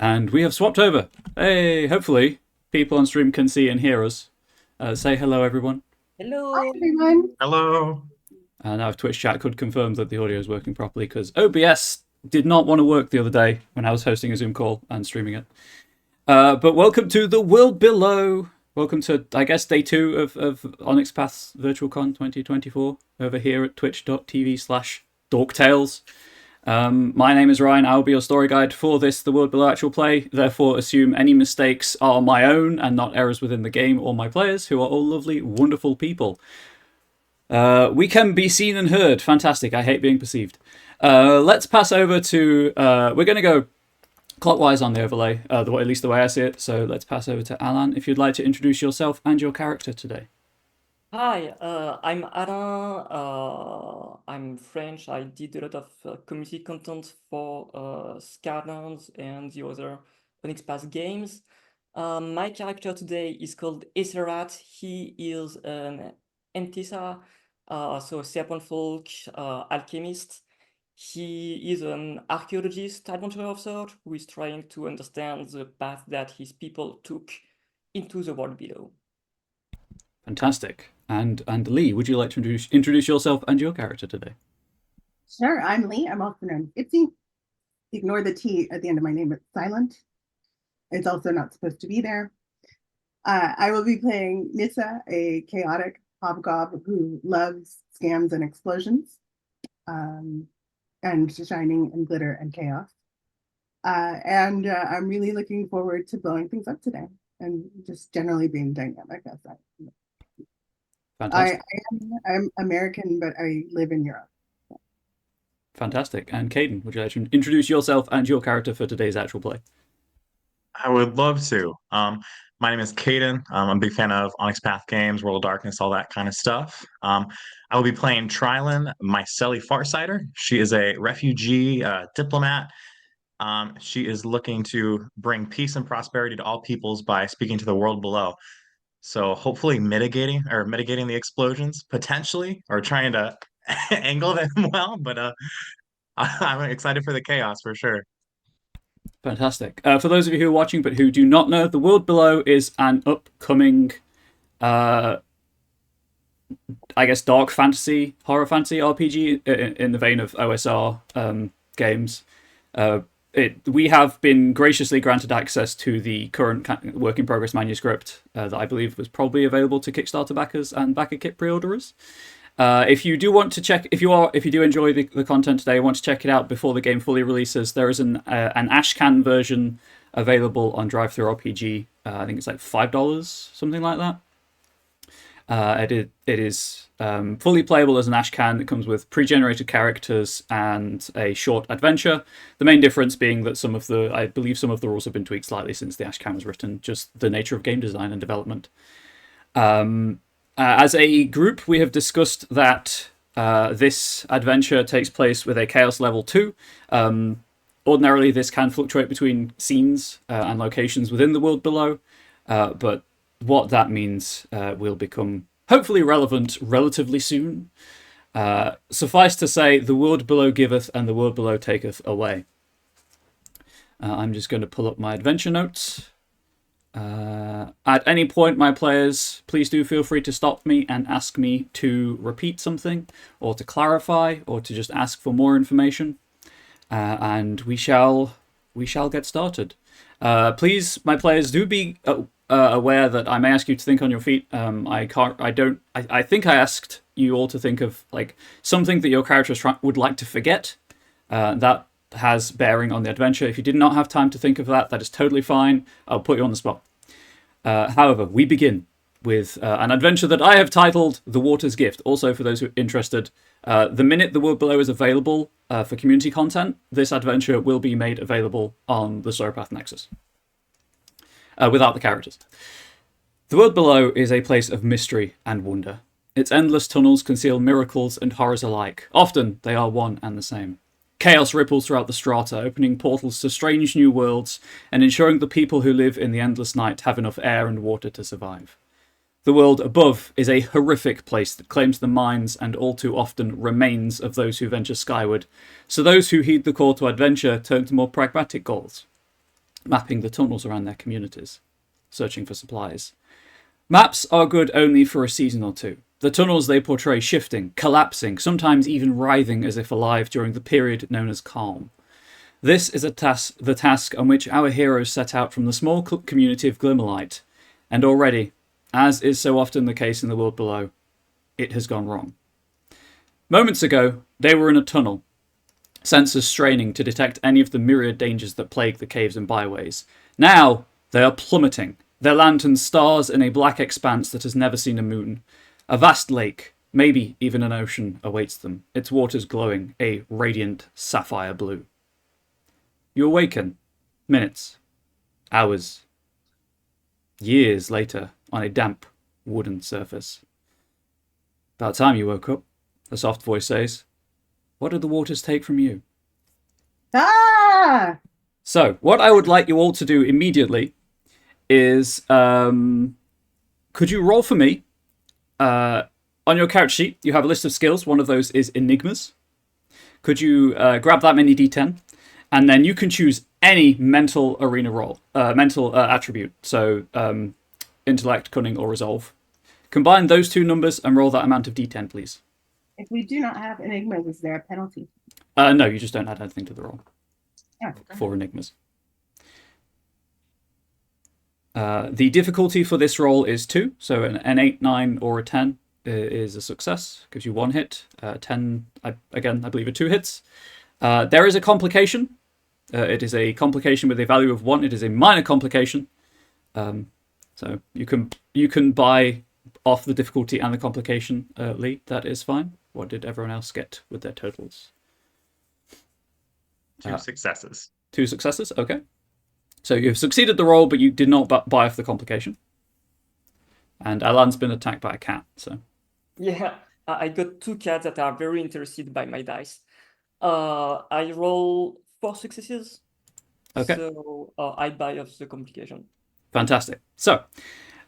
And we have swapped over. Hey, hopefully people on stream can see and hear us. Say hello, everyone. Hi Hello. everyone. Hello. Now, if Twitch chat could confirm that the audio is working properly, because OBS did not want to work the other day when I was hosting a Zoom call and streaming it. But welcome to the world below. Welcome to, I guess, day 2 of Onyx Path's VirtualCon 2024 over here at twitch.tv/dorktales. My name is Ryan. I will be your story guide for this, the World Below actual play. Therefore, assume any mistakes are my own and not errors within the game or my players, who are all lovely, wonderful people. We can be seen and heard. Fantastic. I hate being perceived. Let's pass over to... we're going to go clockwise on the overlay, at least the way I see it. So let's pass over to Alan, if you'd like to introduce yourself and your character today. Hi, I'm Alain. I'm French. I did a lot of community content for Skylands and the other Onyx Path games. My character today is called Eserat. He is an Entisa, so serpent folk, alchemist. He is an archaeologist, adventurer of sort, who is trying to understand the path that his people took into the world below. Fantastic. And Lee, would you like to introduce yourself and your character today? Sure, I'm Lee. I'm also known as Itsy. Ignore the T at the end of my name. It's silent. It's also not supposed to be there. I will be playing Nissa, a chaotic hobgoblin who loves scams and explosions, and shining and glitter and chaos. I'm really looking forward to blowing things up today and just generally being dynamic as that. Fantastic. I'm American, but I live in Europe. Fantastic. And Caden, would you like to introduce yourself and your character for today's actual play? I would love to. My name is Caden. I'm a big fan of Onyx Path games, World of Darkness, all that kind of stuff. I will be playing Trilyn Myceli Farsighter. She is a refugee diplomat. She is looking to bring peace and prosperity to all peoples by speaking to the world below. So hopefully mitigating the explosions potentially, or trying to angle them well. But I'm excited for the chaos for sure. Fantastic. For those of you who are watching but who do not know, The World Below is an upcoming, I guess, dark fantasy, horror fantasy RPG in the vein of OSR games. We have been graciously granted access to the current work in progress manuscript that I believe was probably available to Kickstarter backers and backer kit pre-orderers. If you do want to check, if you do enjoy the content today, want to check it out before the game fully releases, there is an Ashcan version available on DriveThru RPG. I think it's like $5, something like that. It is fully playable as an Ashcan. It comes with pre-generated characters and a short adventure. The main difference being that I believe some of the rules have been tweaked slightly since the Ashcan was written, just the nature of game design and development. As a group, we have discussed that this adventure takes place with a Chaos Level 2. Ordinarily, this can fluctuate between scenes and locations within the world below, but what that means will become hopefully relevant relatively soon. Suffice to say, the world below giveth and the world below taketh away. I'm just going to pull up my adventure notes. At any point, my players, please do feel free to stop me and ask me to repeat something, or to clarify, or to just ask for more information, and we shall get started. Please, my players, do be aware that I may ask you to think on your feet. I think I asked you all to think of like something that your characters would like to forget. That has bearing on the adventure. If you did not have time to think of that, that is totally fine. I'll put you on the spot. However, we begin with an adventure that I have titled The Water's Gift. Also, for those who are interested, the minute The World Below is available for community content, this adventure will be made available on the Storypath Nexus. Without the characters. The World Below is a place of mystery and wonder. Its endless tunnels conceal miracles and horrors alike. Often, they are one and the same. Chaos ripples throughout the strata, opening portals to strange new worlds and ensuring the people who live in the endless night have enough air and water to survive. The world above is a horrific place that claims the minds and all too often remains of those who venture skyward, so those who heed the call to adventure turn to more pragmatic goals. mapping the tunnels around their communities, searching for supplies. Maps are good only for a season or two. The tunnels they portray shifting, collapsing, sometimes even writhing as if alive during the period known as calm. This is the task on which our heroes set out from the small community of Glimmerlight, and already, as is so often the case in the world below, it has gone wrong. Moments ago, they were in a tunnel, sensors straining to detect any of the myriad dangers that plague the caves and byways. Now, they are plummeting, their lanterns stars in a black expanse that has never seen a moon. A vast lake, maybe even an ocean, awaits them, its waters glowing a radiant sapphire blue. You awaken, minutes, hours, years later, on a damp, wooden surface. About time you woke up, a soft voice says. What did the waters take from you? Ah! So, what I would like you all to do immediately is, could you roll for me? On your character sheet, you have a list of skills. One of those is Enigmas. Could you grab that mini D10? And then you can choose any mental arena role, mental attribute. So, intellect, cunning, or resolve. Combine those two numbers and roll that amount of D10, please. If we do not have enigmas, is there a penalty? No, you just don't add anything to the roll Yeah. for Enigmas. The difficulty for this roll is 2, so an 8, 9, or a 10 is a success, gives you 1 hit. 10, I believe, are 2 hits. There is a complication. It is a complication with a value of 1. It is a minor complication. So you can buy off the difficulty and the complication, Lee. That is fine. What did everyone else get with their totals? 2 successes. 2 successes, okay. So you've succeeded the roll, but you did not buy off the complication. And Alan's been attacked by a cat, so... Yeah, I got 2 cats that are very interested by my dice. I roll 4 successes. Okay. So I buy off the complication. Fantastic. So,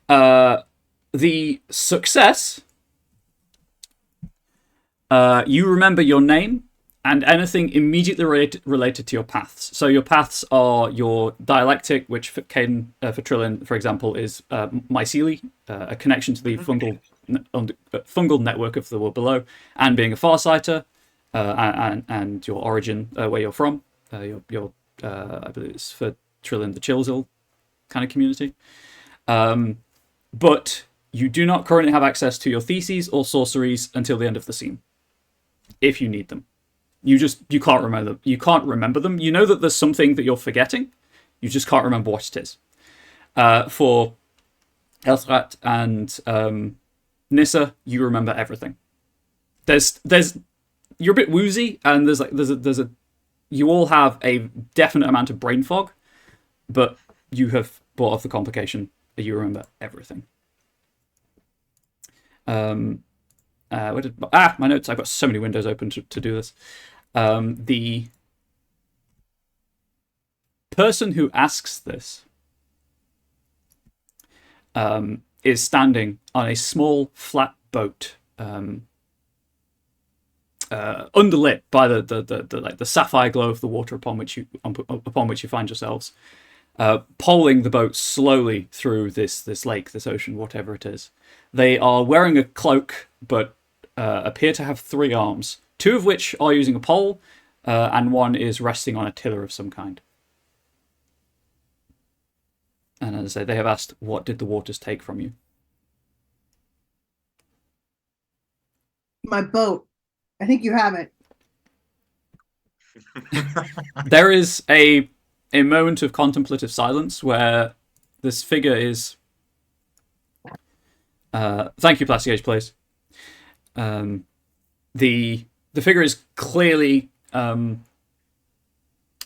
the success... you remember your name and anything immediately related to your paths. So your paths are your dialectic, which for Trillin, for example, is mycele, a connection to the fungal network of the world below, and being a farsighter, and your origin, where you're from. I believe it's for Trillin, the Chilzil kind of community. But you do not currently have access to your theses or sorceries until the end of the scene, if you need them. You can't remember them. You can't remember them. You know that there's something that you're forgetting. You just can't remember what it is. For Elthrat and Nissa, you remember everything. You're a bit woozy, and you all have a definite amount of brain fog, but you have brought off the complication. You remember everything. My notes. I've got so many windows open to do this. The person who asks this is standing on a small flat boat, underlit by the sapphire glow of the water upon which you find yourselves, poling the boat slowly through this lake, this ocean, whatever it is. They are wearing a cloak, but appear to have 3 arms, 2 of which are using a pole, and 1 is resting on a tiller of some kind. And as I say, they have asked, what did the waters take from you? My boat. I think you have it. There is a moment of contemplative silence where this figure is... thank you, Plastic Age Plays. The figure is clearly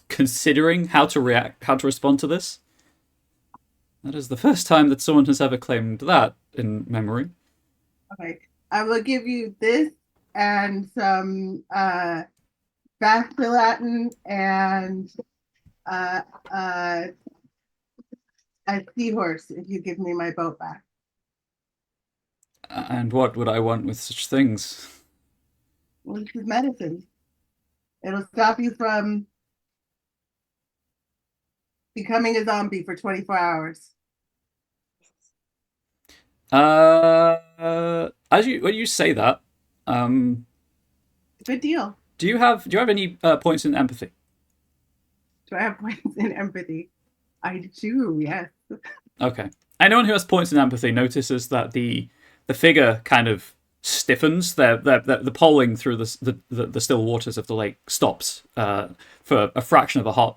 considering how to respond to this. That is the first time that someone has ever claimed that in memory. Okay. I will give you this and some Latin and a seahorse if you give me my boat back. And what would I want with such things? Well, this is medicine. It'll stop you from becoming a zombie for 24 hours. When you say that, Good deal. do you have any points in empathy? Do I have points in empathy? I do, yes. Okay. Anyone who has points in empathy notices that the figure kind of stiffens. The polling through the still waters of the lake stops for a fraction of a heart.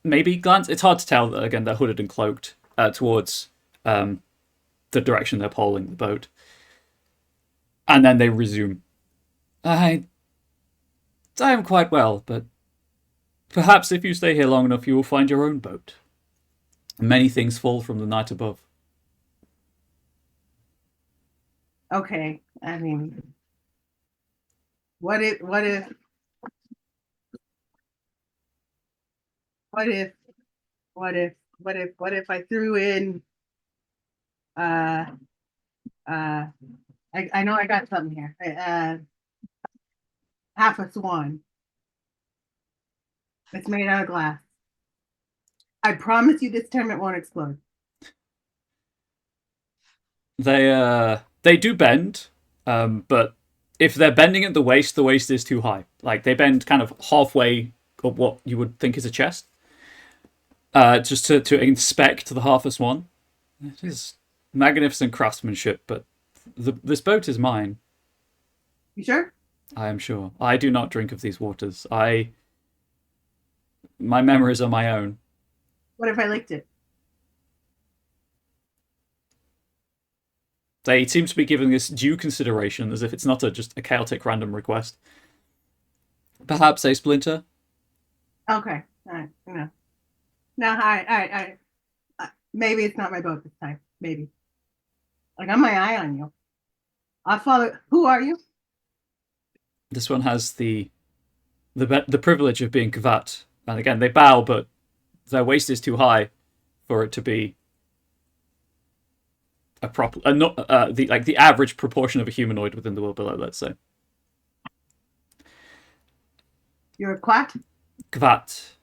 Maybe glance. It's hard to tell. Again, they're hooded and cloaked towards the direction they're polling the boat, and then they resume. I am quite well, but perhaps if you stay here long enough, you will find your own boat. Many things fall from the night above. Okay. I mean, what if what if what if what if I threw in uh I know I got something here. Half a swan. It's made out of glass. I promise you this time it won't explode. They do bend, but if they're bending at the waist is too high. Like they bend kind of halfway of what you would think is a chest. Just to inspect the half a swan. It is magnificent craftsmanship, but this boat is mine. You sure? I am sure. I do not drink of these waters. My memories are my own. What if I licked it? They seem to be giving this due consideration, as if it's not just a chaotic random request. Perhaps a splinter? Okay. All right. No. No, maybe it's not my boat this time. Maybe. I got my eye on you. I'll follow. Who are you? This one has the privilege of being Kvat. And again, they bow, but their waist is too high for it to be a proper, the average proportion of a humanoid within the world below. Let's say You're a quack. Kvat.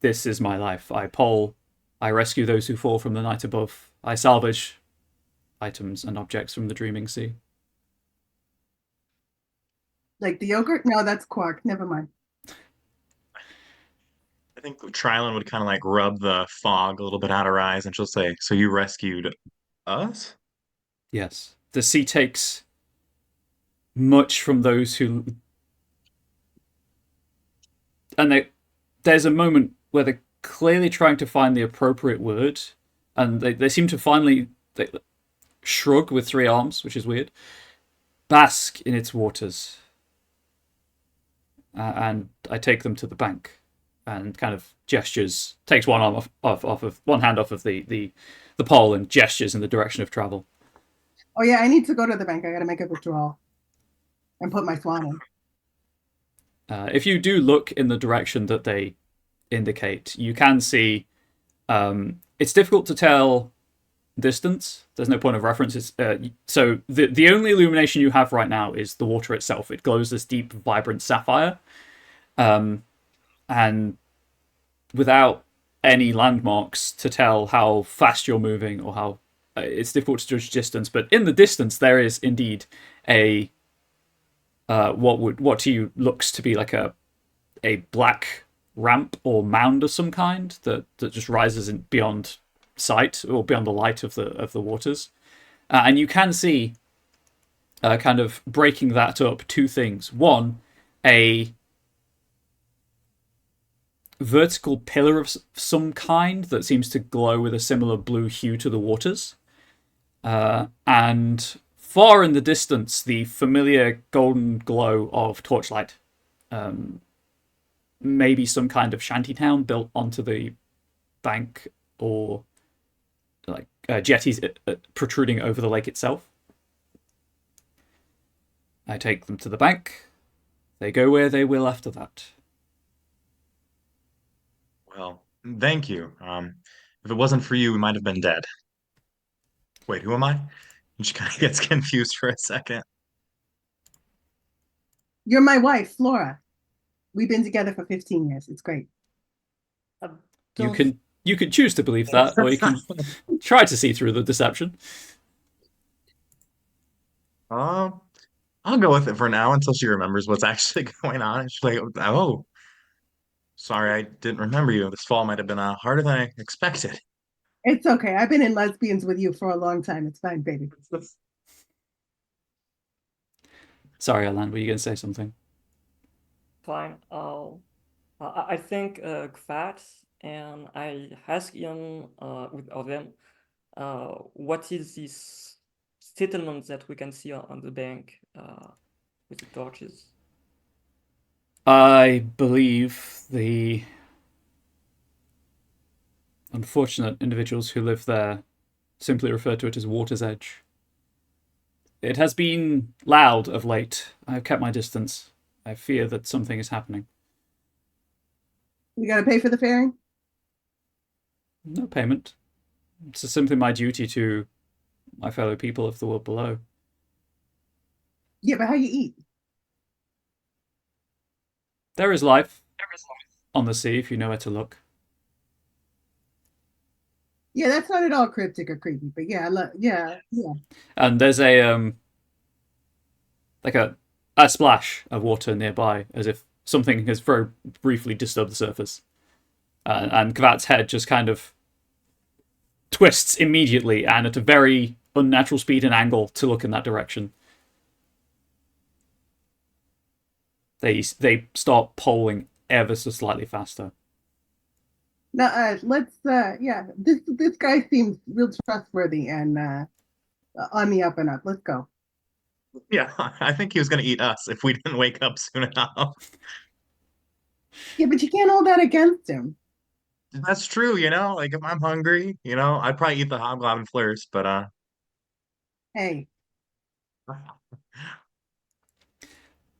This is my life. I pole. I rescue those who fall from the night above. I salvage items and objects from the dreaming sea. Like the yogurt? No, that's quark. Never mind. I think Trilon would kind of like rub the fog a little bit out her eyes, and she'll say, "So you rescued us?" Yes, the sea takes much from those who, and there's a moment where they're clearly trying to find the appropriate word, and they seem to finally shrug with three arms, which is weird. Bask in its waters, and I take them to the bank, and kind of gestures, takes one arm off of one hand off of the pole, and gestures in the direction of travel. Oh yeah, I need to go to the bank. I gotta make a withdrawal and put my swan in. If you do look in the direction that they indicate, you can see. It's difficult to tell distance. There's no point of reference. So the only illumination you have right now is the water itself. It glows this deep, vibrant sapphire, and without any landmarks to tell how fast you're moving or how it's difficult to judge distance. But in the distance, there is indeed a what to you looks to be like a black ramp or mound of some kind that just rises in beyond sight or beyond the light of the waters, and you can see kind of breaking that up two things. One, a vertical pillar of some kind that seems to glow with a similar blue hue to the waters, and far in the distance, the familiar golden glow of torchlight. Maybe some kind of shantytown built onto the bank, or like jetties protruding over the lake itself. I take them to the bank. They go where they will after that. Well, thank you. If it wasn't for you, we might have been dead. Wait, who am I? She kind of gets confused for a second. You're my wife, Flora. We've been together for 15 years. It's great. I You don't can choose to believe that, or you can try to see through the deception. I'll go with it for now until she remembers what's actually going on. And she's like, "Oh, sorry, I didn't remember you. This fall might have been harder than I expected." It's okay. I've been in lesbians with you for a long time. It's fine, baby. Sorry, Alan, were you going to say something? fine. I think Kvat, and I ask him with of them, what is this settlement that we can see on the bank with the torches? I believe the unfortunate individuals who live there simply refer to it as Water's Edge. It has been loud of late. I have kept my distance. I fear that something is happening. You got to pay for the fairing? No payment. It's simply my duty to my fellow people of the world below. Yeah, but how you eat? There is life on the sea if you know where to look. Yeah, that's not at all cryptic or creepy, but yeah, yeah. And there's like a splash of water nearby, as if something has very briefly disturbed the surface. And Kvat's head just kind of twists immediately and at a very unnatural speed and angle to look in that direction. They start polling ever so slightly faster. Now, let's yeah, this guy seems real trustworthy and on the up and up. Let's go. Yeah, I think he was going to eat us if we didn't wake up soon enough. Yeah, but you can't hold that against him. That's true, like if I'm hungry, I'd probably eat the hobgoblin first, but Hey,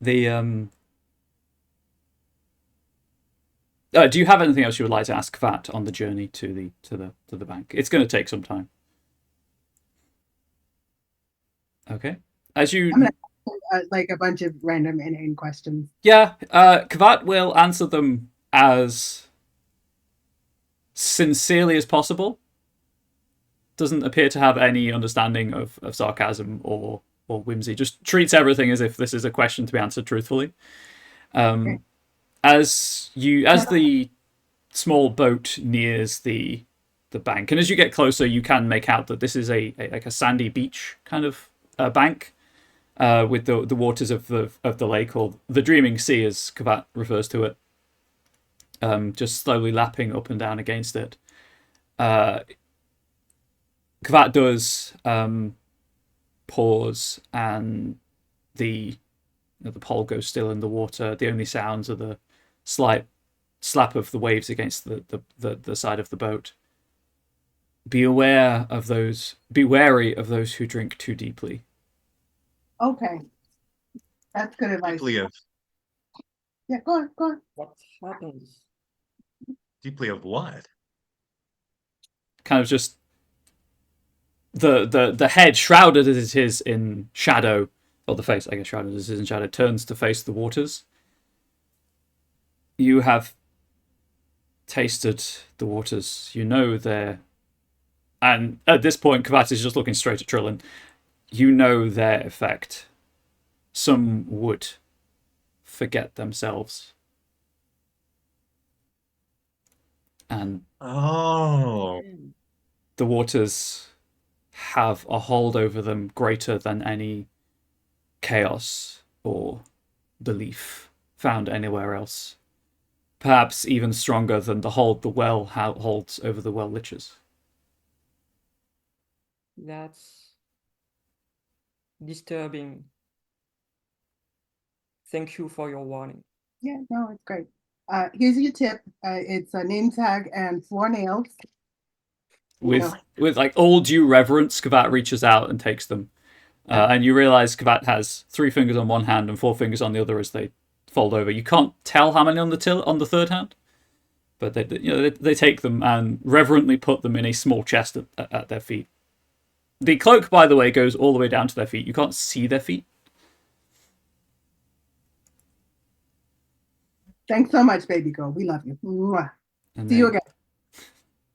The do you have anything else you would like to ask Kvat on the journey to the bank? It's going to take some time. Okay. As you I'm gonna like a bunch of random inane questions. Yeah, Kvat will answer them as sincerely as possible. Doesn't appear to have any understanding of sarcasm or whimsy. Just treats everything as if this is a question to be answered truthfully. Okay. As the small boat nears the bank, and as you get closer, you can make out that this is a sandy beach kind of bank. With the waters of the lake, or the Dreaming Sea, as Kvat refers to it, just slowly lapping up and down against it. Kvat does pause, and the pole goes still in the water. The only sounds are the slight slap of the waves against the side of the boat. Be wary of those who drink too deeply. Okay, that's good advice. Yeah, go on. What happens? Deeply of what? Kind of just the head, shrouded as it is in shadow, or the face, I guess, shrouded as it is in shadow, turns to face the waters. You have tasted the waters. You know they're... And at this point, Kvat is just looking straight at Trillin. You know their effect. Some would forget themselves. And Oh, the waters have a hold over them greater than any chaos or belief found anywhere else. Perhaps even stronger than the hold the well holds over the well lichers. That's disturbing. Thank you for your warning. Yeah, no, it's great. Here's your tip. It's a name tag and 4 nails. With like all due reverence, Kvat reaches out and takes them. And you realize Kvat has 3 fingers on one hand and 4 fingers on the other as they fold over. You can't tell how many on the third hand, but they take them and reverently put them in a small chest at their feet. The cloak, by the way, goes all the way down to their feet. You can't see their feet. Thanks so much, baby girl. We love you. Mwah. And See you again.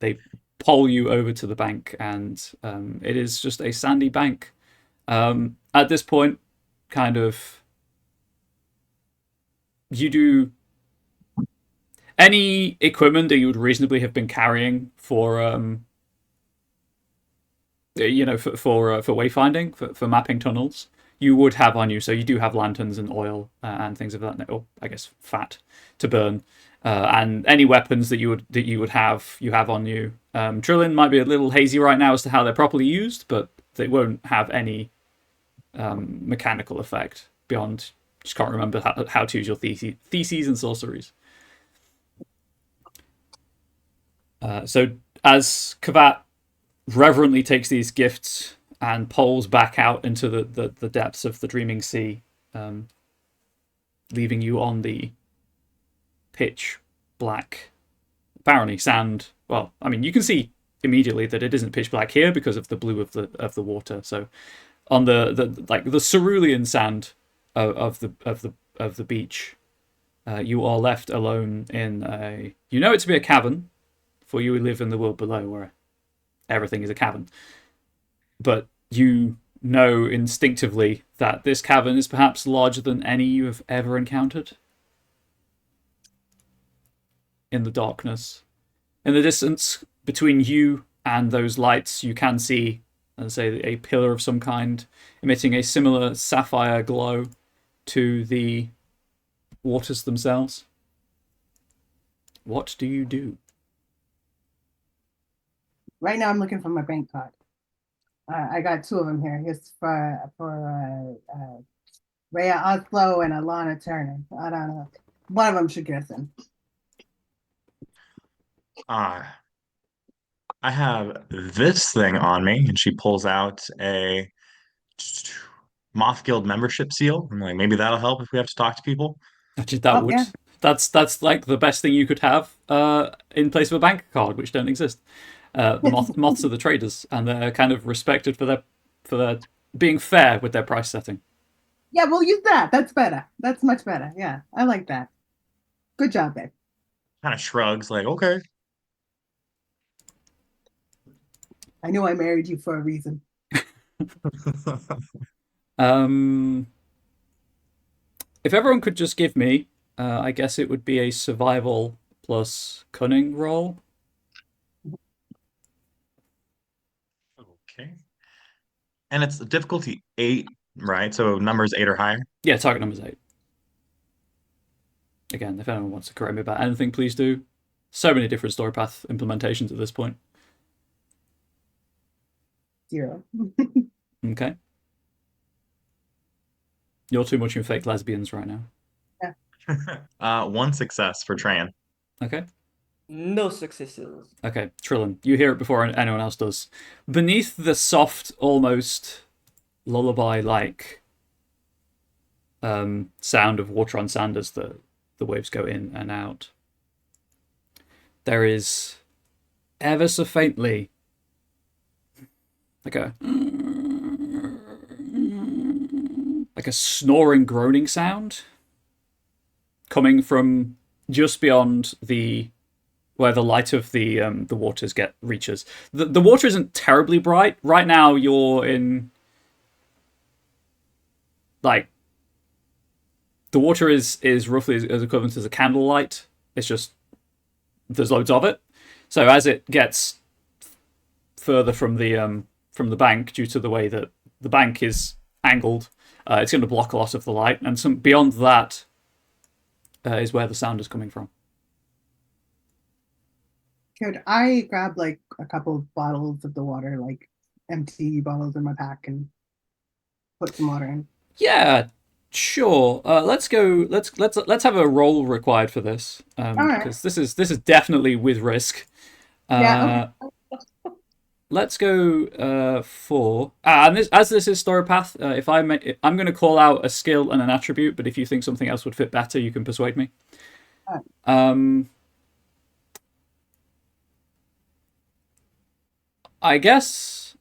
they pole you over to the bank, and it is just a sandy bank. At this point, kind of, you do any equipment that you would reasonably have been carrying for for wayfinding, for mapping tunnels, you would have on you. So you do have lanterns and oil and things of that, or I guess fat to burn, and any weapons that you would have, you have on you. Trillin might be a little hazy right now as to how they're properly used, but they won't have any mechanical effect beyond. Just can't remember how to use your theses and sorceries. So as Kavat reverently takes these gifts and poles back out into the depths of the dreaming sea, leaving you on the pitch black, apparently sand. Well, I mean, you can see immediately that it isn't pitch black here because of the blue of the water. So on the cerulean sand of the beach, you are left alone in a. You know it to be a cavern, for you live in the world below where everything is a cavern. But you know instinctively that this cavern is perhaps larger than any you have ever encountered. In the darkness, in the distance between you and those lights, you can see, let's say, a pillar of some kind, emitting a similar sapphire glow to the waters themselves. What do you do? Right now, I'm looking for my bank card. I got 2 of them here. Here's for Rhea Oslo and Alana Turner. I don't know. One of them should get us in. I have this thing on me, and she pulls out a Moth Guild membership seal. I'm like, maybe that'll help if we have to talk to people. Actually, that Oh, would. yeah. That's like the best thing you could have in place of a bank card, which don't exist. The moths are the traders, and they're kind of respected for their being fair with their price setting. Yeah, we'll use that. That's better. That's much better. Yeah, I like that. Good job, babe. Kind of shrugs, like, okay. I knew I married you for a reason. If everyone could just give me, I guess it would be a survival plus cunning roll. Okay. And it's difficulty 8, right? So numbers 8 or higher. Yeah, target number's 8. Again, if anyone wants to correct me about anything, please do. So many different story path implementations at this point. 0. Okay. You're too much in fake lesbians right now. 1 success for Tran. Okay. No successes. Okay, Trillin, you hear it before anyone else does. Beneath the soft, almost lullaby-like sound of water on sand as the waves go in and out, there is ever so faintly like a snoring, groaning sound coming from just beyond where the light of the waters reaches. The water isn't terribly bright right now. You're in like the water is roughly as equivalent as a candlelight. It's just there's loads of it. So as it gets further from the bank, due to the way that the bank is angled, it's going to block a lot of the light, and beyond that is where the sound is coming from. Could I grab like a couple of bottles of the water, like empty bottles in my pack, and put some water in? Yeah, sure. Let's go. Let's have a roll required for this, right. because this is definitely with risk. Yeah, Let's go for and as this is story path. If I'm going to call out a skill and an attribute, but if you think something else would fit better, you can persuade me. I guess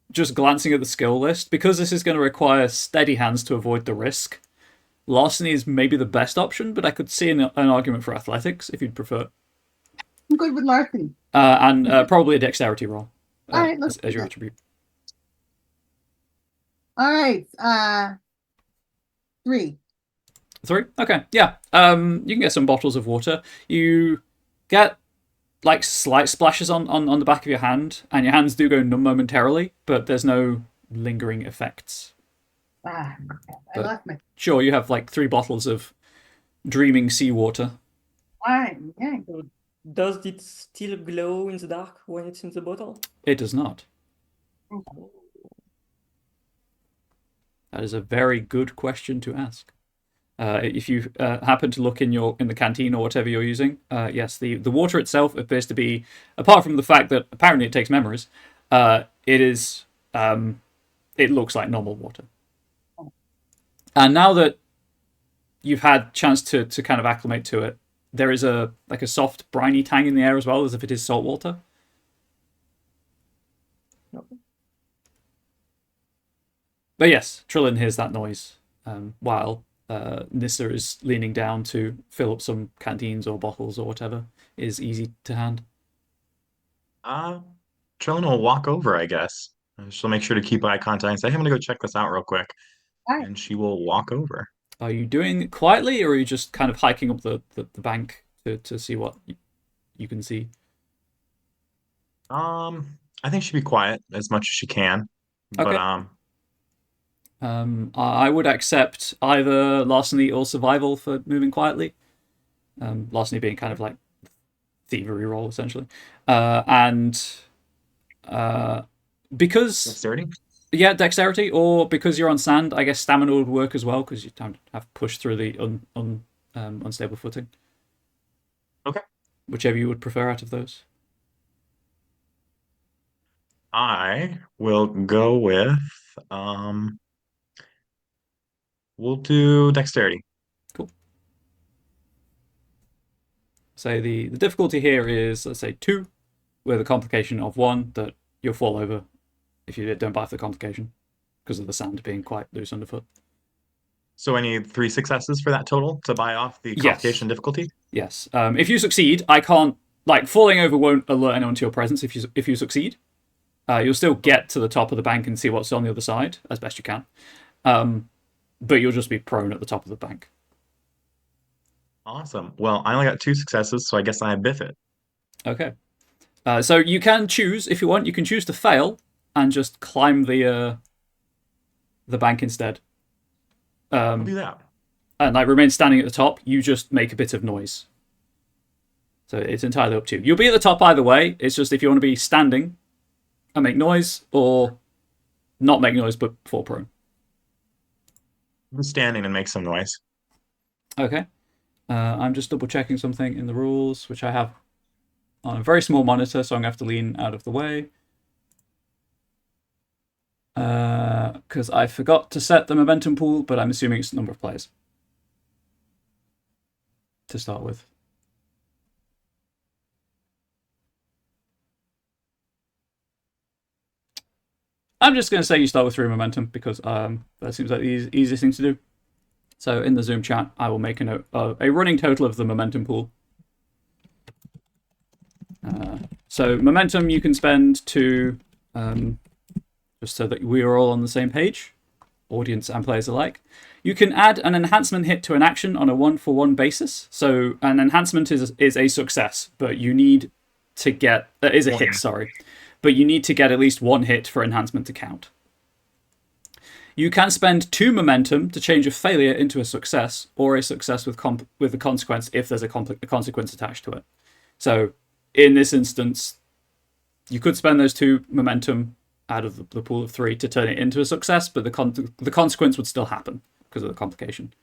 just glancing at the skill list, because this is going to require steady hands to avoid the risk. Larceny is maybe the best option, but I could see an argument for athletics if you'd prefer. I'm good with larceny. And probably a dexterity roll All right, let's as do your that. attribute. All right. 3. 3? Okay, yeah. You can get some bottles of water. You get like slight splashes on the back of your hand, and your hands do go numb momentarily, but there's no lingering effects. I But- lost my Sure, you have like 3 bottles of dreaming seawater. wine. Yeah. Does it still glow in the dark when it's in the bottle? It does not. That is a very good question to ask. If you happen to look in the canteen or whatever you're using, yes, the water itself appears to be, apart from the fact that apparently it takes memories, it looks like normal water. And now that you've had chance to kind of acclimate to it, there is a soft briny tang in the air as well, as if it is salt water. Okay. But yes, Trillin hears that noise while Nissa is leaning down to fill up some canteens or bottles or whatever is easy to hand. Trillin will walk over, I guess. She'll make sure to keep eye contact and say, "Hey, I'm gonna go check this out real quick." All right. And she will walk over. Are you doing it quietly, or are you just kind of hiking up the bank to see what you can see? I think she'd be quiet as much as she can. Okay. But I would accept either larceny or survival for moving quietly. Larceny being kind of like thievery roll essentially, and because dexterity. yeah, dexterity, or because you're on sand, I guess stamina would work as well because you don't have pushed through the unstable footing. Okay. Whichever you would prefer out of those. I will go with we'll do dexterity. Cool. So the difficulty here is, let's say, 2, with a complication of 1 that you'll fall over if you don't buy for the complication because of the sand being quite loose underfoot. So I need 3 successes for that total to buy off the complication difficulty? Yes. If you succeed, I can't, like, falling over won't alert anyone to your presence if you succeed. You'll still get to the top of the bank and see what's on the other side as best you can. But you'll just be prone at the top of the bank. Awesome. Well, I only got 2 successes, so I guess I biff it. Okay. So you can choose, if you want, you can choose to fail and just climb the bank instead. I'll do that. And like remain standing at the top, you just make a bit of noise. So it's entirely up to you. You'll be at the top either way. It's just if you want to be standing and make noise, or not make noise but fall prone. I'm standing and make some noise. Okay. I'm just double checking something in the rules, which I have on a very small monitor, so I'm going to have to lean out of the way. Because I forgot to set the momentum pool, but I'm assuming it's the number of players to start with. I'm just going to say you start with 3 momentum because that seems like the easiest thing to do. So in the Zoom chat, I will make a note of a running total of the momentum pool. So momentum you can spend to, just so that we are all on the same page, audience and players alike. You can add an enhancement hit to an action on a 1-for-1 basis. So an enhancement is a success, but you need to get is a hit, sorry. But you need to get at least 1 hit for enhancement to count. You can spend 2 momentum to change a failure into a success, or a success with a consequence if there's a consequence attached to it. So in this instance, you could spend those 2 momentum out of the pool of 3 to turn it into a success, but the consequence would still happen because of the complication.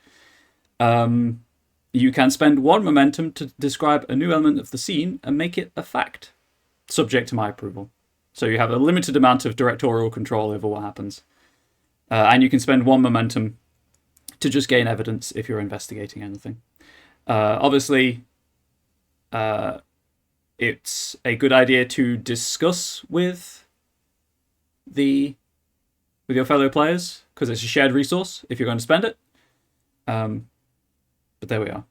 You can spend 1 momentum to describe a new element of the scene and make it a fact, subject to my approval. So you have a limited amount of directorial control over what happens. And you can spend 1 momentum to just gain evidence if you're investigating anything. Obviously, it's a good idea to discuss with your fellow players, because it's a shared resource if you're going to spend it. But there we are.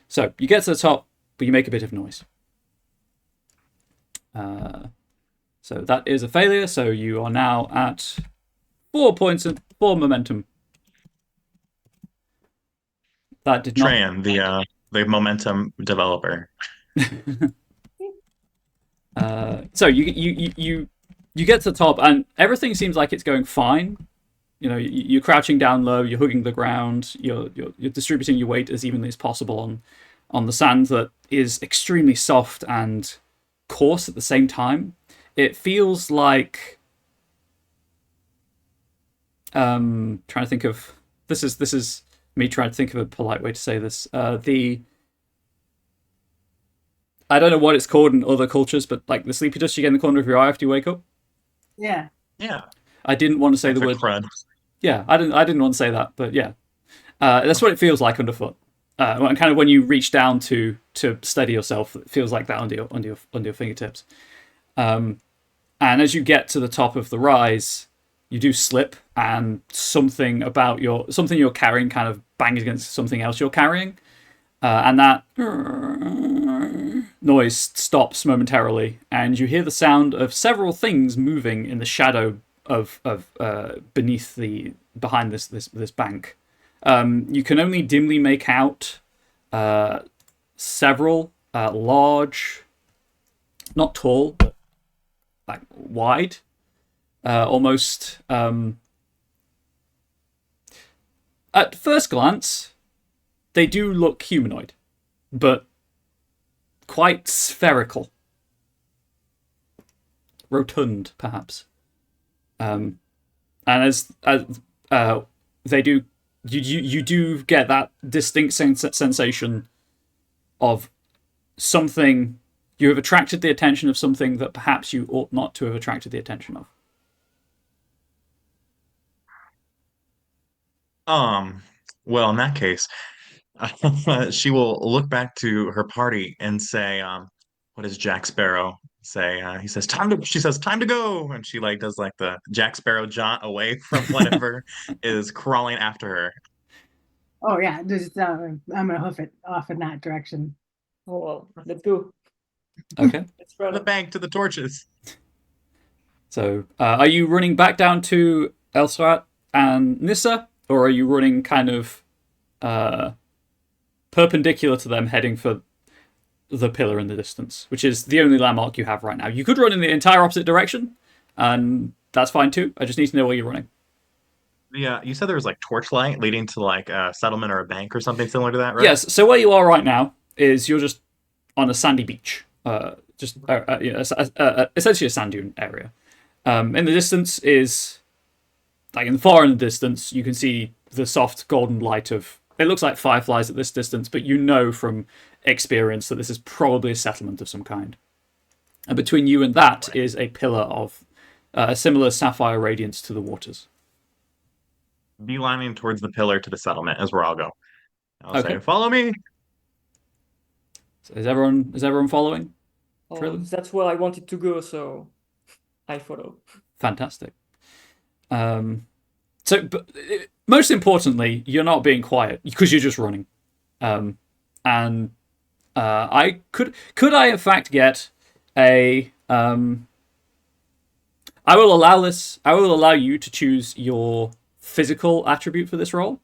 So you get to the top, but you make a bit of noise. So that is a failure. So you are now at 4 points and 4 momentum. That did not. Tran, the momentum developer. So you get to the top, and everything seems like it's going fine. You know, you're crouching down low, you're hugging the ground, you're distributing your weight as evenly as possible on the sand that is extremely soft and coarse at the same time. It feels like trying to think of this is me trying to think of a polite way to say this. I don't know what it's called in other cultures, but like the sleepy dust you get in the corner of your eye after you wake up. Yeah. Yeah. I didn't want to say Like the word crud. Yeah, I didn't want to say that, but yeah, that's what it feels like underfoot. And kind of when you reach down to steady yourself, it feels like that under your fingertips. And as you get to the top of the rise, you do slip, and something you're carrying kind of bangs against something else you're carrying, and that noise stops momentarily, and you hear the sound of several things moving in the shadow of behind this bank. You can only dimly make out several large, not tall, but like wide, almost. At first glance, they do look humanoid, but quite spherical, rotund, perhaps. And as they do, you do get that distinct sensation of something. You have attracted the attention of something that perhaps you ought not to have attracted the attention of. Well, in that case, she will look back to her party and say, what does Jack Sparrow say? He says, she says, time to go. And she like does like the Jack Sparrow jaunt away from whatever is crawling after her. Oh yeah, just I'm gonna hoof it off in that direction. Oh, well, let's go. Okay. Let's To run. the bank, to the torches. So, are you running back down to Elstrat and Nissa, or are you running kind of perpendicular to them, heading for the pillar in the distance, which is the only landmark you have right now? You could run in the entire opposite direction, and that's fine too. I just need to know where you're running. Yeah, you said there was like torchlight leading to like a settlement or a bank or something similar to that, right? Yes. So where you are right now is you're just on a sandy beach, essentially a sand dune area. In the distance is like far in the distance, you can see the soft golden light of. It looks like fireflies at this distance, but you know from experience that this is probably a settlement of some kind. And between you and that is a pillar of a similar sapphire radiance to the waters. Beelining towards the pillar to the settlement is where I'll go. I'll Okay. say, follow me. So is everyone following? Oh, Really? that's where I wanted to go, so I follow. Fantastic. But most importantly, you're not being quiet because you're just running. I could I in fact get a I will allow this. I will allow you to choose your physical attribute for this role,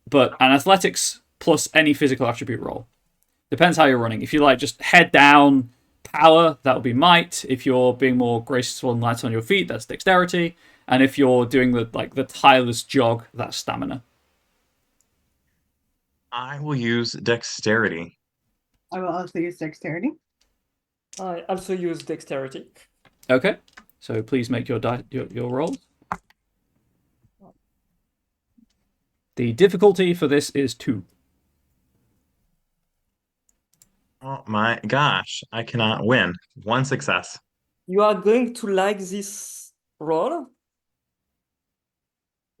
but an athletics plus any physical attribute roll. Depends how you're running. If you like just head down power, that would be might. If you're being more graceful and light on your feet, that's dexterity. And if you're doing the tireless jog, that's stamina. I will use dexterity. I will also use dexterity. I also use dexterity. Okay. So please make your rolls. The difficulty for this is 2. Oh my gosh, I cannot win. 1 success. You are going to like this roll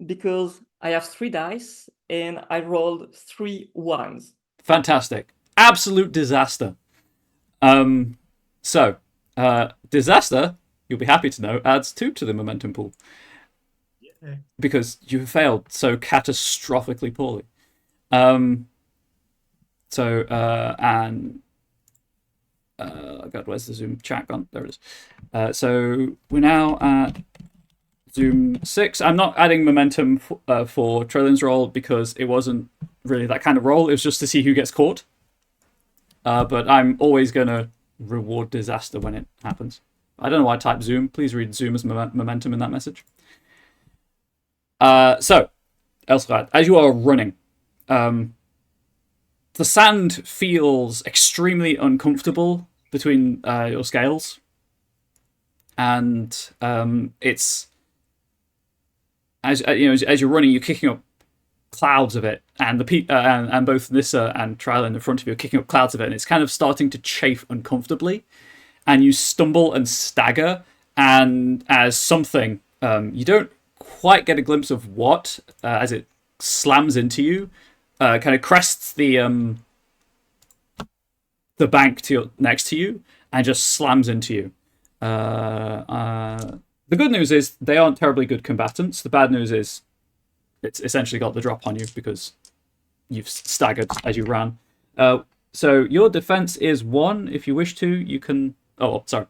because I have 3 dice and I rolled 3 ones. Fantastic. Absolute disaster. Disaster, you'll be happy to know, adds 2 to the momentum pool. Yeah. Because you failed so catastrophically poorly. So God, where's the Zoom chat gone? There it is. So we're now at Zoom 6. I'm not adding momentum for Trillian's roll because it wasn't really that kind of roll. It was just to see who gets caught. But I'm always going to reward disaster when it happens. I don't know why I typed Zoom. Please read Zoom as momentum in that message. So, Elsrat, as you are running, the sand feels extremely uncomfortable between your scales. And it's... As you're running, you're kicking up clouds of it, and and both Nissa and Trilin in front of you are kicking up clouds of it, and it's kind of starting to chafe uncomfortably, and you stumble and stagger, and as something, you don't quite get a glimpse of what, as it slams into you, kind of crests the bank next to you, and just slams into you. The good news is they aren't terribly good combatants. The bad news is it's essentially got the drop on you because you've staggered as you ran. So your defense is 1. If you wish to, you can... Oh, sorry.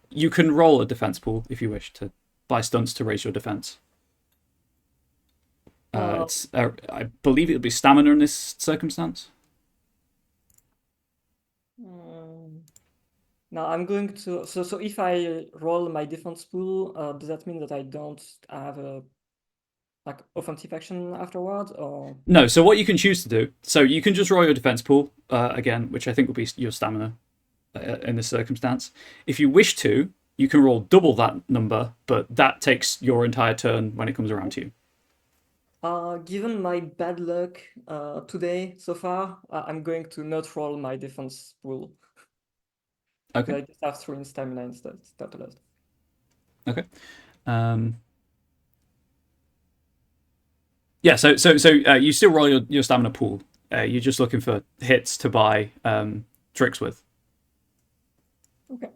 You can roll a defense pool if you wish to buy stunts to raise your defense. It's I believe it would be stamina in this circumstance. Now I'm going to... So if I roll my defense pool, does that mean that I don't have a offensive action afterwards, or no? So what you can choose to do, so you can just roll your defense pool again, which I think will be your stamina in this circumstance. If you wish to, you can roll double that number, but that takes your entire turn when it comes around to you. Given my bad luck today so far, I'm going to not roll my defense pool. Okay. I just have 3 in stamina instead. Okay. Yeah, so you still roll your stamina pool. You're just looking for hits to buy tricks with. Okay.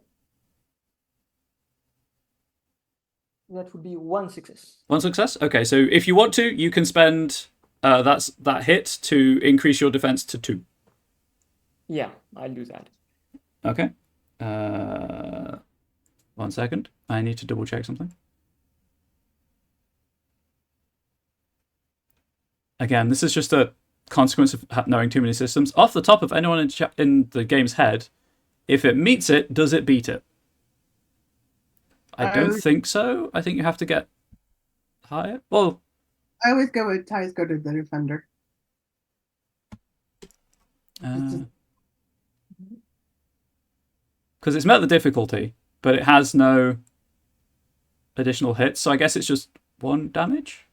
That would be 1 success. 1 success? Okay, so if you want to, you can spend that hit to increase your defense to 2. Yeah, I'll do that. Okay. 1 second. I need to double check something. Again, this is just a consequence of knowing too many systems. Off the top of anyone in the game's head, if it meets it, does it beat it? I don't think so. I think you have to get higher. Well, I always go with ties go to the defender. Because it's met the difficulty, but it has no additional hits, so I guess it's just 1 damage.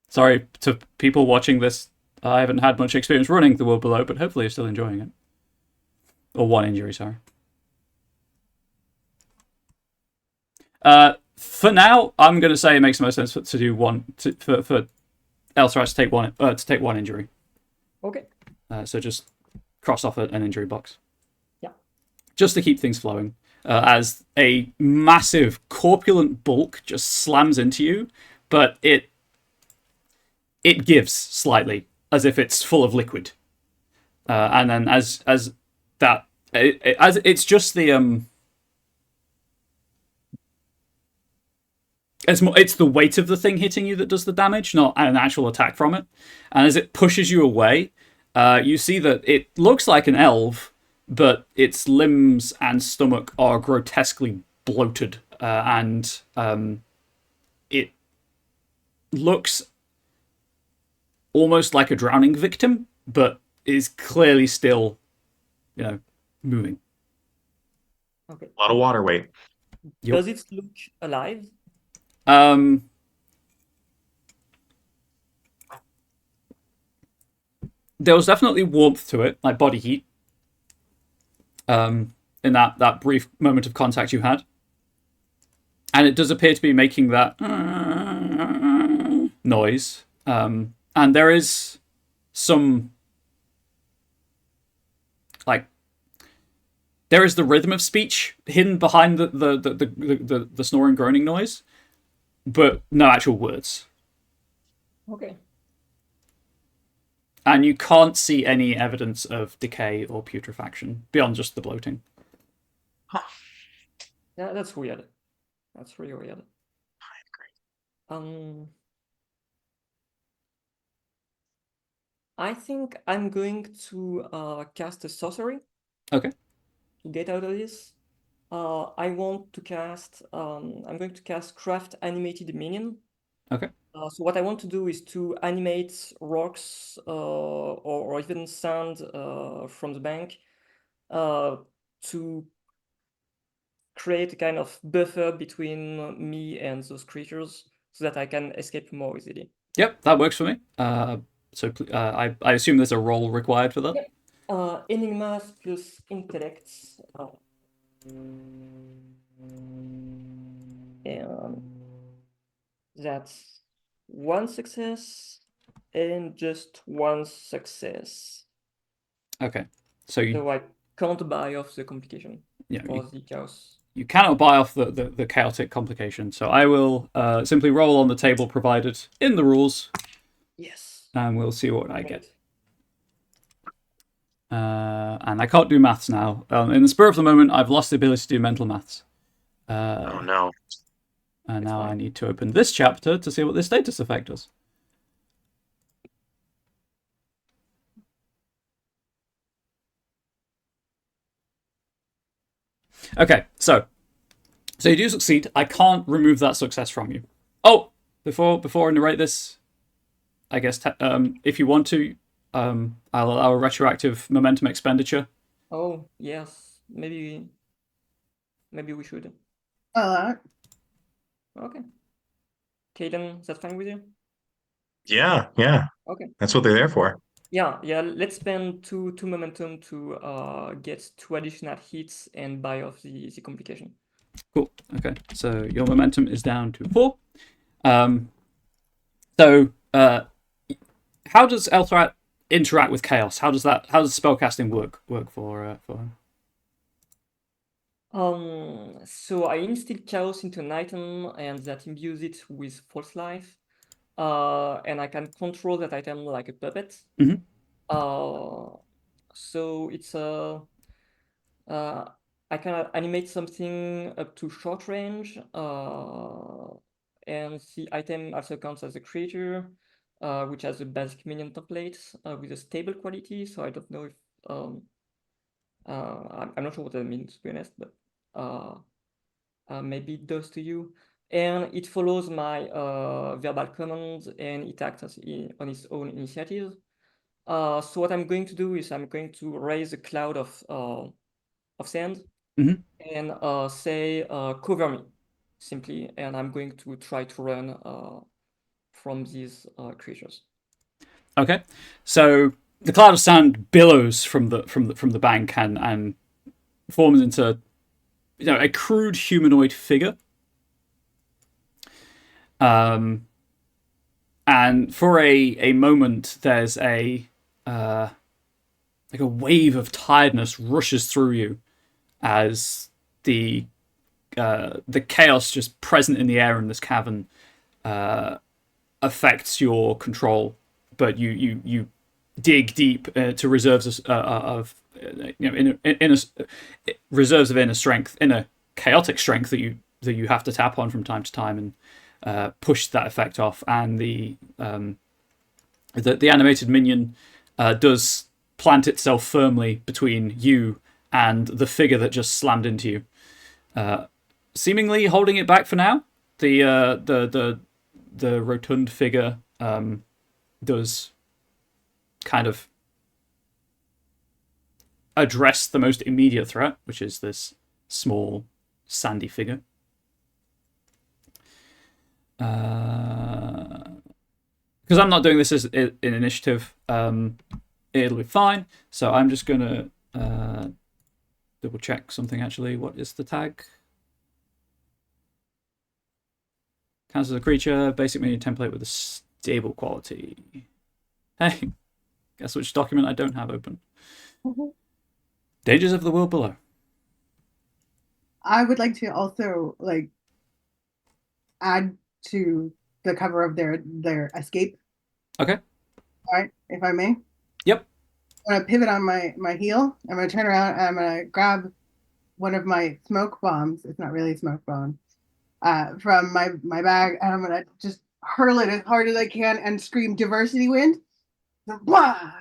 Sorry to people watching this. I haven't had much experience running the world below, but hopefully you're still enjoying it. Or 1 injury, sorry. For now, I'm going to say it makes the most sense to do 1 for Elsrat to take 1 injury. Okay. So just cross off an injury box. Yeah. Just to keep things flowing, as a massive corpulent bulk just slams into you, but it gives slightly, as if it's full of liquid, and then as it's just the it's the weight of the thing hitting you that does the damage, not an actual attack from it. And as it pushes you away, you see that it looks like an elf, but its limbs and stomach are grotesquely bloated, and it looks almost like a drowning victim, but is clearly still, moving. Okay. A lot of water weight. Yep. Does it look alive? There was definitely warmth to it, like body heat, in that brief moment of contact you had. And it does appear to be making that noise. And there is some, like, There is the rhythm of speech hidden behind the snoring, groaning noise, but no actual words. Okay. And you can't see any evidence of decay or putrefaction beyond just the bloating. Yeah, that's weird. That's really weird. I think I'm going to cast a sorcery Okay. to get out of this. I want to cast. I'm going to cast Craft Animated Minion. Okay. So what I want to do is to animate rocks or even sand from the bank to create a kind of buffer between me and those creatures so that I can escape more easily. Yep, that works for me. I assume there's a roll required for that. Yep. Enigmas plus intellects. And that's one success and just one success. Okay. So I can't buy off the complication or the chaos. You cannot buy off the chaotic complication. So I will simply roll on the table provided in the rules. Yes. And we'll see what I get. And I can't do maths now. In the spur of the moment, I've lost the ability to do mental maths. Oh no. And now I need to open this chapter to see what this status effect does. Okay, so you do succeed. I can't remove that success from you. Oh, before I narrate this, I guess if you want to, I'll allow a retroactive momentum expenditure. Oh yes, maybe we should. Okay. Caden, is that fine with you? Yeah. Okay. That's what they're there for. Yeah. Let's spend two momentum to get 2 additional hits and buy off the complication. Cool. Okay. So your momentum is down to 4. So how does Elthrat interact with chaos? How does spellcasting work for him? So I instill chaos into an item and that imbues it with false life. And I can control that item like a puppet. Mm-hmm. So it's I can animate something up to short range, and the item also counts as a creature, which has a basic minion template with a stable quality. So I don't know if I'm not sure what that means, to be honest, but maybe it does to you. And it follows my verbal commands and it acts on its own initiative. So what I'm going to do is I'm going to raise a cloud of sand and say cover me simply, and I'm going to try to run from these creatures. Okay, so the cloud of sand billows from the bank and forms into a crude humanoid figure. And for a moment, there's a wave of tiredness rushes through you as the chaos just present in the air in this cavern affects your control, but you dig deep to reserves of reserves of inner strength, inner chaotic strength that you have to tap on from time to time and push that effect off. And the animated minion does plant itself firmly between you and the figure that just slammed into you, seemingly holding it back for now. The rotund figure does kind of address the most immediate threat, which is this small sandy figure. Because I'm not doing this as in initiative, it'll be fine. So I'm just gonna double check something actually. What is the tag? Counts as a creature, basic minion template with a stable quality. Hey, guess which document I don't have open? Dangers of the world below. I would like to also like add to the cover of their escape. Okay. All right, if I may. Yep. I'm gonna pivot on my heel. I'm gonna turn around and I'm gonna grab one of my smoke bombs. It's not really a smoke bomb. From my bag, and I'm gonna just hurl it as hard as I can and scream diversity wind. Blah!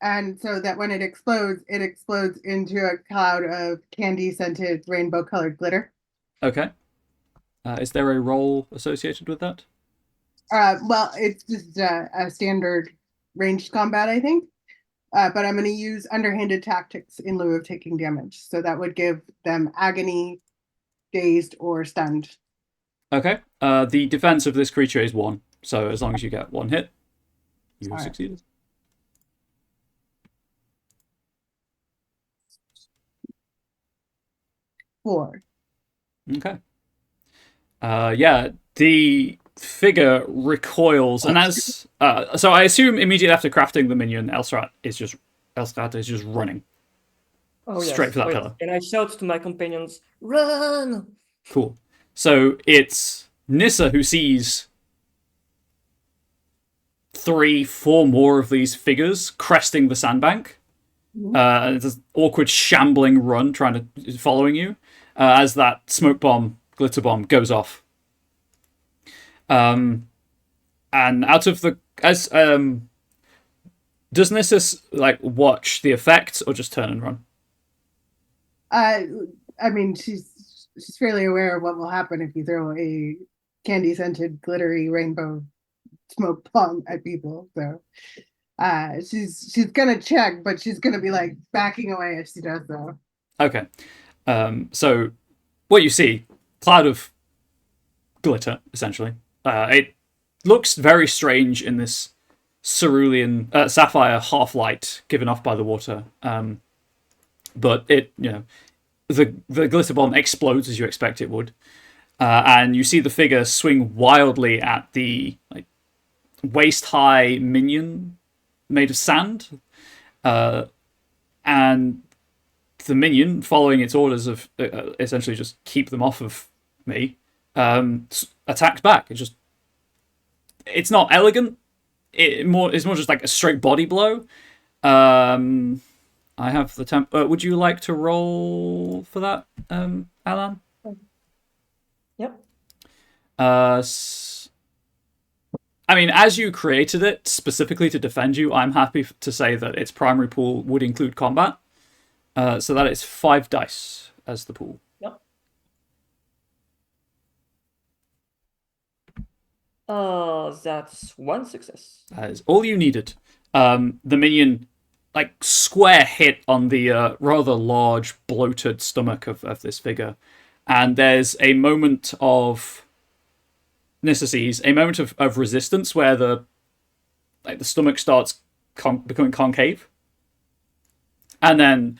And so that when it explodes into a cloud of candy scented rainbow colored glitter. Okay. Is there a role associated with that? Well, it's just a standard ranged combat, I think. But I'm going to use underhanded tactics in lieu of taking damage. So that would give them agony, dazed, or stunned. Okay. The defense of this creature is 1, so as long as you get 1 hit, you have Alright. succeeded. Four. Okay. Yeah, the figure recoils, and as so, I assume immediately after crafting the minion, Elstrat is just running Oh yes. straight for that Oh, yes. pillar. And I shout to my companions, "Run!" Cool. So it's Nissa who sees 3, 4 more of these figures cresting the sandbank. It's an awkward shambling run following you as that smoke bomb, glitter bomb goes off. And out of the does Nissa like watch the effects or just turn and run? I mean, she's fairly aware of what will happen if you throw a candy scented glittery rainbow smoke bomb at people. So she's gonna check, but she's gonna be like backing away as she does so. Okay. So what you see, cloud of glitter, essentially. It looks very strange in this cerulean sapphire half light given off by the water. But it, the glitter bomb explodes as you expect it would, and you see the figure swing wildly at the waist high minion made of sand, and the minion, following its orders of essentially just keep them off of me, attacked back. It's not elegant. It's more just like a straight body blow. I have the temp. Would you like to roll for that, Alan? Yep. I mean, as you created it specifically to defend you, I'm happy to say that its primary pool would include combat. So that is 5 dice as the pool. Yep. That's 1 success. That is all you needed. The minion, square hit on the rather large, bloated stomach of this figure. And there's a moment of necessities, a moment of resistance where the stomach starts becoming concave. And then,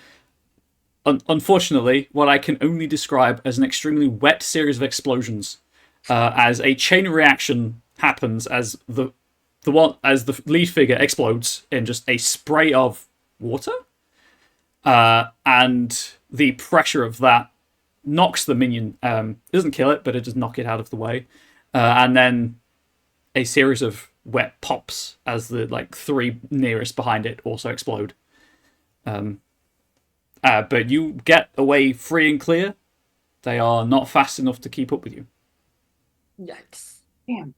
unfortunately, what I can only describe as an extremely wet series of explosions, as a chain reaction happens as the lead figure explodes in just a spray of water, and the pressure of that knocks the minion. Doesn't kill it, but it does knock it out of the way, and then a series of wet pops as the 3 nearest behind it also explode. But you get away free and clear. They are not fast enough to keep up with you. Yikes. Damn.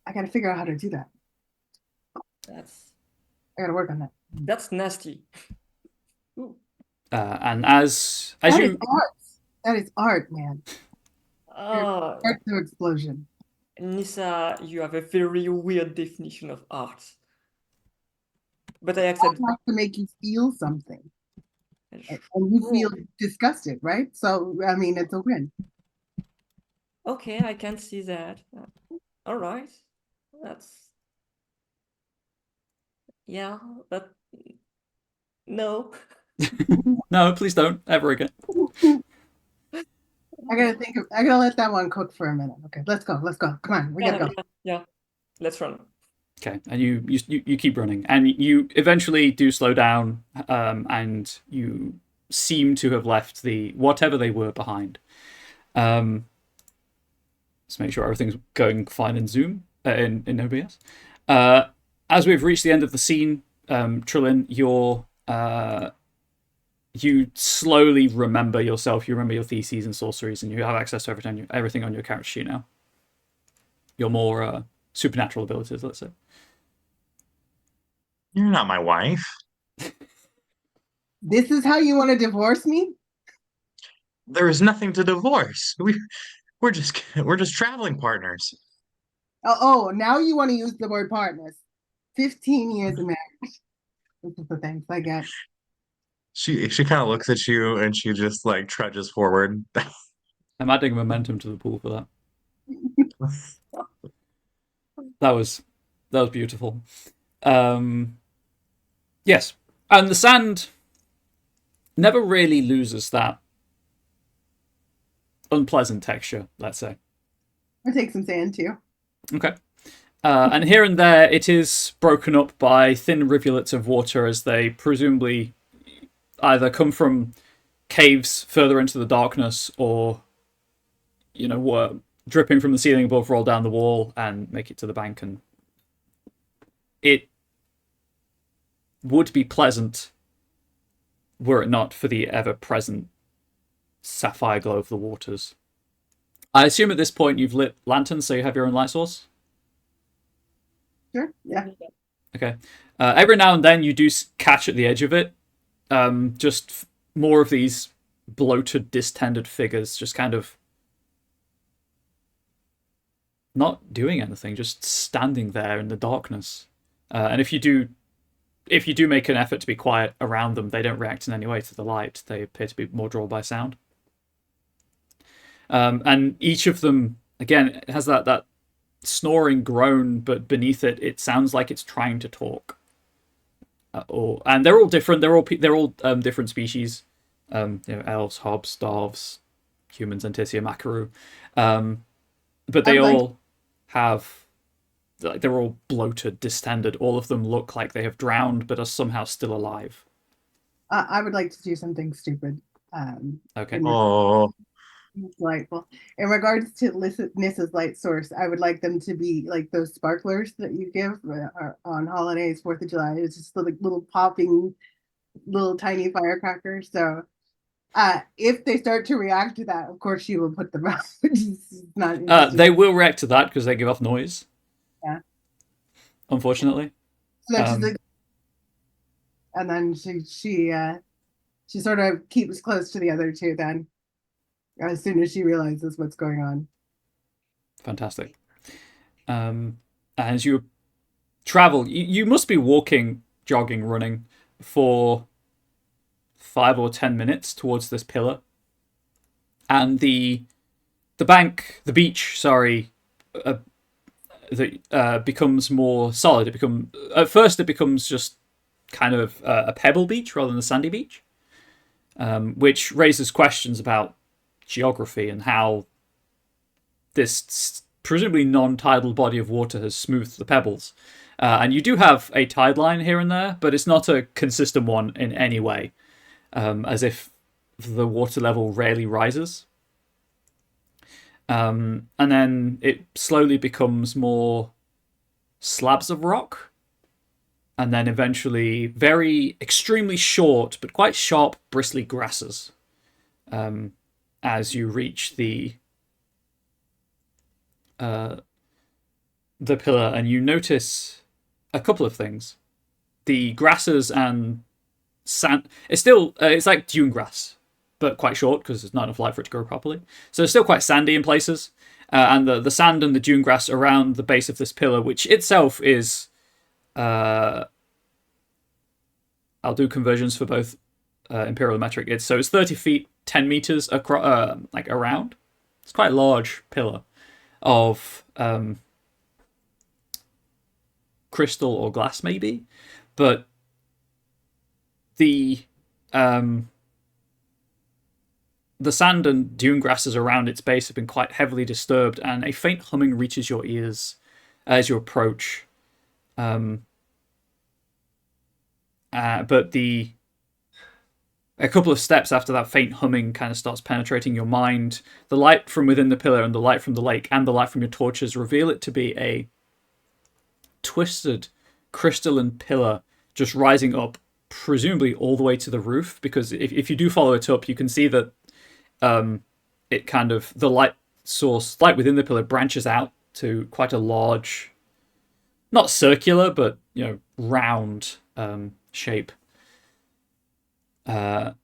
I gotta figure out how to do that. I gotta work on that. That's nasty. Ooh. And as That you is art. That is art, man. Ah, Art to explosion. Nissa, you have a very weird definition of art. But I accept. Art has to make you feel something. And And you feel disgusted, right? So, I mean, it's a win. Okay, I can see that. All right. Yeah, but no. no, please don't ever again. I gotta let that one cook for a minute. Okay, let's go. Come on, we gotta go. Yeah. Let's run. Okay, and you keep running, and you eventually do slow down, and you seem to have left the whatever they were behind. Let's make sure everything's going fine in Zoom, in OBS. As we've reached the end of the scene, Trillin, you slowly remember yourself. You remember your theses and sorceries, and you have access to everything on your character sheet now. Your more supernatural abilities, let's say. You're not my wife. This is how you want to divorce me? There is nothing to divorce. We're just traveling partners. Oh, now you want to use the word partners. 15 years of marriage. This is the things I get. She kind of looks at you and she just like trudges forward. I'm adding momentum to the pool for that. That was beautiful. Yes, and the sand never really loses that unpleasant texture, let's say. I'll take some sand too. Okay. And here and there, it is broken up by thin rivulets of water as they presumably either come from caves further into the darkness or, were dripping from the ceiling above, roll down the wall and make it to the bank. And it would be pleasant were it not for the ever-present sapphire glow of the waters. I assume at this point you've lit lanterns, so you have your own light source? Sure. Yeah. Okay. Every now and then you do catch at the edge of it just more of these bloated, distended figures just kind of not doing anything, just standing there in the darkness. And if you do make an effort to be quiet around them, they don't react in any way to the light. They appear to be more drawn by sound. And each of them, again, has that snoring groan, but beneath it, it sounds like it's trying to talk. And they're all different. They're all different species. Elves, hobs, dwarves, humans, Antisia, Makaru. But they all have, like, they're all bloated, distended. All of them look like they have drowned, but are somehow still alive. I would like to do something stupid. Okay. Oh, Delightful. In regards to Nissa's light source, I would like them to be like those sparklers that you give on holidays, 4th of July. It's just like little popping, little tiny firecrackers. So if they start to react to that, of course, you will put them out. They will react to that because they give off noise. Yeah. Unfortunately. So that's just and then she sort of keeps close to the other two then. As soon as she realizes what's going on. Fantastic. As you travel, you must be walking, jogging, running for 5 or 10 minutes towards this pillar. And the beach, becomes more solid. At first it becomes just kind of a pebble beach rather than a sandy beach, which raises questions about geography and how this presumably non-tidal body of water has smoothed the pebbles. And you do have a tide line here and there, but it's not a consistent one in any way, as if the water level rarely rises. And then it slowly becomes more slabs of rock, and then eventually very extremely short but quite sharp, bristly grasses. As you reach the pillar, and you notice a couple of things. The grasses and sand. It's like dune grass, but quite short because there's not enough light for it to grow properly. So it's still quite sandy in places. And the sand and the dune grass around the base of this pillar, which itself is, I'll do conversions for both imperial and metric. It's 30 feet, 10 meters across, around. It's quite a large pillar of crystal or glass, maybe, but the sand and dune grasses around its base have been quite heavily disturbed, and a faint humming reaches your ears as you approach. But the a couple of steps after that faint humming kind of starts penetrating your mind, the light from within the pillar and the light from the lake and the light from your torches reveal it to be a twisted crystalline pillar just rising up, presumably all the way to the roof, because if you do follow it up, you can see that it kind of, the light source, light within the pillar branches out to quite a large, not circular, but, round shape. And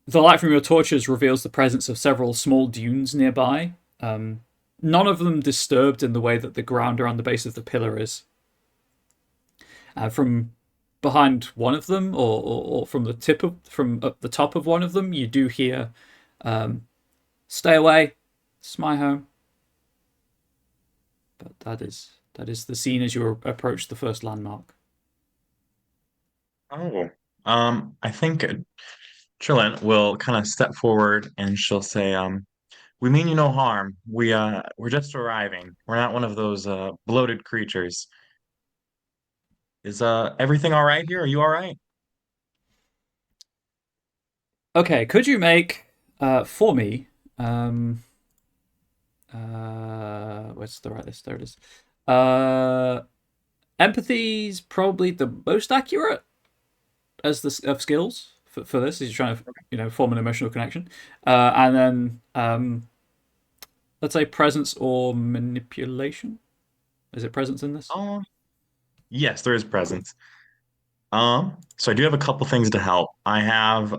the light from your torches reveals the presence of several small dunes nearby, none of them disturbed in the way that the ground around the base of the pillar is. From behind one of them, or from up the top of one of them, you do hear, "Stay away, it's my home." But that is the scene as you approach the first landmark. Oh, I think Trillin will kind of step forward and she'll say, "We mean you no harm. We're just arriving. We're not one of those bloated creatures. Is everything all right here? Are you all right?" Okay, could you make for me? Where's the right list? There it is. Empathy's probably the most accurate as of skills for this. Is you're trying to form an emotional connection, and then let's say presence or manipulation. Is it presence in this? Yes, there is presence. So I do have a couple things to help. I have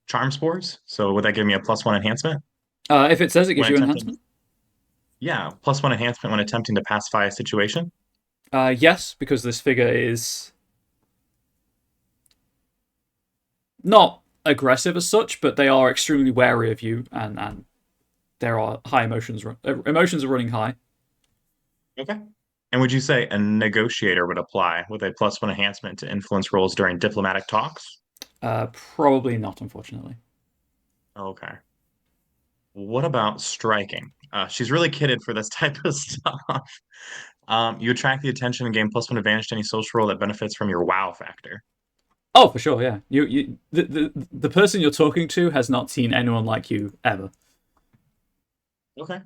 charm spores. So would that give me a +1 enhancement If it says it gives when you attempting? enhancement. Yeah, +1 enhancement when attempting to pacify a situation. Yes, because this figure is not aggressive as such, but they are extremely wary of you, and there are high emotions. Emotions are running high. Okay. And would you say a negotiator would apply with a +1 enhancement to influence roles during diplomatic talks? Probably not, unfortunately. Okay. What about striking? She's really kitted for this type of stuff. You attract the attention and gain +1 advantage to any social role that benefits from your wow factor. Oh, for sure, yeah. The person you're talking to has not seen anyone like you ever. Okay.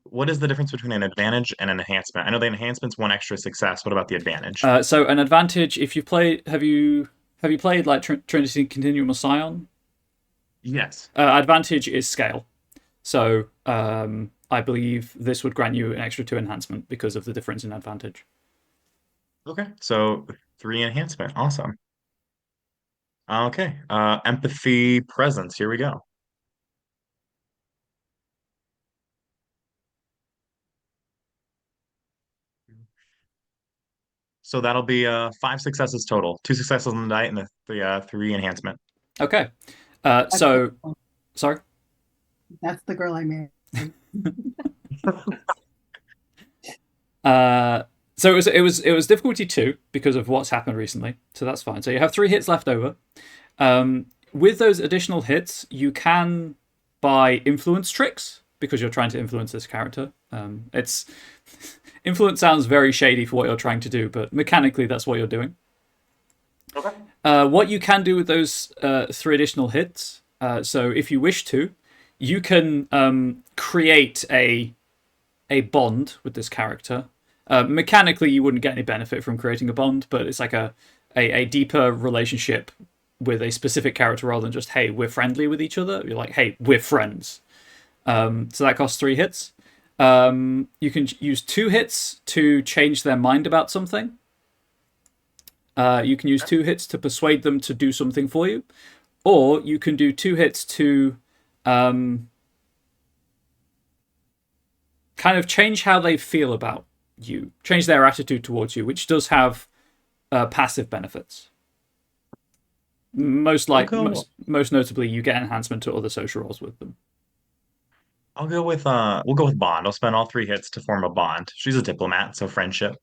What is the difference between an advantage and an enhancement? I know the enhancement's one extra success. What about the advantage? So an advantage, if you've played, have you played like Trinity Continuum or Scion? Yes. Advantage is scale. So I believe this would grant you an extra 2 enhancement because of the difference in advantage. Okay. So 3 enhancement. Awesome. Okay. Empathy presence. Here we go. So that'll be 5 successes total. 2 successes on the die and the 3 enhancement. Okay. That's So, the, sorry. that's the girl I married. So it was difficulty 2 because of what's happened recently. So that's fine. So you have 3 hits left over. With those additional hits, you can buy influence tricks because you're trying to influence this character. It's influence sounds very shady for what you're trying to do, but mechanically that's what you're doing. Okay. What you can do with those 3 additional hits, so if you wish to, you can create a bond with this character. Mechanically, you wouldn't get any benefit from creating a bond, but it's like a deeper relationship with a specific character rather than just, hey, we're friendly with each other. You're like, hey, we're friends. So that costs 3 hits. You can use 2 hits to change their mind about something. You can use 2 hits to persuade them to do something for you. Or you can do 2 hits to kind of change how they feel about you, change their attitude towards you, which does have passive benefits. Most notably, you get enhancement to other social roles with them. I'll go with we'll go with bond. I'll spend all 3 hits to form a bond. She's a diplomat, so friendship.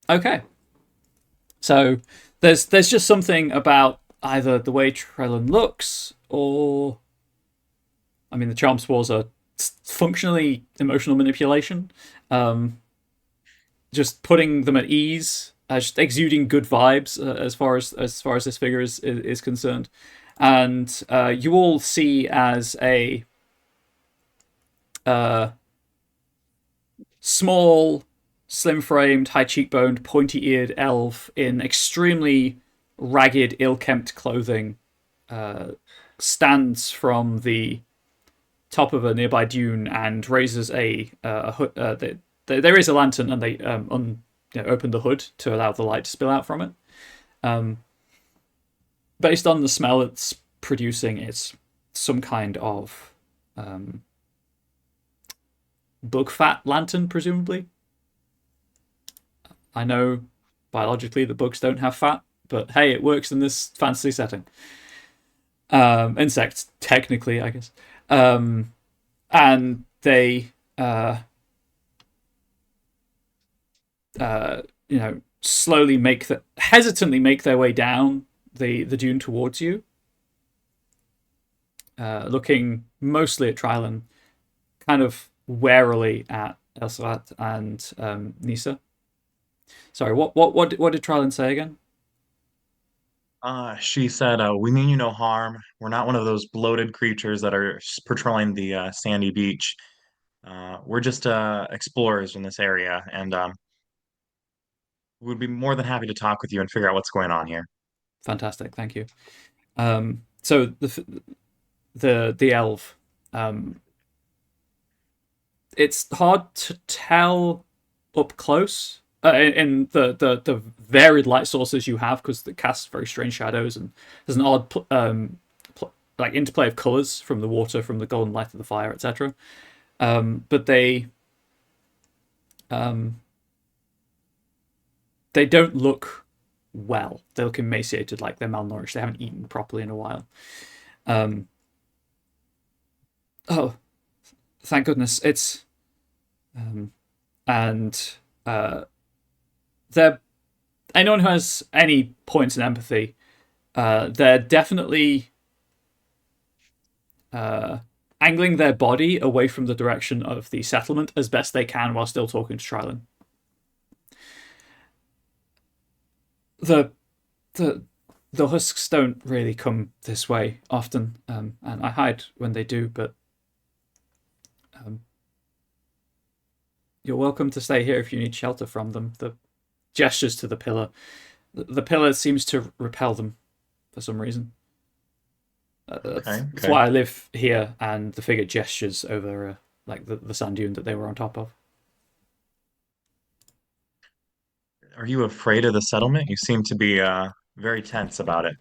Okay. So there's just something about either the way Trellin looks, or I mean, the charm spores are functionally emotional manipulation. Just putting them at ease just exuding good vibes as far as this figure is concerned, and you all see as a small, slim-framed, high cheekboned, pointy-eared elf in extremely ragged, ill-kempt clothing stands from the top of a nearby dune and raises a hood. There is a lantern, and they open the hood to allow the light to spill out from it. Based on the smell it's producing, it's some kind of bug fat lantern, presumably. I know biologically the bugs don't have fat, but hey, it works in this fantasy setting. Insects, technically, I guess. And they, slowly hesitantly make their way down the dune towards you, looking mostly at Trilon, kind of warily at Elsalat and Nisa. Sorry, what did Trilon say again? She said, "We mean you no harm. We're not one of those bloated creatures that are patrolling the sandy beach. We're just explorers in this area, and we'd be more than happy to talk with you and figure out what's going on here." Fantastic, thank you. So the elf, it's hard to tell up close in the varied light sources you have, because it casts very strange shadows, and there's an odd like interplay of colors from the water, from the golden light of the fire, etc. But they don't look well. They look emaciated, like they're malnourished. They haven't eaten properly in a while. Oh, thank goodness. It's and they're, anyone who has any points in empathy, they're definitely angling their body away from the direction of the settlement as best they can while still talking to Trilon. The husks don't really come this way often, and I hide when they do, but you're welcome to stay here if you need shelter from them. The gestures to the pillar. The pillar seems to repel them for some reason. That's why I live here, and the figure gestures over like the sand dune that they were on top of. Are you afraid of the settlement? You seem to be very tense about it.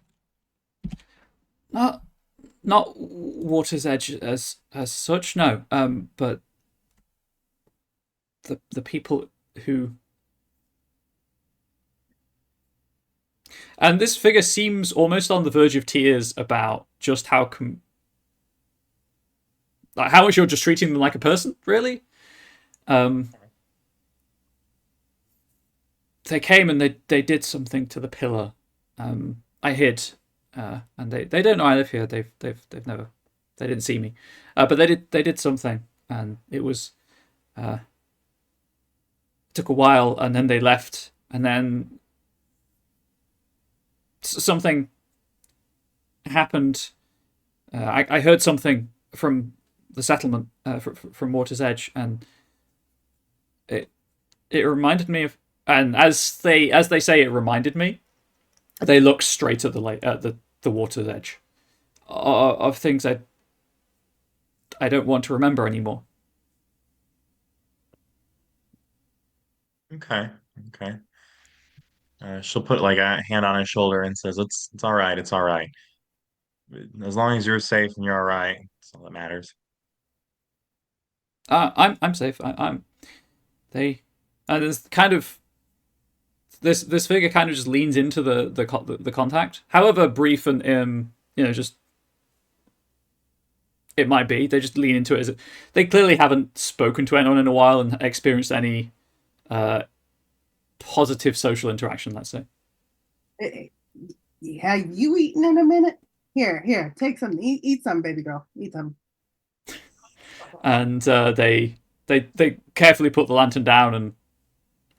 Not Water's Edge as such, no. But the people who, and this figure seems almost on the verge of tears about just how how much you're just treating them like a person, really. They came and they did something to the pillar. I hid, and they don't know I live here. They've never, they didn't see me, but they did something, and it was took a while, and then they left, and then something happened. I heard something from the settlement, from Water's Edge, and it reminded me of, and as they say, it reminded me. They look straight at the Water's Edge of things I don't want to remember anymore. Okay. She'll put like a hand on his shoulder and says, "It's all right. It's all right. As long as you're safe and you're all right, that's all that matters." I'm safe. I'm they, and there's kind of this figure kind of just leans into the contact, however brief and just it might be. They just lean into it as they clearly haven't spoken to anyone in a while and experienced any positive social interaction, let's say. Have you eaten in a minute? Here, take some. Eat some, baby girl. Eat some. And they carefully put the lantern down and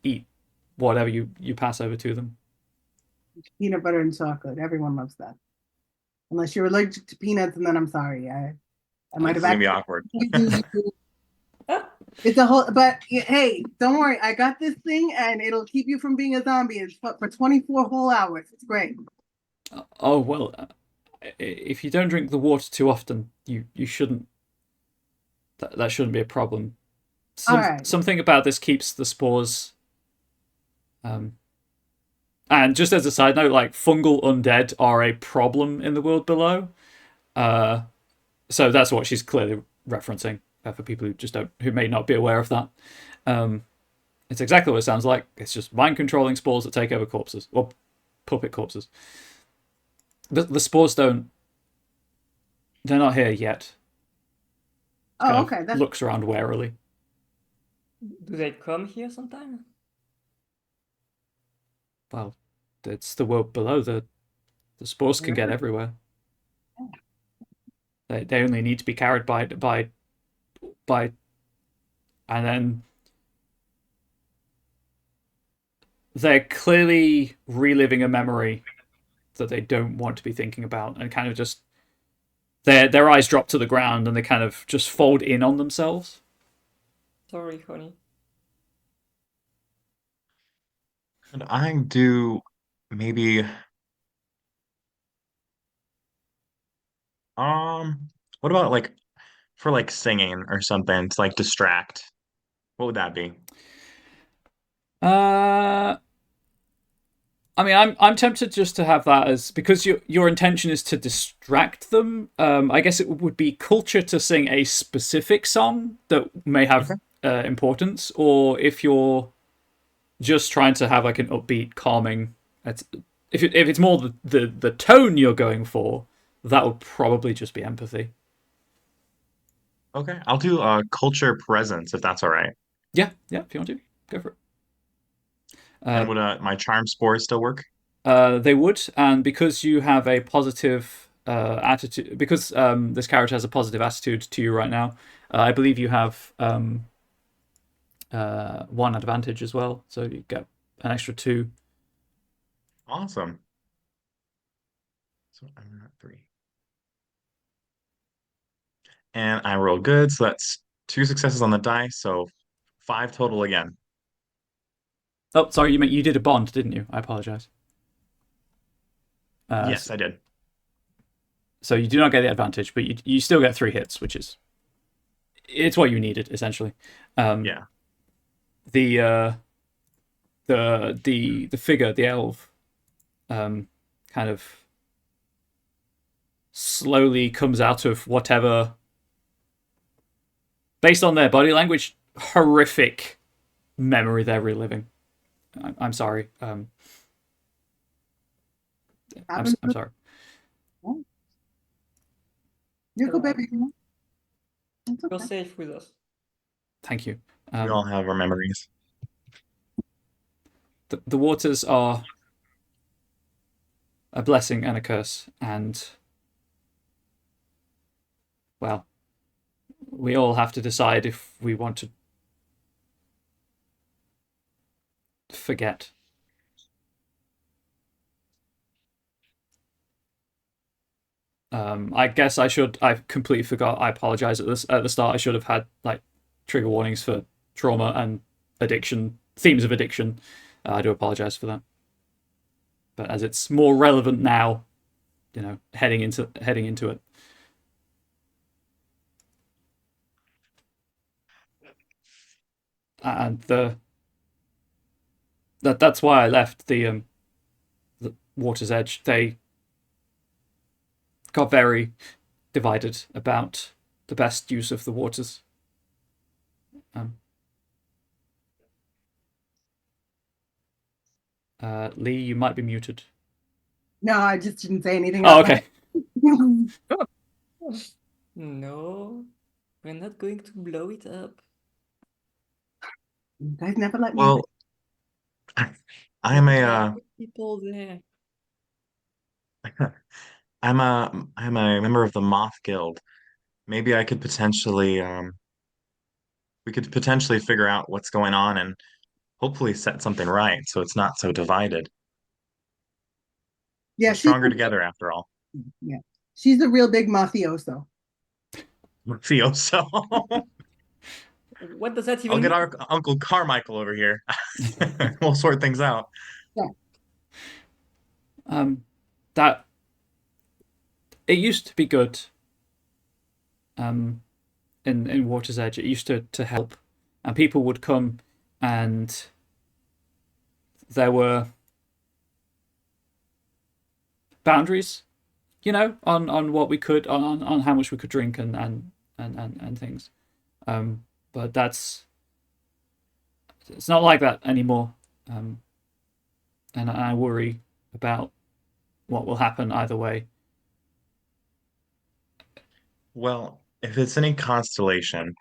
eat whatever you pass over to them. Peanut butter and chocolate. Everyone loves that. Unless you're allergic to peanuts, and then I'm sorry. I might This have is gonna be awkward. accidentally. It's a whole, but hey, don't worry. I got this thing, and it'll keep you from being a zombie. It's for 24 whole hours. It's great. Oh well, if you don't drink the water too often, you shouldn't. That shouldn't be a problem. All right. Something about this keeps the spores. And just as a side note, like fungal undead are a problem in the world below. So that's what she's clearly referencing for people who may not be aware of that. It's exactly what it sounds like. It's just mind controlling spores that take over corpses or puppet corpses. The spores don't. They're not here yet. Oh, okay. That's Looks around warily. Do they come here sometime? Well, it's the world below. The spores can get everywhere. They only need to be carried by, and then they're clearly reliving a memory that they don't want to be thinking about, and kind of just their eyes drop to the ground and they kind of just fold in on themselves. Sorry, honey. Could I do maybe what about like for like singing or something to like distract? What would that be? Uh, I mean, I'm tempted just to have that as because your intention is to distract them. I guess it would be culture to sing a specific song that may have importance, or if you're just trying to have like an upbeat, calming. If it's more the tone you're going for, that would probably just be empathy. Okay, I'll do culture presence if that's all right. Yeah, if you want to, go for it. And would my charm spores still work? They would, and because you have a positive attitude, because this character has a positive attitude to you right now, I believe you have one advantage as well, so you get an extra 2. Awesome. So I'm at 3. And I roll good, so that's 2 successes on the die, so 5 total again. Oh, sorry, you did a bond, didn't you? I apologize. Yes, I did. So you do not get the advantage, but you still get 3 hits, which is it's what you needed essentially. Yeah. The figure, the elf, kind of slowly comes out of whatever, based on their body language, horrific memory they're reliving. I'm sorry. I'm sorry. you go, baby. It's You're okay. safe with us. Thank you. We all have our memories. The waters are a blessing and a curse, and well, we all have to decide if we want to forget. I guess I should. I completely forgot. I apologize at the start. I should have had like trigger warnings for trauma and addiction, themes of addiction. I do apologize for that. But as it's more relevant now, heading into it. And that's why I left the Water's Edge. They got very divided about the best use of the waters. Lee, you might be muted. No, I just didn't say anything. Oh, okay. No, we're not going to blow it up. You guys never let me. Well, I am There a are people there. I'm a member of the Moth Guild. Maybe I could potentially we could potentially figure out what's going on and hopefully set something right so it's not so divided. Yeah, We're stronger together after all. yeah, she's a real big mafioso. Mafioso. What does that I'll even get mean? our Uncle Carmichael over here. We'll sort things out. Yeah, That it used to be good. In Water's Edge, it used to help, and people would come, and there were boundaries, on what we could, on how much we could drink and things. But it's not like that anymore. And I worry about what will happen either way. Well, if it's any constellation,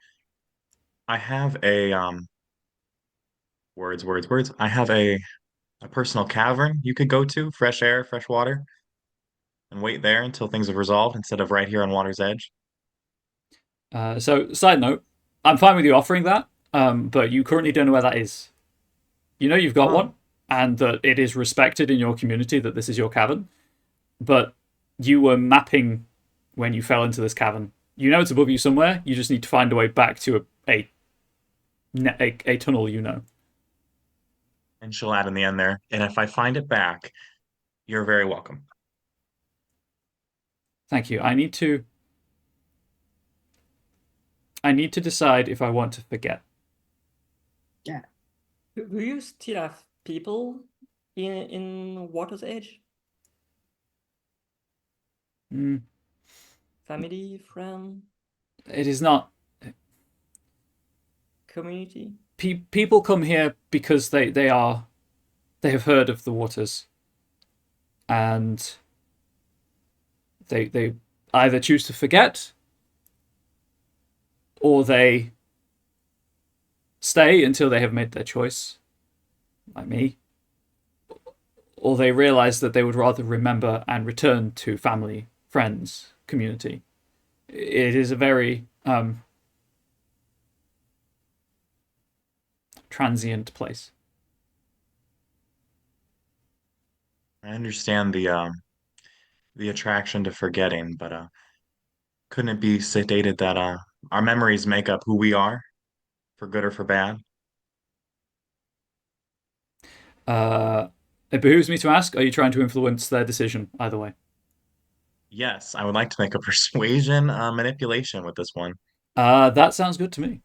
I have a words. I have a personal cavern you could go to, fresh air, fresh water, and wait there until things have resolved instead of right here on water's edge. So, side note, I'm fine with you offering that, but you currently don't know where that is. You know you've got Oh, one, and that it is respected in your community that this is your cavern, but you were mapping when you fell into this cavern. You know it's above you somewhere. You just need to find a way back to a tunnel. and she'll add in the end there. And if I find it back, you're very welcome. Thank you. I need to decide if I want to forget. yeah. Do you still have people in Water's Edge? Mm, Family, friend, it is not. community? People come here because they have heard of the waters, and they either choose to forget, or they stay until they have made their choice, like me, or they realize that they would rather remember and return to family, friends, community. It is a very transient place. I understand the attraction to forgetting, but couldn't it be stated that our memories make up who we are, for good or for bad? Uh, it behooves me to ask: are you trying to influence their decision either way? Yes, I would like to make a persuasion manipulation with this one. That sounds good to me.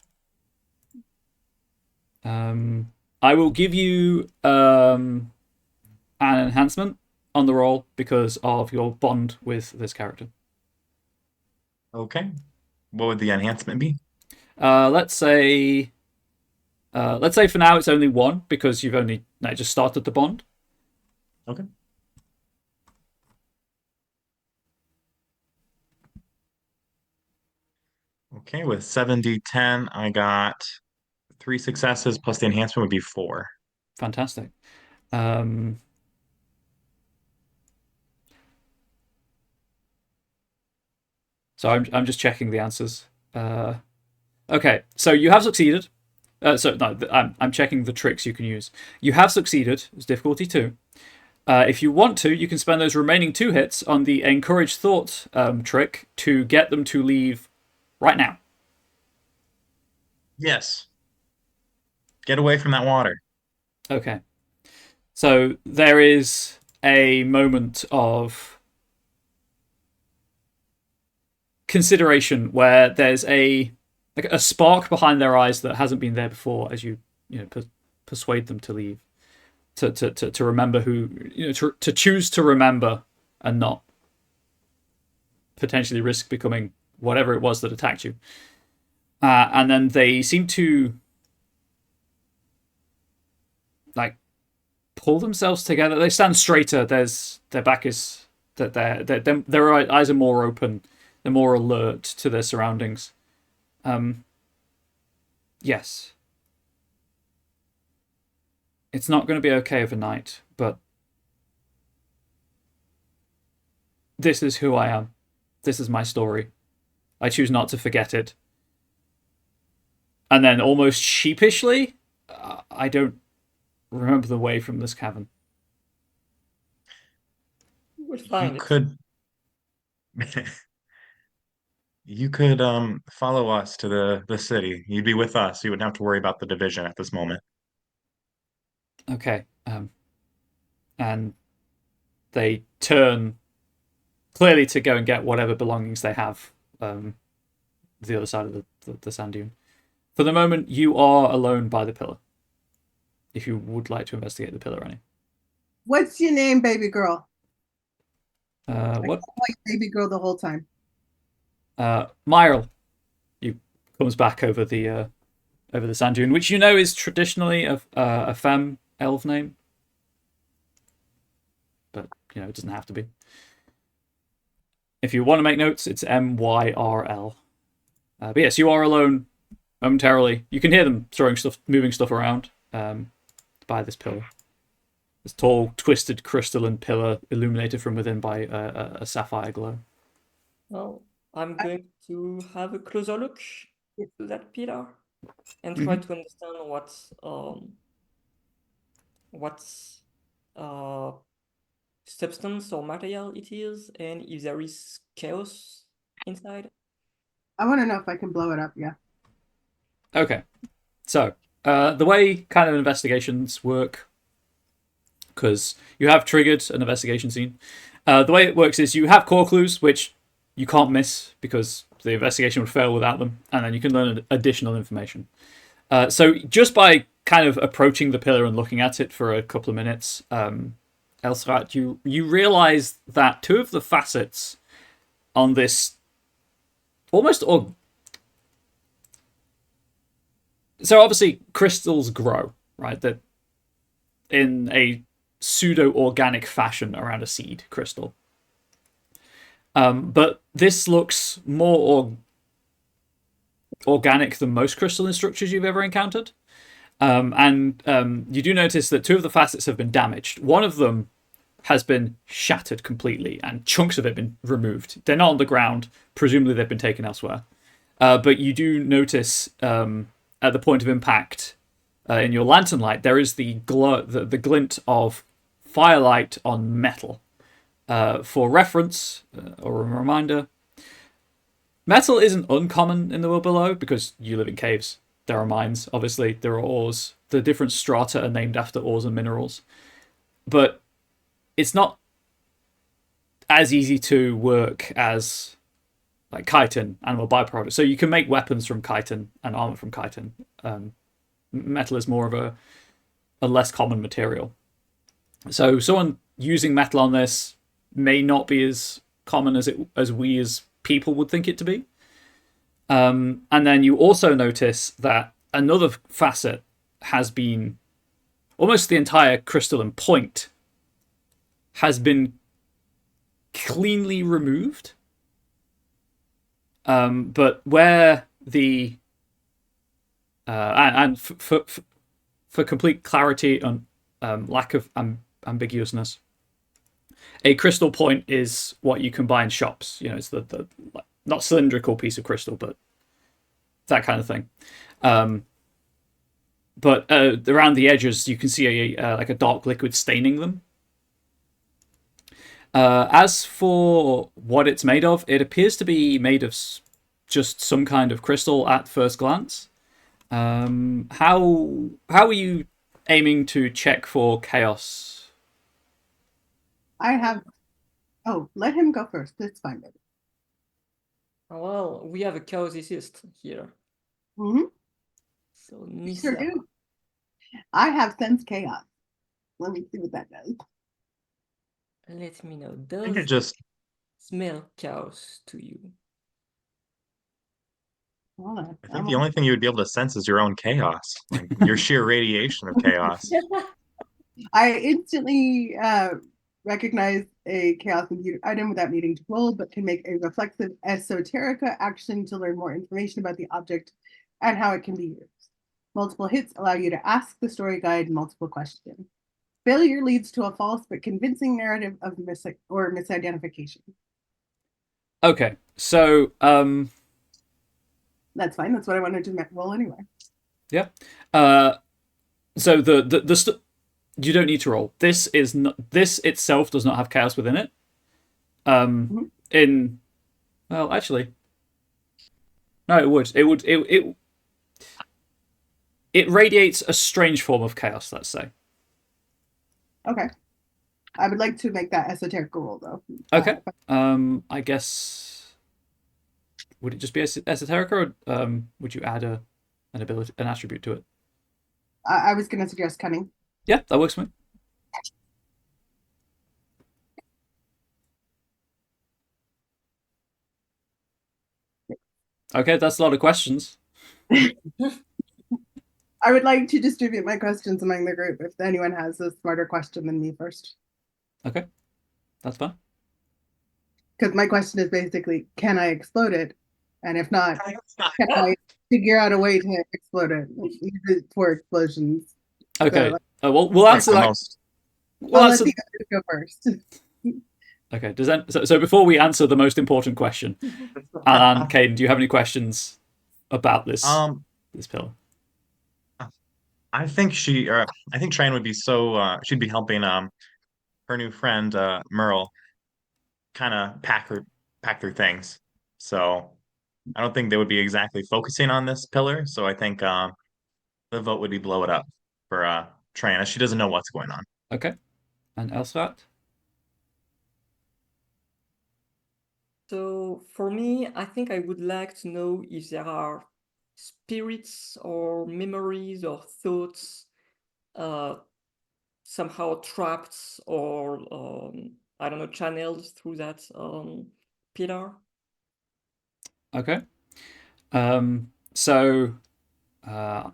I will give you an enhancement on the roll because of your bond with this character. Okay. What would the enhancement be? Let's say for now it's only one because you've only just started the bond. Okay. Okay, with 7d10, I got 3 successes plus the enhancement would be 4. Fantastic. Um, so I'm just checking the answers. Okay, so you have succeeded. So no, I'm checking the tricks you can use. You have succeeded. It's difficulty 2. If you want to, you can spend those remaining 2 hits on the encourage thought trick to get them to leave right now. Yes. Get away from that water. Okay. So there is a moment of consideration where there's a spark behind their eyes that hasn't been there before as you persuade them to leave, to remember who, to choose to remember and not potentially risk becoming whatever it was that attacked you. And then they seem to pull themselves together. They stand straighter. Their back is that their eyes are more open. They're more alert to their surroundings. Yes, it's not going to be okay overnight, but this is who I am. This is my story. I choose not to forget it. And then almost sheepishly, I don't remember the way from this cavern. We'll You find it. could you could follow us to the city. You'd be with us. You wouldn't have to worry about the division at this moment. Okay. And they turn clearly to go and get whatever belongings they have. The other side of the sand dune. For the moment, you are alone by the pillar. If you would like to investigate the pillar, Annie. What's your name, baby girl? What? Like baby girl the whole time. Myril. You comes back over the sand dune, which you know is traditionally a femme elf name, but it doesn't have to be. If you want to make notes, it's Myrl. But yes, you are alone momentarily. You can hear them moving stuff around by this pillar. This tall, twisted crystalline pillar illuminated from within by a sapphire glow. Well, I'm going to have a closer look to that pillar and try to understand what substance or material it is, and if there is chaos inside. I want to know if I can blow it up. Yeah. Okay, so the way kind of investigations work, because you have triggered an investigation scene, the way it works is you have core clues, which you can't miss because the investigation would fail without them, and then you can learn additional information. So just by kind of approaching the pillar and looking at it for a couple of minutes, Elsrat, you realize that two of the facets on this almost so obviously crystals grow, right? That in a pseudo-organic fashion around a seed crystal. But this looks more organic than most crystalline structures you've ever encountered. And you do notice that two of the facets have been damaged. One of them has been shattered completely and chunks of it been removed. They're not on the ground. Presumably they've been taken elsewhere. But you do notice at the point of impact in your lantern light, there is the glint of firelight on metal. For reference, or a reminder, metal isn't uncommon in the world below because you live in caves. There are mines, obviously. There are ores. The different strata are named after ores and minerals. But it's not as easy to work as like chitin, animal byproduct. So you can make weapons from chitin and armor from chitin. Metal is more of a less common material. So someone using metal on this may not be as common as we as people would think it to be. And then you also notice that another facet has been almost the entire crystalline point has been cleanly removed. But where the and for complete clarity and lack of ambiguousness, a crystal point is what you can buy in shops. It's the not cylindrical piece of crystal, but that kind of thing. But around the edges, you can see like a dark liquid staining them. As for what it's made of, it appears to be made of just some kind of crystal at first glance. How are you aiming to check for chaos? I have. Oh, let him go first. It's fine, baby. Well, we have a chaosicist here. Mm-hmm. So Sure Nisa, do. I have sense chaos. Let me see what that does. let me know. I think it Does just smell chaos to you? Hold on. I think the only thing you would be able to sense is your own chaos, like your sheer radiation of chaos. I instantly recognize a chaos imbued item without needing to roll, but can make a reflexive esoterica action to learn more information about the object and how it can be used. Multiple hits allow you to ask the story guide multiple questions. Failure leads to a false but convincing narrative of misidentification. Okay, so That's fine. That's what I wanted to roll anyway. yeah. So you don't need to roll. This is not. This itself does not have chaos within it. Mhm. Well, actually, no, it would. It radiates a strange form of chaos. Let's say. Okay. I would like to make that esoteric roll though. Okay. I guess would it just be esoteric, or would you add an ability, an attribute to it? I was going to suggest cunning. Yeah, that works for me. Okay, that's a lot of questions. I would like to distribute my questions among the group if anyone has a smarter question than me first. Okay, that's fine. Because my question is basically, can I explode it? And if not, can I figure out a way to explode it? Use it for explosions. Okay, So, we'll Like answer the that. most. We'll I'll answer. let the others go first. Okay, does that so before we answer the most important question, Alan, Caden, do you have any questions about this pillar? I think I think Tran would be she'd be helping her new friend Merle kind of pack through things. So I don't think they would be exactly focusing on this pillar. So I think the vote would be blow it up for Tran, as she doesn't know what's going on. Okay, and Elsrat? So for me, I think I would like to know if there are spirits or memories or thoughts somehow trapped or I don't know, channeled through that pillar. Okay. So I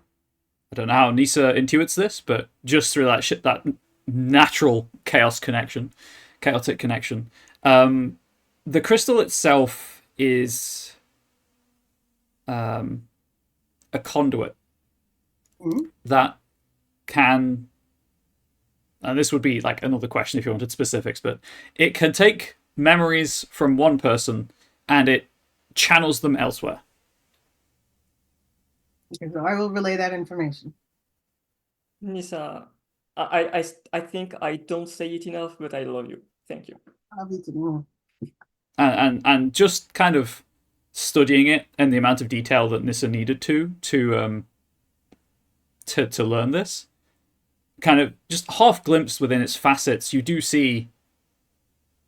don't know how Nisa intuits this, but just through that natural chaotic connection, the crystal itself is a conduit Mhm. that can, and this would be like another question if you wanted specifics, but it can take memories from one person and it channels them elsewhere. Okay, so I will relay that information. Nisa, I think I don't say it enough, but I love you. Thank you. I'll be to know. And just kind of studying it and the amount of detail that Nissa needed to learn this, kind of just half glimpsed within its facets, you do see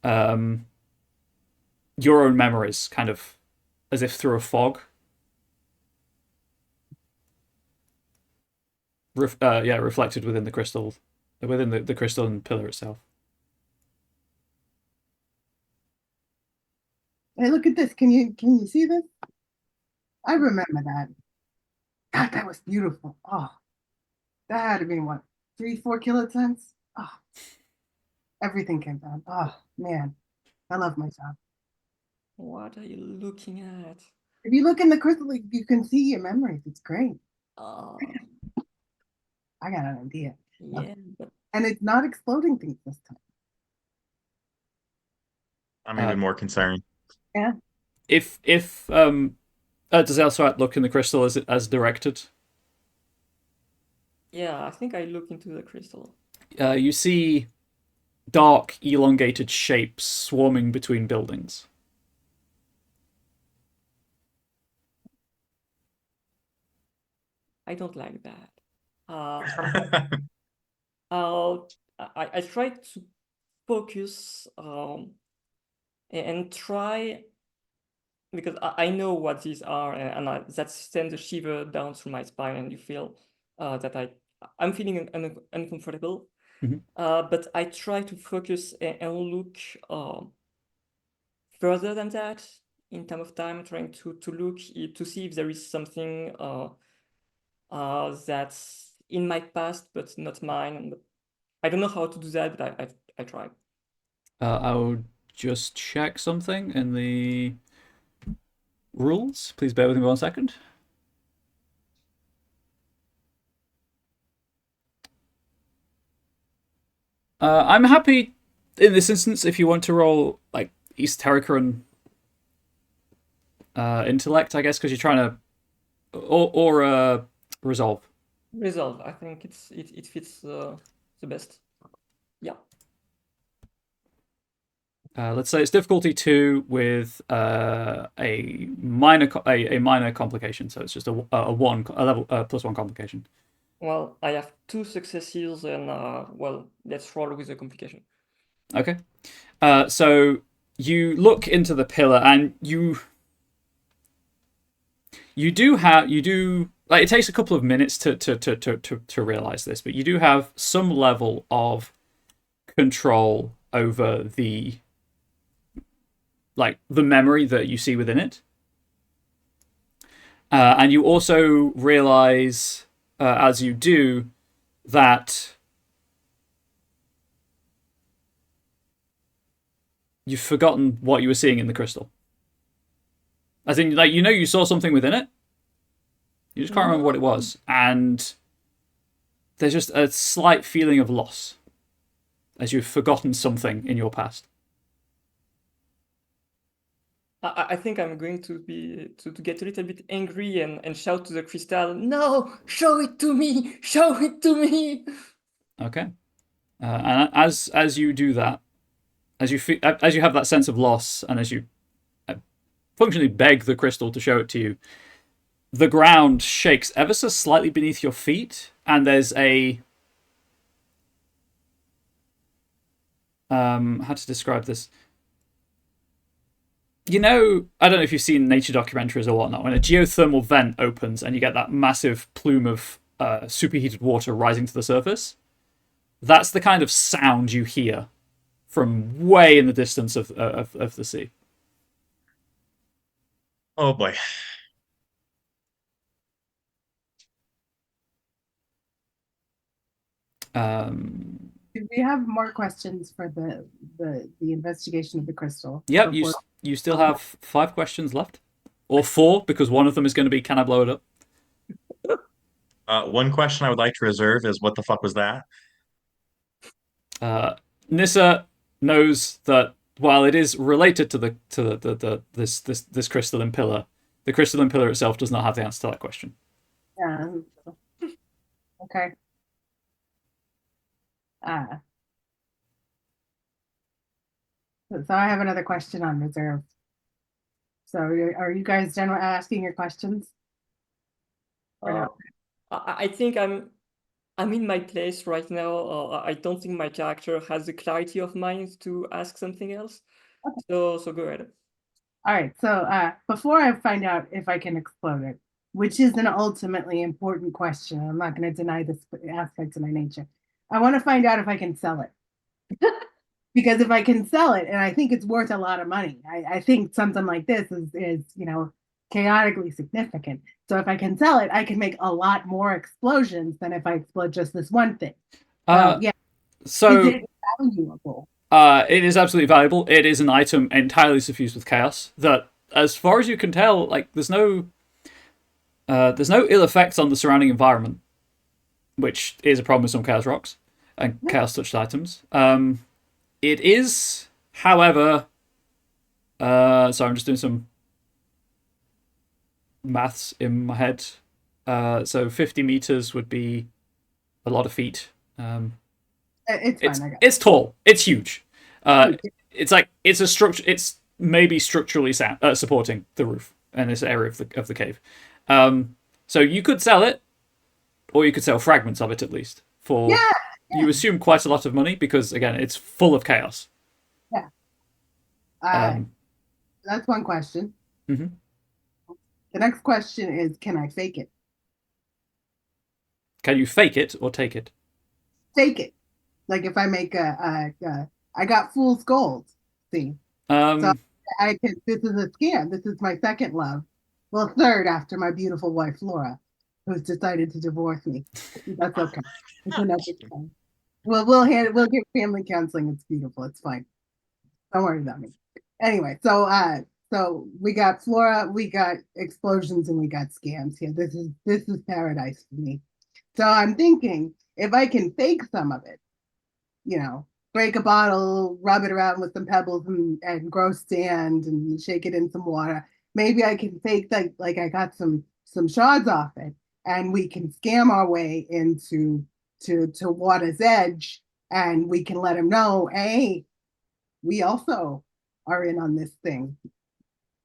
your own memories, kind of as if through a fog. Reflected within the crystal, within the crystal and pillar itself. Hey, look at this. Can you see this? I remember that. God, that was beautiful. Oh, that had to be what, 3-4 kilotons? Oh, everything came down. Oh man, I love my job. What are you looking at? If you look in the crystal, you can see your memories. It's great. Uh, I got an idea. yeah, but And it's not exploding things this time. I'm even more concerned. Yeah. If does Elsrat look in the crystal as directed? yeah, I think I look into the crystal. You see dark, elongated shapes swarming between buildings. I don't like that. I try to focus and try, because I know what these are, and that sends a shiver down through my spine, and you feel that I'm feeling uncomfortable. Mhm. But I try to focus and look further than that in terms of time, trying to look to see if there is something that's in my past but not mine. I don't know how to do that, but I try. I'll just check something in the rules. Please bear with me 1 second. I'm happy in this instance if you want to roll like esoterica and intellect, I guess, because you're trying to or resolve. Resolve. I think it fits the best. Yeah. Let's say it's difficulty 2 with a minor a minor complication, so it's just a level +1 complication. Well, I have 2 successes, and well, let's roll with the complication. Okay. So you look into the pillar, and you do like, it takes a couple of minutes to realize this, but you do have some level of control over the memory that you see within it. And you also realize, as you do, that you've forgotten what you were seeing in the crystal. As in, like, you saw something within it. You just can't remember what it was. And there's just a slight feeling of loss as you've forgotten something in your past. I think I'm going to get a little bit angry and shout to the crystal, "No, show it to me! Show it to me!" Okay. And as you do that, as you have that sense of loss, and as you functionally beg the crystal to show it to you, the ground shakes ever so slightly beneath your feet, and there's a how to describe this? I don't know if you've seen nature documentaries or whatnot, when a geothermal vent opens and you get that massive plume of superheated water rising to the surface. That's the kind of sound you hear from way in the distance of the sea. Oh boy. Do we have more questions for the investigation of the crystal? Yep, you still have 5 questions left. Or 4, because one of them is going to be, can I blow it up? One question I would like to reserve is, what the fuck was that? Nissa knows that while it is related to this crystalline pillar, the crystalline pillar itself does not have the answer to that question. Yeah. Okay. So I have another question on reserve. So are you guys done with asking your questions? I think I'm in my place right now. I don't think my character has the clarity of mind to ask something else. Okay. So go ahead. All right. So before I find out if I can explode it, which is an ultimately important question, I'm not going to deny this aspect of my nature. I want to find out if I can sell it. Because if I can sell it, and I think it's worth a lot of money, I think something like this is chaotically significant. So if I can sell it, I can make a lot more explosions than if I explode just this one thing. Yeah. So is it valuable? It is absolutely valuable. It is an item entirely suffused with chaos that, as far as you can tell, like, there's no ill effects on the surrounding environment, which is a problem with some chaos rocks and chaos touched items. It is, however, so I'm just doing some maths in my head. So 50 meters would be a lot of feet. It's fine. I got It's tall. It's huge. It's like it's a structure. It's maybe structurally supporting the roof in this area of the cave. So you could sell it, or you could sell fragments of it at least for. Yeah. You assume quite a lot of money because, again, it's full of chaos. Yeah. That's one question. Mm-hmm. The next question is, can I fake it? Can you fake it or take it? Fake it. Like if I make I got fool's gold. See. So I could. This is a scam. This is my second love. Well, third after my beautiful wife Flora, who's decided to divorce me. That's okay. It's another time. Well, we'll get family counseling. It's beautiful. It's fine. Don't worry about me. Anyway, so we got Flora, we got explosions, and we got scams here. This is paradise for me. So I'm thinking if I can fake some of it, break a bottle, rub it around with some pebbles and grow sand and shake it in some water. Maybe I can fake that like I got some shards off it, and we can scam our way into to water's edge, and we can let him know, hey, we also are in on this thing.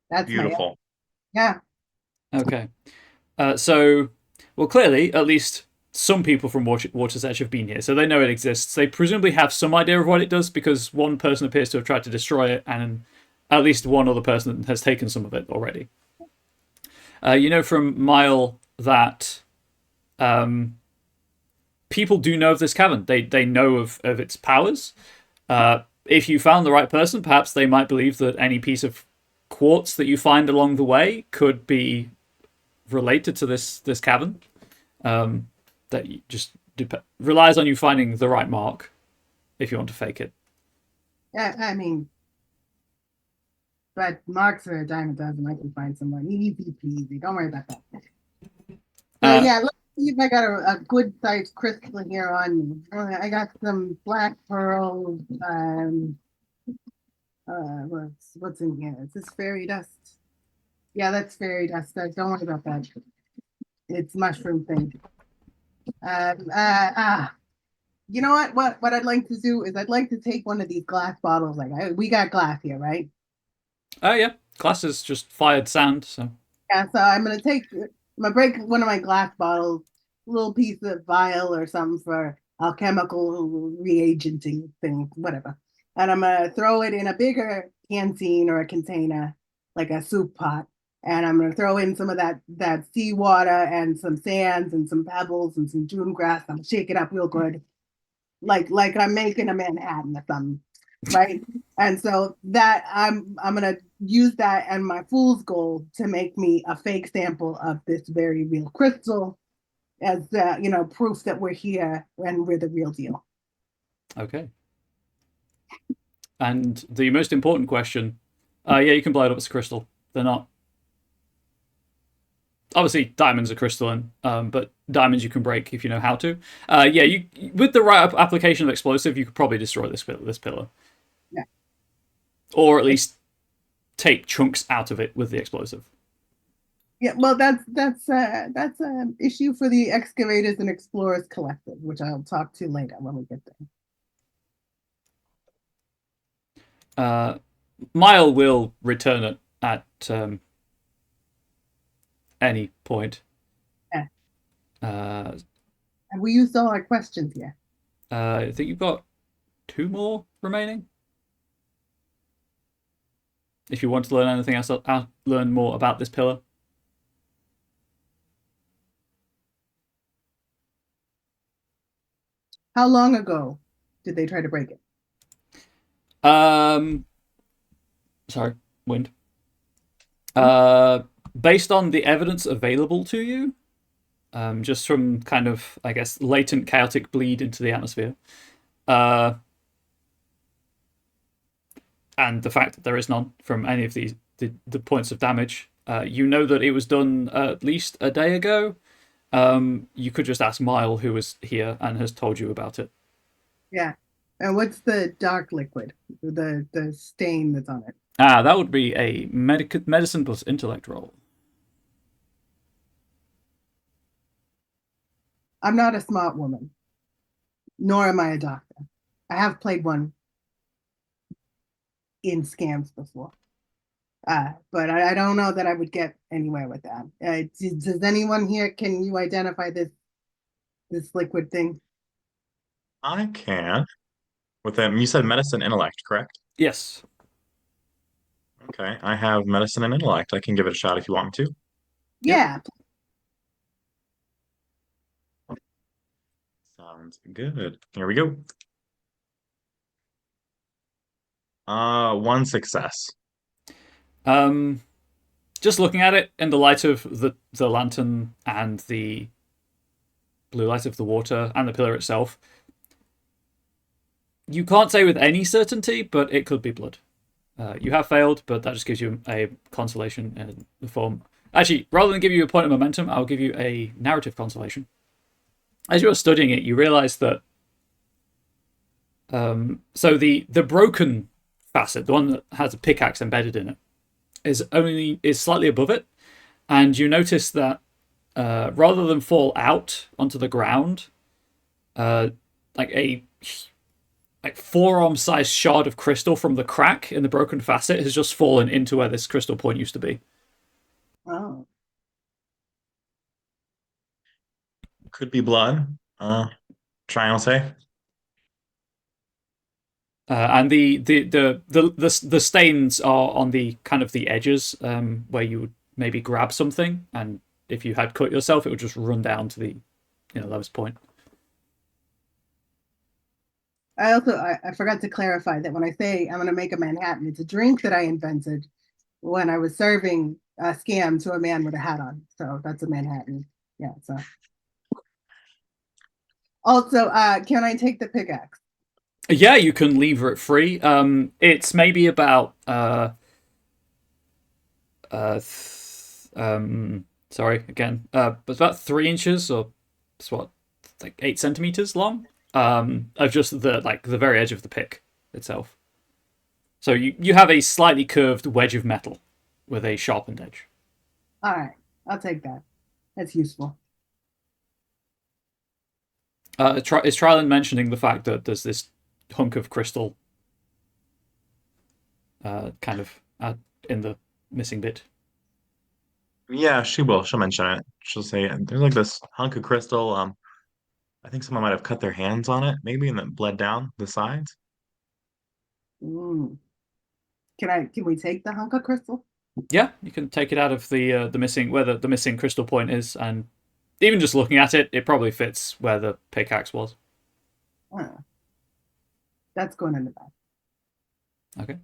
That's Beautiful. yeah. Okay. So, well, clearly, at least some people from Water's Edge have been here, so they know it exists. They presumably have some idea of what it does because one person appears to have tried to destroy it, and at least one other person has taken some of it already. You know from Mile that people do know of this cavern. They know of its powers. If you found the right person, perhaps they might believe that any piece of quartz that you find along the way could be related to this cavern. That you just relies on you finding the right mark if you want to fake it. I mean, but marks are a dime a dozen. I can find someone easy peasy. Don't worry about that. So yeah, let's see if I got a good sized crystal here on me. I got some black pearls. What's in here? Is this fairy dust? Yeah, that's fairy dust. Don't worry about that. It's mushroom thing. You know what? What I'd like to do is I'd like to take one of these glass bottles. We got glass here, right? Oh yeah, glass is just fired sand. So Yeah. So I'm gonna break one of my glass bottles, a little piece of vial or something for alchemical reagenting thing, whatever. And I'm gonna throw it in a bigger canteen or a container, like a soup pot. And I'm gonna throw in some of that seawater and some sands and some pebbles and some dune grass. I'm gonna shake it up real good, like I'm making a Manhattan or something, right? And so that I'm gonna use that and my fool's gold to make me a fake sample of this very real crystal as proof that we're here and we're the real deal. okay. And the most important question, yeah, you can blow it up as a crystal. They're not. Obviously, diamonds are crystalline, but diamonds you can break if you know how to. Yeah, you with the right application of explosive, you could probably destroy this pillar. Yeah. Or at least take chunks out of it with the explosive. Yeah, well, that's an issue for the Excavators and Explorers Collective, which I'll talk to later when we get there. Mile will return it at any point. Yeah. And we used all our questions here. I think you've got 2 more remaining. If you want to learn anything else, I'll learn more about this pillar. How long ago did they try to break it? Sorry, wind. Based on the evidence available to you, just from kind of, I guess, latent chaotic bleed into the atmosphere, and the fact that there is none from any of the points of damage, you know that it was done at least a day ago. You could just ask Mile, who was here and has told you about it. Yeah. And what's the dark liquid? The stain that's on it? That would be a medicine plus intellect roll. I'm not a smart woman, nor am I a doctor. I have played one in scams before. But I don't know that I would get anywhere with that. Does anyone here, can you identify this liquid thing? I can. With them, you said medicine intellect, correct? Yes. Okay, I have medicine and intellect. I can give it a shot if you want me to. Yeah. Sounds good. Here we go. 1 success. Just looking at it in the light of the lantern and the blue light of the water and the pillar itself, you can't say with any certainty, but it could be blood. You have failed, but that just gives you a consolation in the form. Actually, rather than give you a point of momentum, I'll give you a narrative consolation. As you're studying it, you realize that so the broken facet, the one that has a pickaxe embedded in it, is slightly above it, and you notice that rather than fall out onto the ground, like a forearm-sized shard of crystal from the crack in the broken facet has just fallen into where this crystal point used to be. Oh, Could be blood. Try and say. And the stains are on the kind of the edges, where you would maybe grab something, and if you had cut yourself, it would just run down to the lowest point. I forgot to clarify that when I say I'm going to make a Manhattan, it's a drink that I invented when I was serving a scam to a man with a hat on. So that's a Manhattan. Yeah. So also, can I take the pickaxe? Yeah, you can lever it free. It's maybe about sorry again. It's about 3 inches, or it's what, like 8 centimeters long. Of just the very edge of the pick itself. So you have a slightly curved wedge of metal with a sharpened edge. All right, I'll take that. That's useful. Is Trilin mentioning the fact that there's this hunk of crystal kind of in the missing bit? Yeah, she will. She'll mention it. She'll say there's like this hunk of crystal. I think someone might have cut their hands on it, maybe, and then bled down the sides. Mm. Can we take the hunk of crystal? Yeah, you can take it out of the missing, where the missing crystal point is, and even just looking at it, it probably fits where the pickaxe was. That's going in the back. Okay.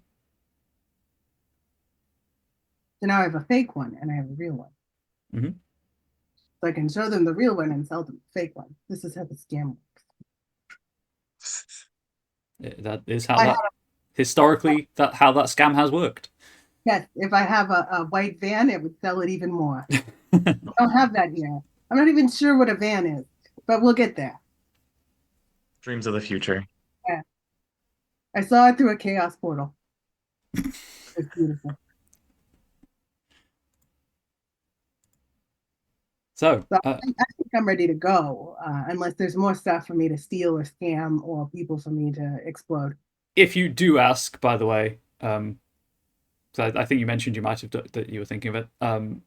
So now I have a fake one and I have a real one. Mm-hmm. So I can show them the real one and sell them the fake one. This is how the scam works. That is how historically how that scam has worked. Yes, if I have a white van, it would sell it even more. I don't have that here. I'm not even sure what a van is, but we'll get there. Dreams of the future. Yeah. I saw it through a chaos portal. It's beautiful. So I think I'm ready to go, unless there's more stuff for me to steal or scam or people for me to explode. if you do ask, by the way, so I think you mentioned you might have that you were thinking of it.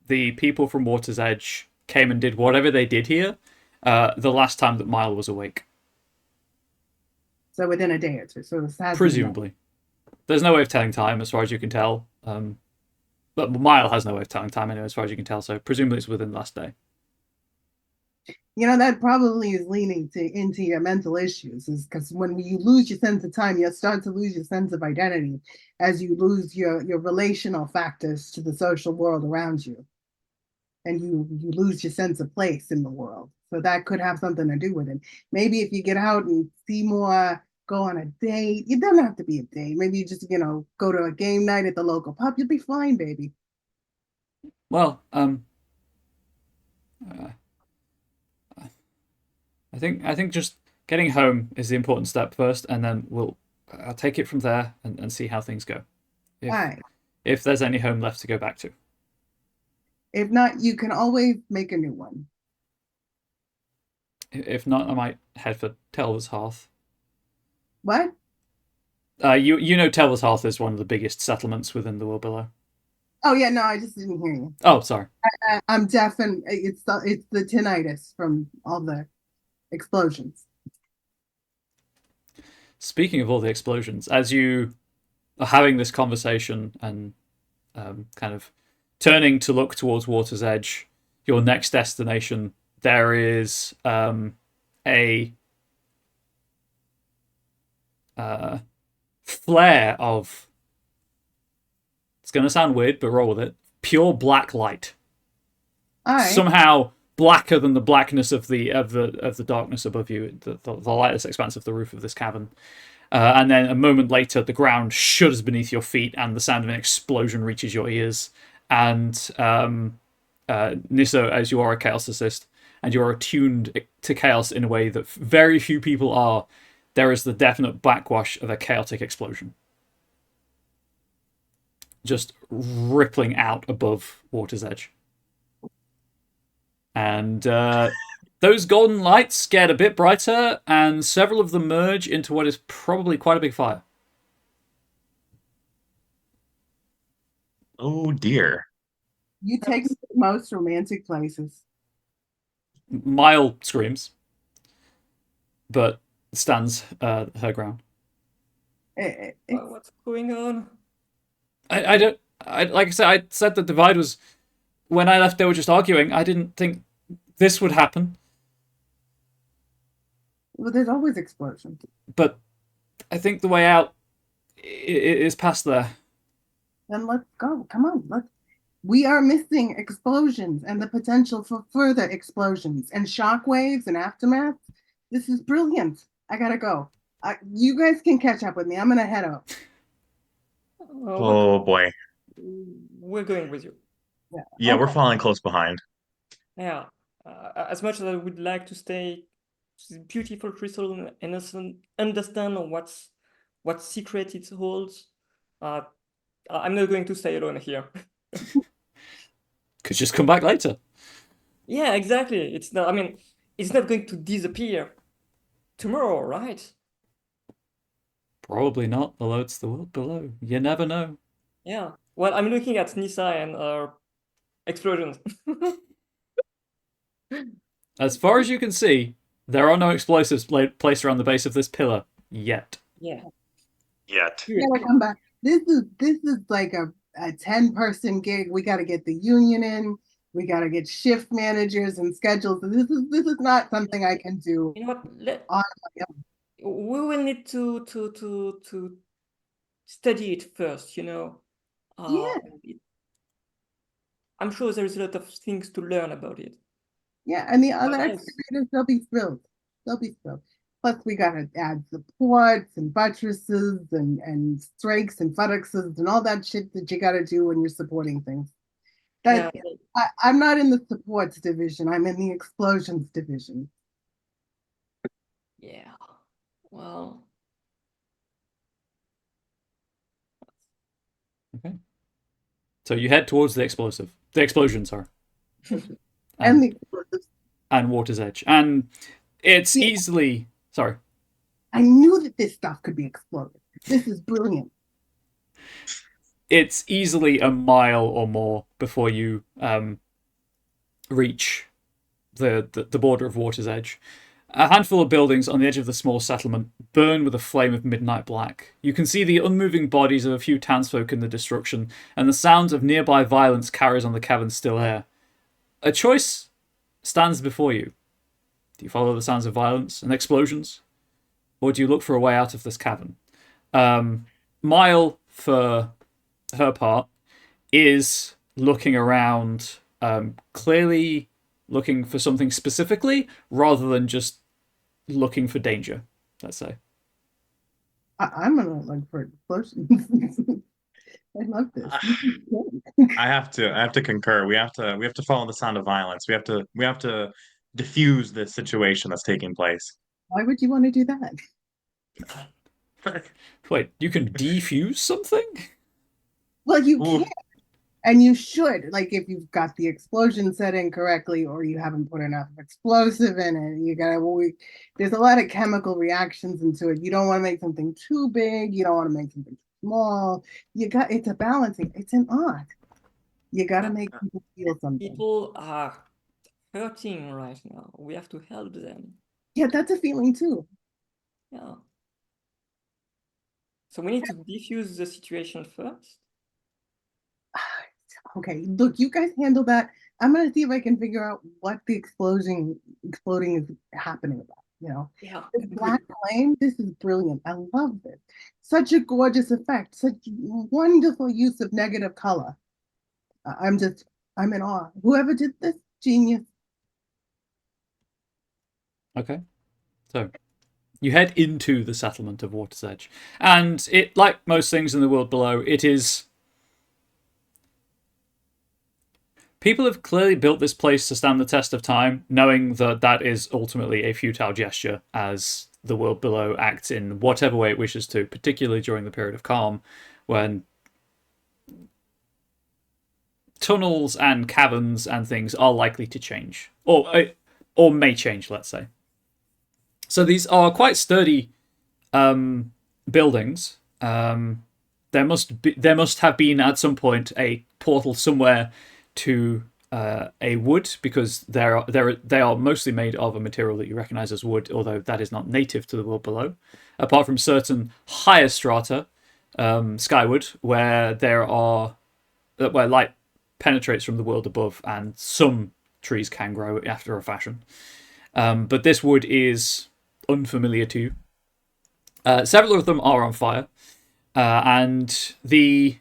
The people from Water's Edge came and did whatever they did here the last time that Mile was awake. So within a day or two. So presumably, there's no way of telling time as far as you can tell. But Mile has no way of telling time anyway, as far as you can tell. So presumably it's within the last day. That probably is leaning into your mental issues, is because when you lose your sense of time, you start to lose your sense of identity as you lose your relational factors to the social world around you. And you lose your sense of place in the world. So that could have something to do with it. Maybe if you get out and see more, go on a date. It doesn't have to be a date. Maybe you just, go to a game night at the local pub. You'll be fine, baby. Well, I think just getting home is the important step first, and then I'll take it from there and see how things go. If there's any home left to go back to. If not, you can always make a new one. If not, I might head for Telver's Hearth. What? You know Telver's Hearth is one of the biggest settlements within the world below. Oh yeah, no, I just didn't hear you. Oh, sorry. I'm deaf, and it's the tinnitus from all the explosions. Speaking of all the explosions, as you are having this conversation and kind of turning to look towards Water's Edge, your next destination, there is a flare of, it's going to sound weird, but roll with it, pure black light. Somehow blacker than the blackness of the darkness above you, the lightest expanse of the roof of this cavern. And then a moment later, the ground shudders beneath your feet, and the sound of an explosion reaches your ears. And Nisso, as you are a chaosicist, and you are attuned to chaos in a way that very few people are, there is the definite backwash of a chaotic explosion. Just rippling out above Water's Edge. And Those golden lights get a bit brighter, and several of them merge into what is probably quite a big fire. Oh dear. You take me to the most romantic places. Mile screams, but stands her ground. What's going on? I don't. Like I said, I said the divide was when I left. They were just arguing. I didn't think this would happen, Well, there's always explosions. but I think the way out is past there. Then let's go. Come on, we are missing explosions and the potential for further explosions and shockwaves and aftermath. This is brilliant. I gotta go. You guys can catch up with me. I'm gonna head out. Oh boy. We're going with you. Yeah, we're Okay. falling close behind. Yeah. As much as I would like to stay to this beautiful crystal and understand what secret it holds, I'm not going to stay alone here. Could just come back later. Yeah, exactly. It's not. I mean, it's not going to disappear tomorrow, right? Probably not, although it's the world below. You never know. Yeah. Well, I'm looking at Nisa and explosions. As far as you can see, there are no explosives placed around the base of this pillar yet. Yeah. Yet. We gotta come back. This is like a 10-person gig. We gotta get the union in. We gotta get shift managers and schedules. This is not something I can do You know what? on my own. We will need to study it first, you know. Yeah. I'm sure there's a lot of things to learn about it. Yeah, and the other Yes. excavators, they'll be thrilled. They'll be thrilled. Plus, we gotta add supports and buttresses and strakes and buttocks and all that shit that you gotta do when you're supporting things. Yeah. I'm not in the supports division. I'm in the explosions division. Yeah. Well, Okay. So you head towards the explosion, sorry. And the explosives. And Water's Edge. And it's Yeah. easily, sorry. I knew that this stuff could be exploded. This is brilliant. It's easily a mile or more before you reach the border of Water's Edge. A handful of buildings on the edge of the small settlement burn with a flame of midnight black. You can see the unmoving bodies of a few townsfolk in the destruction, and the sound of nearby violence carries on the cavern's still air. A choice stands before you. Do you follow the sounds of violence and explosions? Or do you look for a way out of this cavern? Mile, for her part, is looking around, clearly looking for something specifically, rather than just looking for danger, let's say. I'm gonna look for explosions. I love this. I have to concur. We have to follow the sound of violence. We have to diffuse this situation that's taking place. Why would you want to do that? Wait, you can defuse something? Well, you Ooh. can. And you should, like if you've got the explosion setting correctly, or you haven't put enough explosive in it. You gotta. There's a lot of chemical reactions into it. You don't want to make something too big. You don't want to make something too small. It's a balancing. It's an art. You gotta make people feel something. people are hurting right now. We have to help them. Yeah, that's a feeling too. Yeah. So we need to defuse the situation first. Okay, look, you guys handle that. I'm gonna see if I can figure out what the exploding is happening about. You know, Yeah. this black flame. This is brilliant. I love it. Such a gorgeous effect. Such wonderful use of negative color. I'm in awe. Whoever did this, genius. Okay. So you head into the settlement of Water's Edge. And it, like most things in the world below, it is. People have clearly built this place to stand the test of time, knowing that that is ultimately a futile gesture as the world below acts in whatever way it wishes to, particularly during the period of calm, when tunnels and caverns and things are likely to change. Or or may change, let's say. So these are quite sturdy buildings. There must have been at some point a portal somewhere to a wood, because they are mostly made of a material that you recognize as wood, although that is not native to the world below, apart from certain higher strata, skyward, where light penetrates from the world above, and some trees can grow after a fashion. But this wood is unfamiliar to you. Several of them are on fire, and the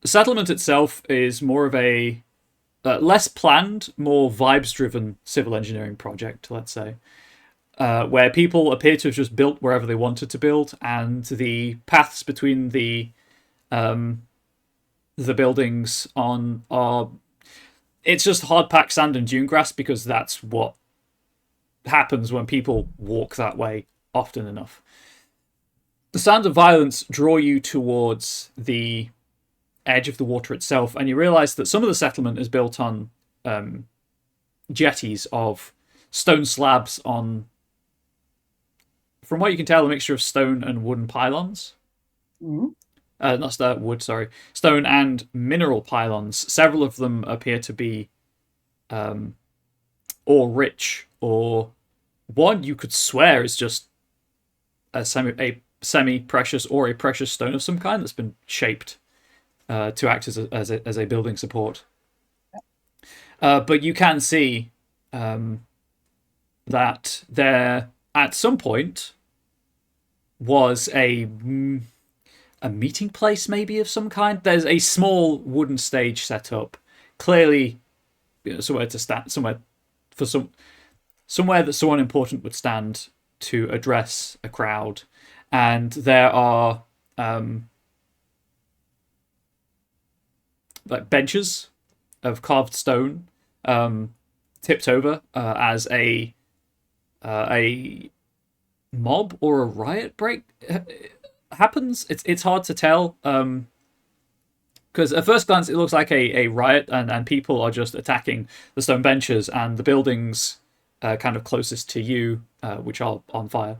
settlement itself is more of a less planned, more vibes-driven civil engineering project, let's say, where people appear to have just built wherever they wanted to build, and the paths between the buildings are it's just hard-packed sand and dune grass, because that's what happens when people walk that way often enough. The sounds of violence draw you towards the edge of the water itself, and you realize that some of the settlement is built on jetties of stone slabs on, from what you can tell, a mixture of stone and wooden pylons. Not wood, sorry. Stone and mineral pylons. Several of them appear to be or rich, or one you could swear is just a semi-precious or a precious stone of some kind that's been shaped to act as a building support. But you can see that there, at some point, was a meeting place, maybe, of some kind. There's a small wooden stage set up, clearly, somewhere to stand, somewhere that someone important would stand to address a crowd, and there are like benches of carved stone, tipped over as a mob or a riot break happens. It's hard to tell, because at first glance it looks like a riot, and people are just attacking the stone benches and the buildings kind of closest to you, which are on fire.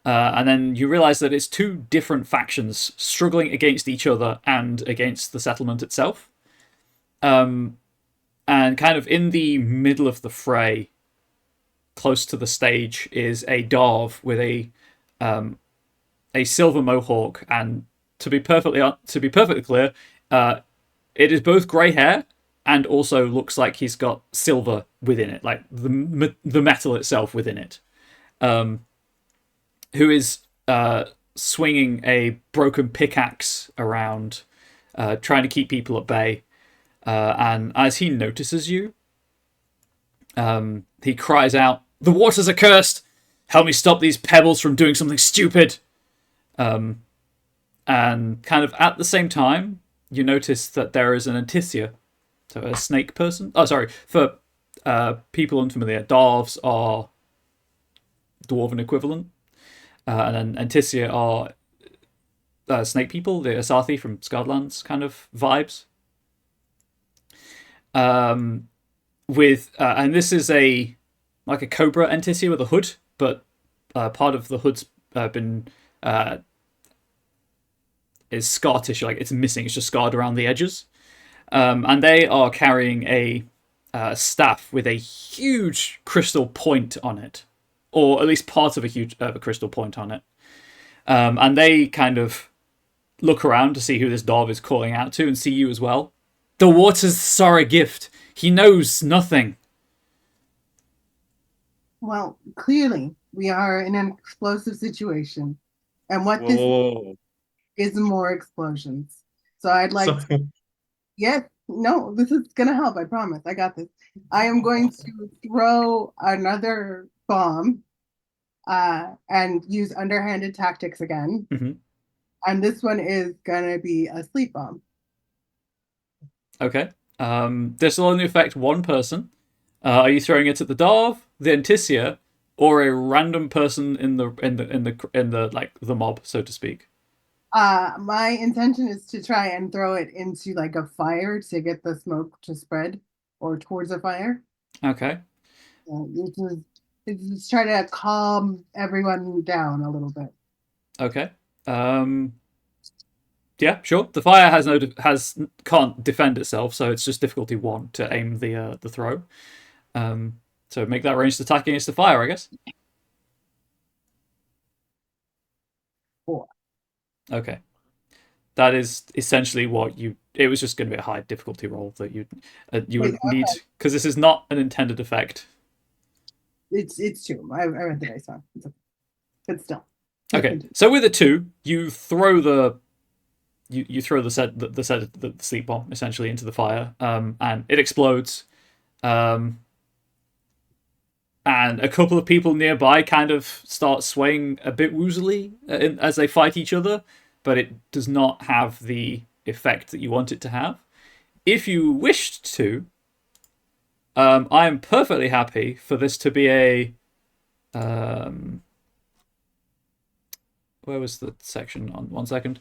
And then you realize that it's two different factions struggling against each other and against the settlement itself. And kind of in the middle of the fray, close to the stage, is a Darv with a silver mohawk, and to be perfectly clear, it is both grey hair and also looks like he's got silver within it, like the metal itself within it. Who is swinging a broken pickaxe around, trying to keep people at bay. And as he notices you, he cries out, "The waters are cursed! Help me stop these pebbles from doing something stupid!" And kind of at the same time, you notice that there is an Anticia, so a snake person. Oh, sorry, for people unfamiliar, Darvs are dwarven equivalent, and then Anticia are snake people, the Asathi from Scotland's kind of vibes. And this is like a cobra Anticia with a hood, but part of the hood's been is scar tissue, like it's missing. It's just scarred around the edges. And they are carrying a staff with a huge crystal point on it, or at least part of a crystal point on it. And they kind of look around to see who this Darv is calling out to, and see you as well. "The water's sorry gift. He knows nothing." Well, clearly we are in an explosive situation, and what Whoa. this is more explosions. So I'd like So, to, yes, no, this is gonna help. I promise. I got this. I am going to throw another bomb, and use underhanded tactics again. Mm-hmm. And this one is gonna be a sleep bomb. Okay. This will only affect one person. Are you throwing it at the Darv, the Anticia, or a random person in the like the mob, so to speak? My intention is to try and throw it into like a fire to get the smoke to spread, or towards a fire. Okay. This is try to calm everyone down a little bit. Okay. Yeah, sure. The fire can't defend itself, so it's just difficulty 1 to aim the throw. So make that ranged attack against the fire, I guess. 4. Okay. That is essentially what you. It was just going to be a high difficulty roll that you Wait, would need, because this is not an intended effect. it's 2. I read the dice wrong. But still. Okay, so with a 2, you throw the the sleep bomb essentially into the fire, and it explodes. And a couple of people nearby kind of start swaying a bit woozily as they fight each other, but it does not have the effect that you want it to have. If you wished to, I am perfectly happy for this to be a. Where was the section on? 1 second.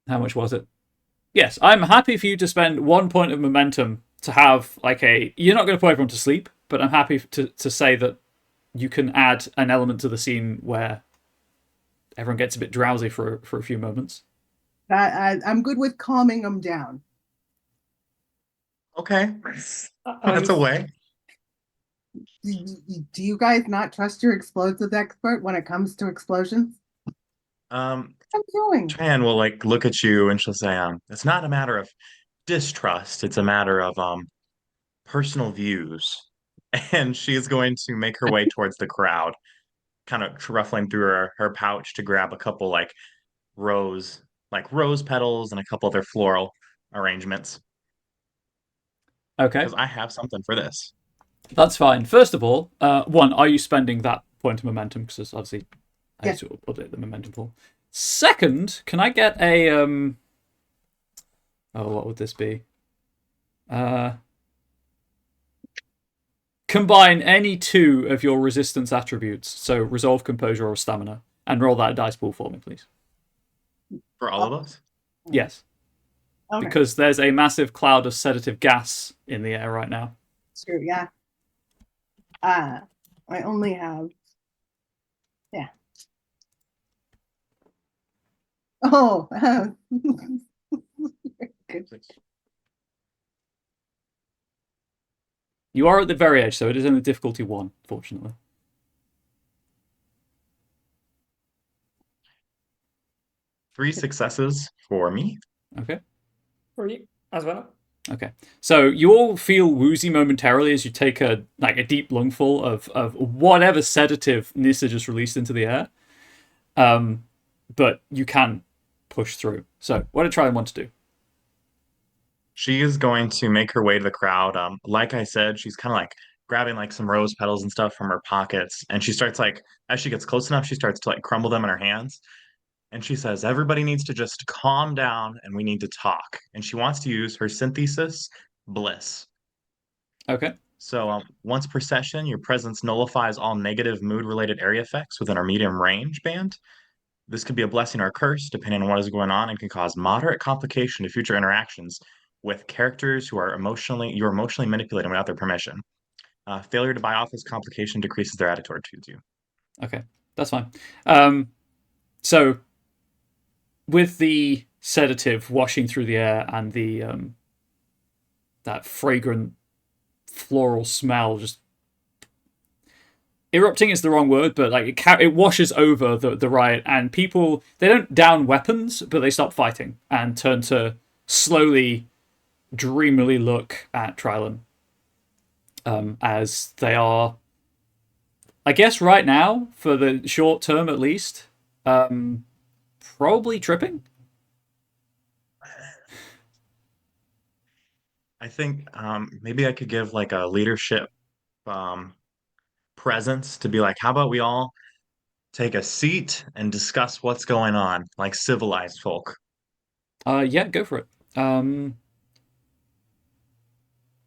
How much was it? Yes, I'm happy for you to spend 1 point of momentum to have like a. You're not going to put everyone to sleep, but I'm happy to say that you can add an element to the scene where everyone gets a bit drowsy for a few moments. I'm good with calming them down. Okay, I'm that's a way. Do you guys not trust your explosive expert when it comes to explosions? Um, What I'm doing. Tran will like look at you and she'll say, it's not a matter of distrust, it's a matter of personal views. And she is going to make her way towards the crowd, kind of ruffling through her pouch to grab a couple rose rose petals and a couple other floral arrangements. Okay, Because I have something for this. that's fine. First of all, 1, are you spending that point of momentum? Because obviously I Yeah. have to update the momentum pool. Second, can I get a Oh, what would this be? Combine any 2 of your resistance attributes, so resolve, composure, or stamina, and roll that dice pool for me, please. For all of us? Yes, Okay. because there's a massive cloud of sedative gas in the air right now. True, yeah. I only have. Yeah. Oh, good. You are at the very edge, so it is only difficulty 1, fortunately. Three successes for me. Okay. for you as well. Okay. So you all feel woozy momentarily as you take a deep lungful of whatever sedative Nissa just released into the air. But you can push through. So what did Trillium want to do? She is going to make her way to the crowd. Like I said, she's kind of like grabbing like some rose petals and stuff from her pockets, and she starts like as she gets close enough, she starts to like crumble them in her hands. And she says, everybody needs to just calm down and we need to talk. And she wants to use her synthesis bliss. Okay. So once per session, your presence nullifies all negative mood-related area effects within our medium range band. This could be a blessing or a curse, depending on what is going on, and can cause moderate complication to future interactions with characters who are you're emotionally manipulating without their permission. Failure to buy off this complication decreases their attitude towards you. Okay. That's fine. So with the sedative washing through the air and the that fragrant floral smell just erupting is the wrong word, but like it washes over the riot, and people, they don't down weapons, but they stop fighting and turn to slowly, dreamily look at Trilon, as they are, I guess, right now for the short term at least, probably tripping. I think maybe I could give like a leadership um, presence to be like, how about we all take a seat and discuss what's going on, like civilized folk. Yeah, go for it.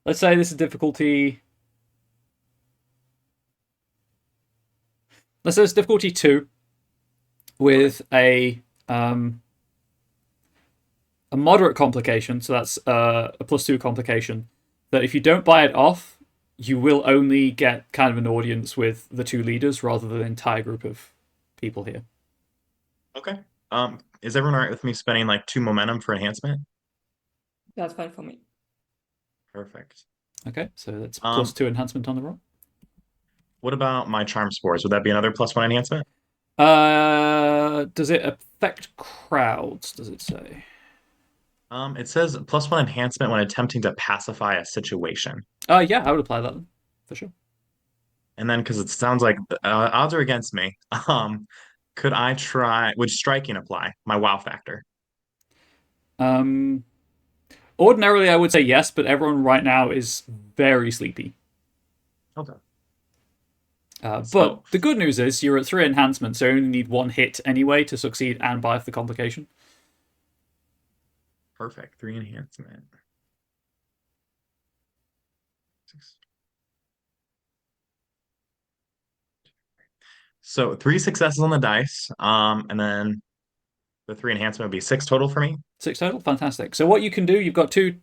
Let's say this is difficulty. Let's say it's difficulty 2 with a moderate complication, so that's a +2 complication that if you don't buy it off, you will only get kind of an audience with the two leaders rather than an entire group of people here. Okay. Is everyone all right with me spending like 2 momentum for enhancement? That's fine for me. Perfect. Okay, so that's +2 enhancement on the roll. What about my charm spores? Would that be another +1 enhancement? Does it affect crowds? Does it say? It says +1 enhancement when attempting to pacify a situation. Yeah, I would apply that then, for sure. And then, because it sounds like odds are against me, could I try? Would striking apply? My wow factor. Ordinarily, I would say yes, but everyone right now is very sleepy. Okay. But the good news is you're at 3 enhancements, so you only need 1 hit anyway to succeed and buy off the complication. Perfect. 3 enhancement. 6. So 3 successes on the dice, and then the 3 enhancement would be 6 total for me. 6 total, fantastic. So what you can do, you've got two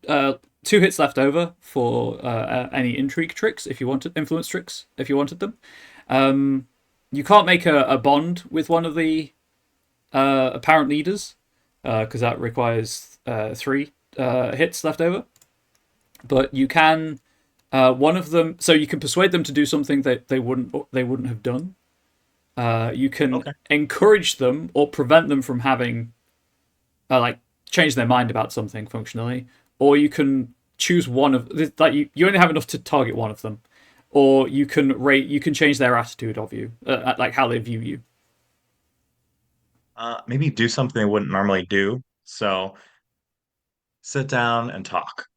hits left over for any intrigue tricks if you wanted, influence tricks if you wanted them. You can't make a bond with one of the apparent leaders because that requires 3 hits left over. But you can one of them, so you can persuade them to do something that they wouldn't have done. You can encourage them or prevent them from having like change their mind about something functionally, or you can choose one of like you only have enough to target one of them, or you can change their attitude of you, like how they view you. Maybe do something they wouldn't normally do. So sit down and talk.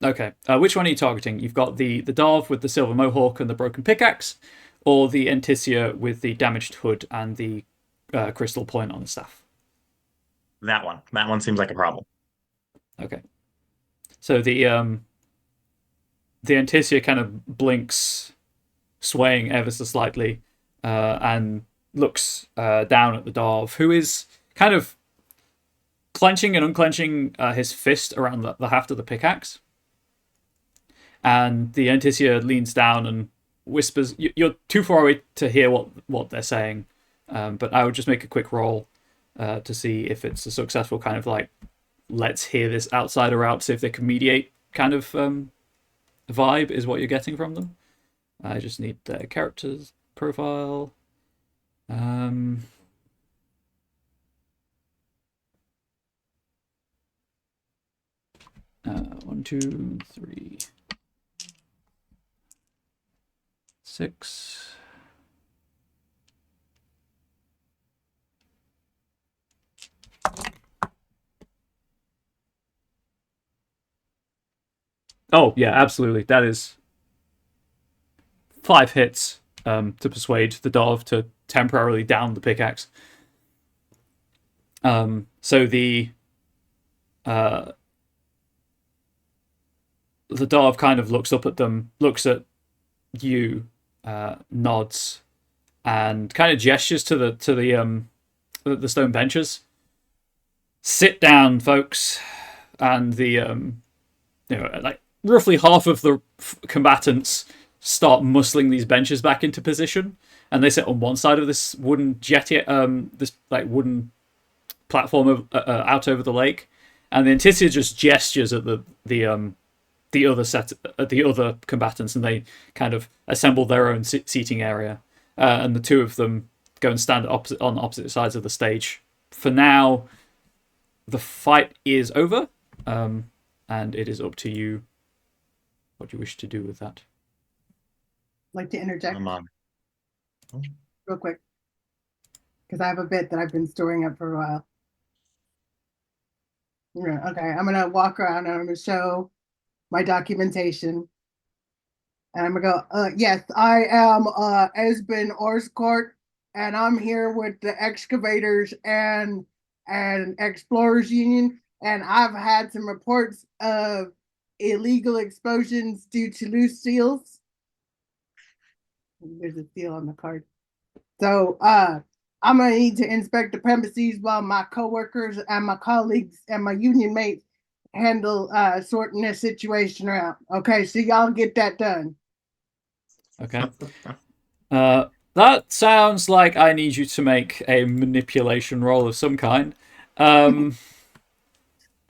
Okay, which one are you targeting? You've got the Darv with the silver mohawk and the broken pickaxe, or the Entisia with the damaged hood and the crystal point on the staff. That one. That one seems like a problem. Okay. So the Entisia kind of blinks, swaying ever so slightly, and looks down at the Darv, who is kind of clenching and unclenching his fist around the haft of the pickaxe. And the Entisia leans down and whispers. You're too far away to hear what they're saying, but I would just make a quick roll to see if it's a successful kind of like, let's hear this outsider out, see if they can mediate kind of vibe is what you're getting from them. I just need their character's profile. 1, 2, 3, 6. Oh yeah, absolutely. That is 5 hits to persuade the Darv to temporarily down the pickaxe. So the Darv kind of looks up at them, looks at you, nods, and kind of gestures to the stone benches. Sit down, folks. And the like roughly half of the combatants start muscling these benches back into position, and they sit on one side of this wooden jetty, this like wooden platform out over the lake, and the Antisia just gestures at the other combatants, and they kind of assemble their own seating area, and the two of them go and stand on opposite sides of the stage. For now, the fight is over, and it is up to you what you wish to do with that. I'd like to interject Oh. real quick, because I have a bit that I've been storing up for a while. Yeah, okay, I'm gonna walk around and I'm gonna show my documentation. And I'm gonna go, yes, I am Esben Orscourt, and I'm here with the excavators and explorers union, and I've had some reports of illegal explosions due to loose seals. There's a seal on the card. So I'm gonna need to inspect the premises while my coworkers and my colleagues and my union mates handle sorting this situation out. Okay, so y'all get that done. Okay. That sounds like I need you to make a manipulation roll of some kind.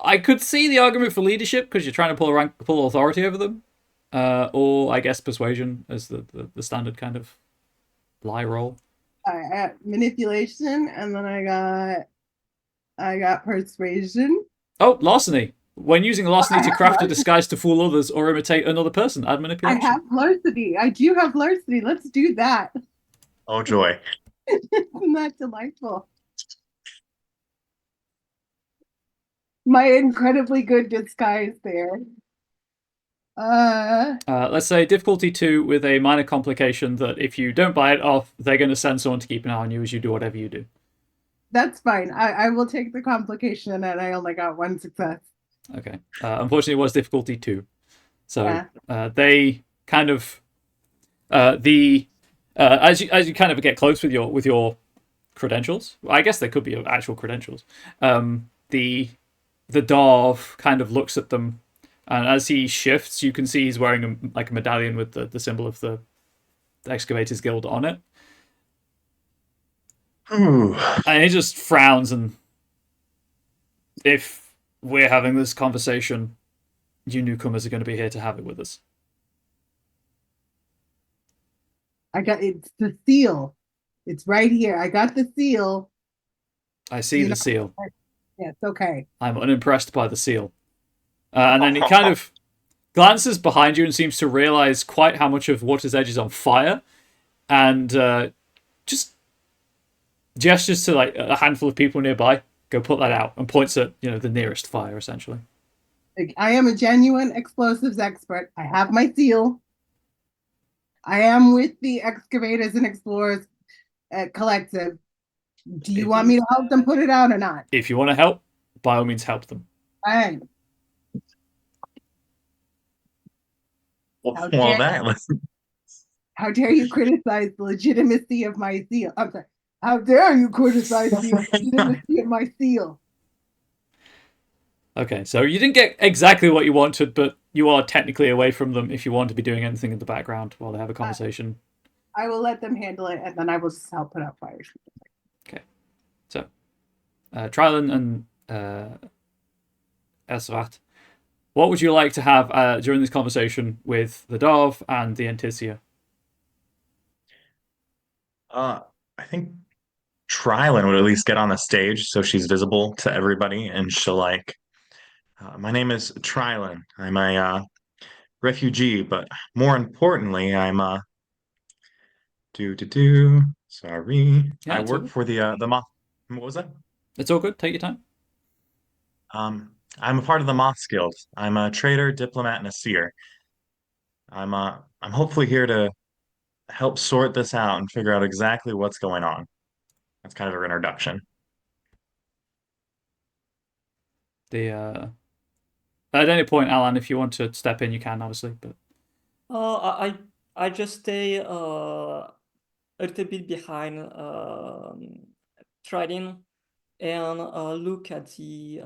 I could see the argument for leadership because you're trying to pull authority over them, or I guess persuasion as the standard kind of lie roll. Manipulation, and then I got persuasion. Oh, larceny. When using larceny to craft a disguise to fool others or imitate another person, add I manipulation. have larceny. I do have larceny. Let's do that. Oh joy. Isn't that delightful? My incredibly good disguise there. Let's say difficulty 2 with a minor complication that if you don't buy it off, they're going to send someone to keep an eye on you as you do whatever you do. That's fine. I will take the complication, and I only got one success. Okay. Unfortunately, it was difficulty 2. So Yeah. they kind of as you kind of get close with your credentials. I guess they could be actual credentials. The Darv kind of looks at them, and as he shifts, you can see he's wearing a medallion with the symbol of the Excavators Guild on it. Ooh. And he just frowns, and if we're having this conversation, you newcomers are going to be here to have it with us. It's the seal. It's right here. I got the seal. I see the seal. Yeah, it's okay. I'm unimpressed by the seal. And then he kind of glances behind you and seems to realize quite how much of Water's Edge is on fire, and just gestures to like a handful of people nearby. Go put that out, and points at the nearest fire, essentially. I am a genuine explosives expert. I have my seal. I am with the Excavators and Explorers Collective. Do you want me to help them put it out or not? If you want to help, by all means, help them. All right. How dare you criticize the legitimacy of my seal? I'm sorry. How dare you criticize the legitimacy of my seal? Okay, so you didn't get exactly what you wanted, but you are technically away from them if you want to be doing anything in the background while they have a conversation. I will let them handle it, and then I will just help put out fires. Okay. So, Trilon and Esvat, what would you like to have during this conversation with the Darv and the Antisia? I think Trilon would at least get on the stage so she's visible to everybody, and she'll my name is Trilon. I'm a refugee, but more importantly, I'm sorry. Yeah, I it's all work good. for the Moth. What was that? It's all good. Take your time. I'm a part of the Moths Guild. I'm a trader, diplomat, and a seer. I'm hopefully here to help sort this out and figure out exactly what's going on. That's kind of her introduction. At any point, Alan, if you want to step in, you can, obviously. But I just stay a little bit behind Tridin and look at the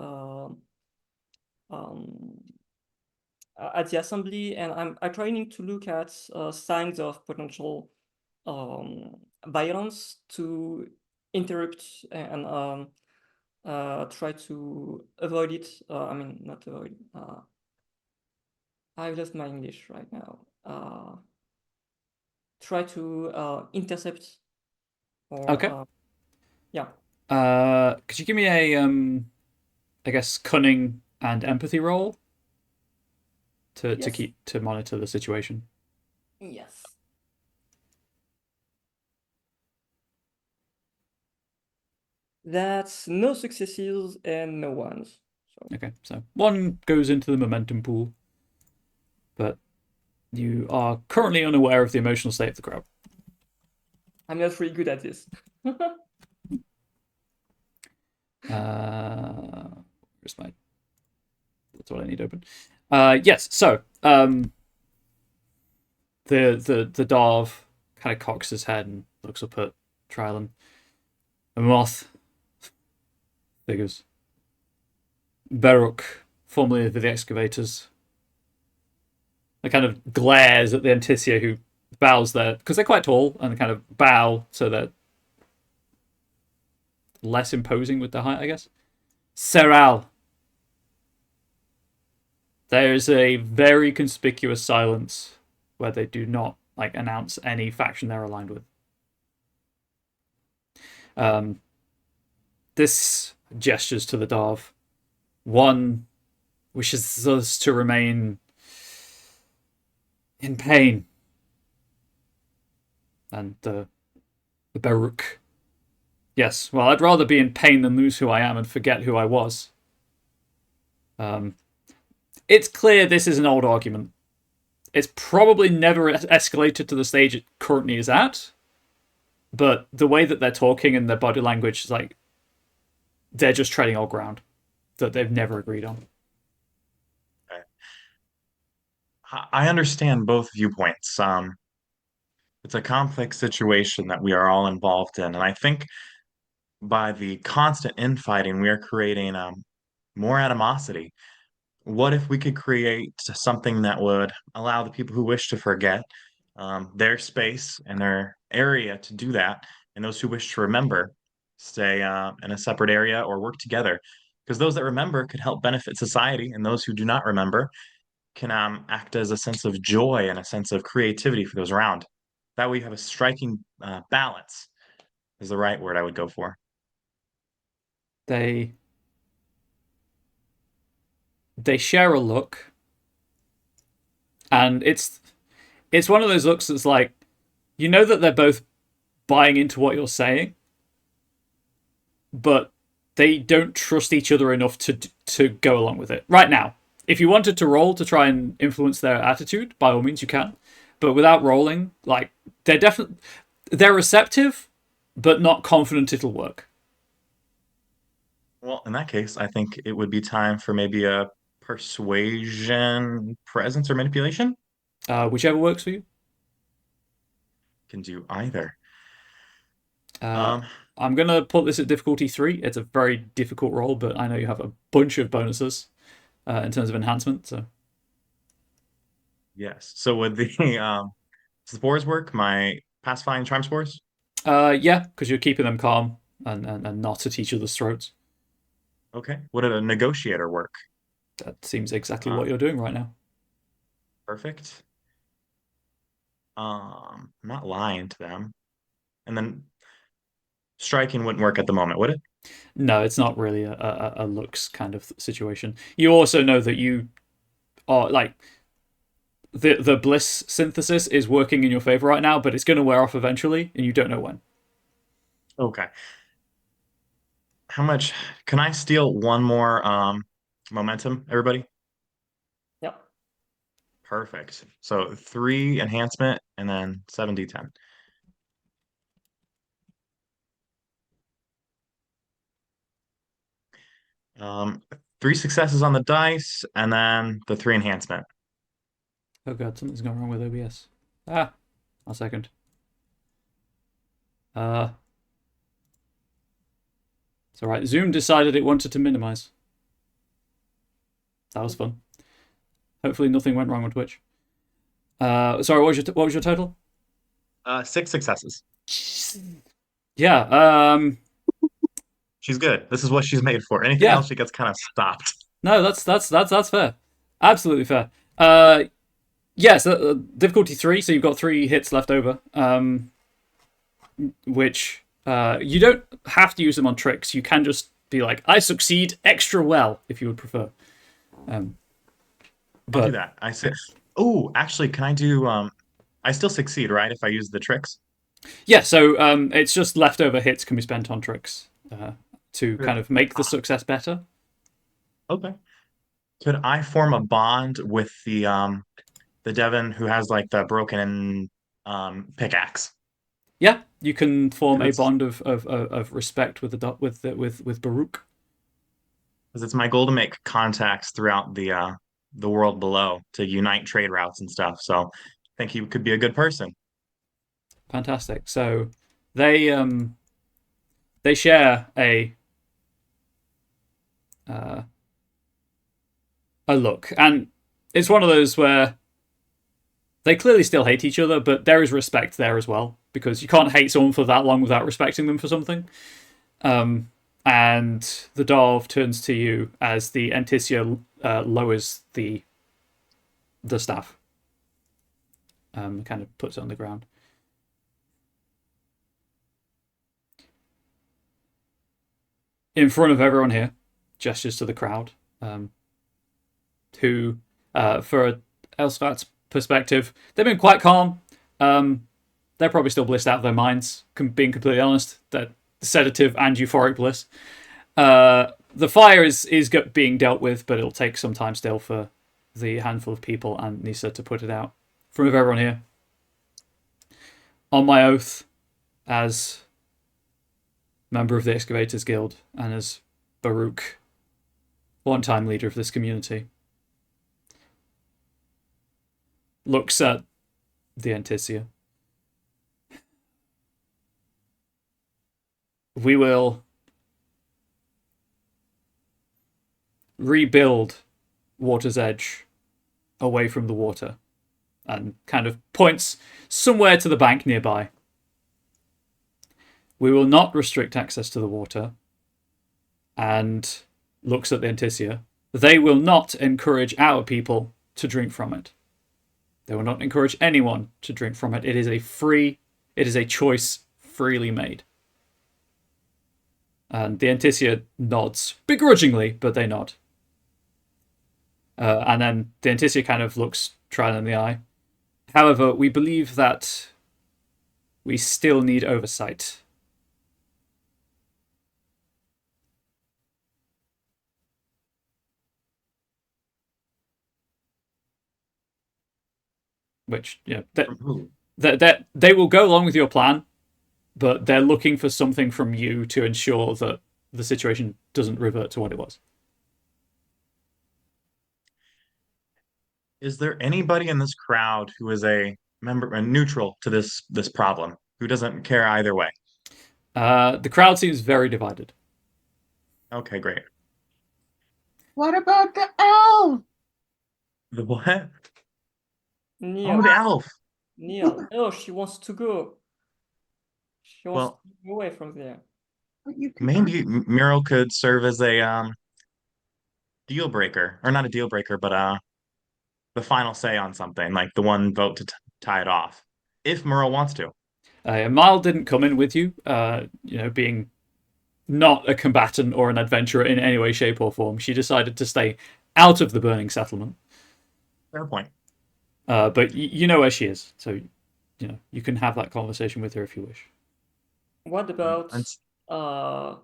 assembly, and I'm trying to look at signs of potential violence to interrupt and try to avoid it. I mean, not avoid. I've lost my English right now. Try to intercept. Or, okay. Yeah. Could you give me a I guess cunning and empathy roll to monitor the situation? Yes. That's no successes and no ones. So. Okay, so one goes into the momentum pool, but you are currently unaware of the emotional state of the crowd. I'm not really good at this. Where's my? That's what I need open. Yes. So the Darv kind of cocks his head and looks up at Trilon. A moth figures. Beruk formerly the excavators. It kind of glares at the Anticia, who bows there because they're quite tall and kind of bow so they're less imposing with their height, I guess. Seral. There is a very conspicuous silence where they do not announce any faction they're aligned with. This gestures to the Darv. One wishes us to remain in pain. And the Baruch. Yes, well, I'd rather be in pain than lose who I am and forget who I was. It's clear this is an old argument. It's probably never escalated to the stage it currently is at, but the way that they're talking and their body language is like they're just treading old ground that they've never agreed on. I understand both viewpoints. It's a complex situation that we are all involved in, and I think by the constant infighting, we are creating more animosity. What if we could create something that would allow the people who wish to forget their space and their area to do that, and those who wish to remember stay in a separate area or work together? Because those that remember could help benefit society, and those who do not remember can act as a sense of joy and a sense of creativity for those around. That way, you have a striking balance, is the right word I would go for. They share a look, and it's one of those looks that's like, you know that they're both buying into what you're saying, but they don't trust each other enough to go along with it right now. If you wanted to roll to try and influence their attitude, by all means you can, but without rolling, they're receptive, but not confident it'll work. Well, in that case, I think it would be time for maybe a persuasion, presence, or manipulation. Whichever works for you. Can do either. I'm going to put this at difficulty 3. It's a very difficult roll, but I know you have a bunch of bonuses in terms of enhancement. So Yes. So would the spores work? My pacifying charm spores? yeah, because you're keeping them calm and not at each other's throats. Okay. Would a negotiator work? That seems exactly what you're doing right now. Perfect. I'm not lying to them. And then striking wouldn't work at the moment, would it? No, it's not really a looks kind of situation. You also know that you are the bliss synthesis is working in your favor right now, but it's going to wear off eventually, and you don't know when. Okay. How much can I steal one more momentum, everybody? Yep. Perfect. So 3 enhancement and then 7d10. Um, 3 successes on the dice, and then the 3 enhancement. Oh god, something's gone wrong with OBS. A second. It's alright. Zoom decided it wanted to minimize. That was fun. Hopefully nothing went wrong on Twitch. Sorry, what was your total? 6 successes. Yeah. She's good. This is what she's made for. Anything else, she gets kind of stopped. No, that's fair. Absolutely fair. Yes, difficulty 3. So you've got 3 hits left over. Which you don't have to use them on tricks. You can just be like, I succeed extra well, if you would prefer. I'll do that. I say, oh, actually, can I do? I still succeed, right? If I use the tricks. Yeah. So it's just leftover hits can be spent on tricks to kind of make the success better. Okay. Could I form a bond with the Devon who has like the broken pickaxe? Yeah, you can form a bond of respect with with Baruch. Because it's my goal to make contacts throughout the world below to unite trade routes and stuff. So I think he could be a good person. Fantastic. So they share a a look. And it's one of those where they clearly still hate each other, but there is respect there as well, because you can't hate someone for that long without respecting them for something. And the dwarf turns to you as the Anticia lowers the staff. Kind of puts it on the ground. In front of everyone here, gestures to the crowd, who, for Elspat's perspective, they've been quite calm. They're probably still blissed out of their minds, being completely honest. They're sedative and euphoric bliss. The fire is being dealt with, but it'll take some time still for the handful of people and Nisa to put it out. In front of everyone here, on my oath, as member of the Excavators Guild and as Baruch, one-time leader of this community, looks at the Anticia. We will rebuild Water's Edge away from the water, and kind of points somewhere to the bank nearby. We will not restrict access to the water, and looks at the Anticia. They will not encourage our people to drink from it. They will not encourage anyone to drink from it. It is a choice freely made. And the Anticia nods, begrudgingly, but they nod. And then the Anticia kind of looks Trylan in the eye. However, we believe that we still need oversight. Which, that they will go along with your plan, but they're looking for something from you to ensure that the situation doesn't revert to what it was. Is there anybody in this crowd who is a neutral to this problem, who doesn't care either way? The crowd seems very divided. Okay, great. What about the elf? The what? Neil, Oh, the elf. Neil. Oh, she wants to go. She wants Well, to go away from there. maybe Muriel could serve as a deal breaker, or not a deal breaker, but the final say on something, like the one vote to tie it off, if Muriel wants to. Mile didn't come in with you, being not a combatant or an adventurer in any way, shape, or form. She decided to stay out of the burning settlement. Fair point. But you know where she is, so you can have that conversation with her if you wish. What about Cav?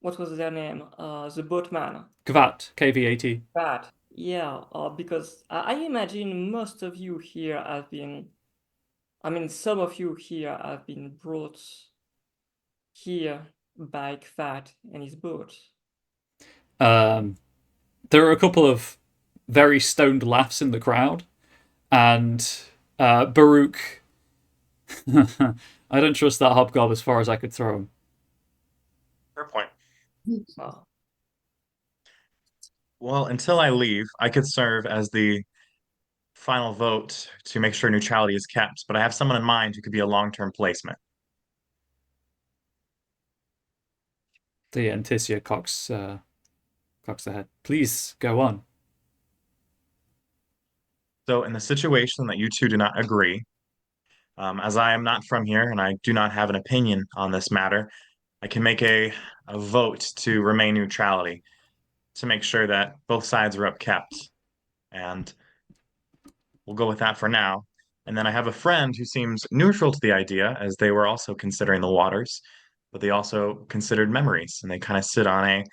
What was their name? The boatman. Kvat, KVAT. That. Yeah, because I imagine most of you here have been, some of you here have been brought here by Kvat and his boat. There are a couple of very stoned laughs in the crowd, and Baruch. I don't trust that hobgob as far as I could throw him. Fair point. Oh. Well, until I leave, I could serve as the final vote to make sure neutrality is kept, but I have someone in mind who could be a long-term placement. The Anticia cocks the head. Please go on. So, in the situation that you two do not agree, as I am not from here and I do not have an opinion on this matter, I can make a vote to remain neutrality to make sure that both sides are upkept. And we'll go with that for now. And then I have a friend who seems neutral to the idea, as they were also considering the waters, but they also considered memories, and they kind of sit on a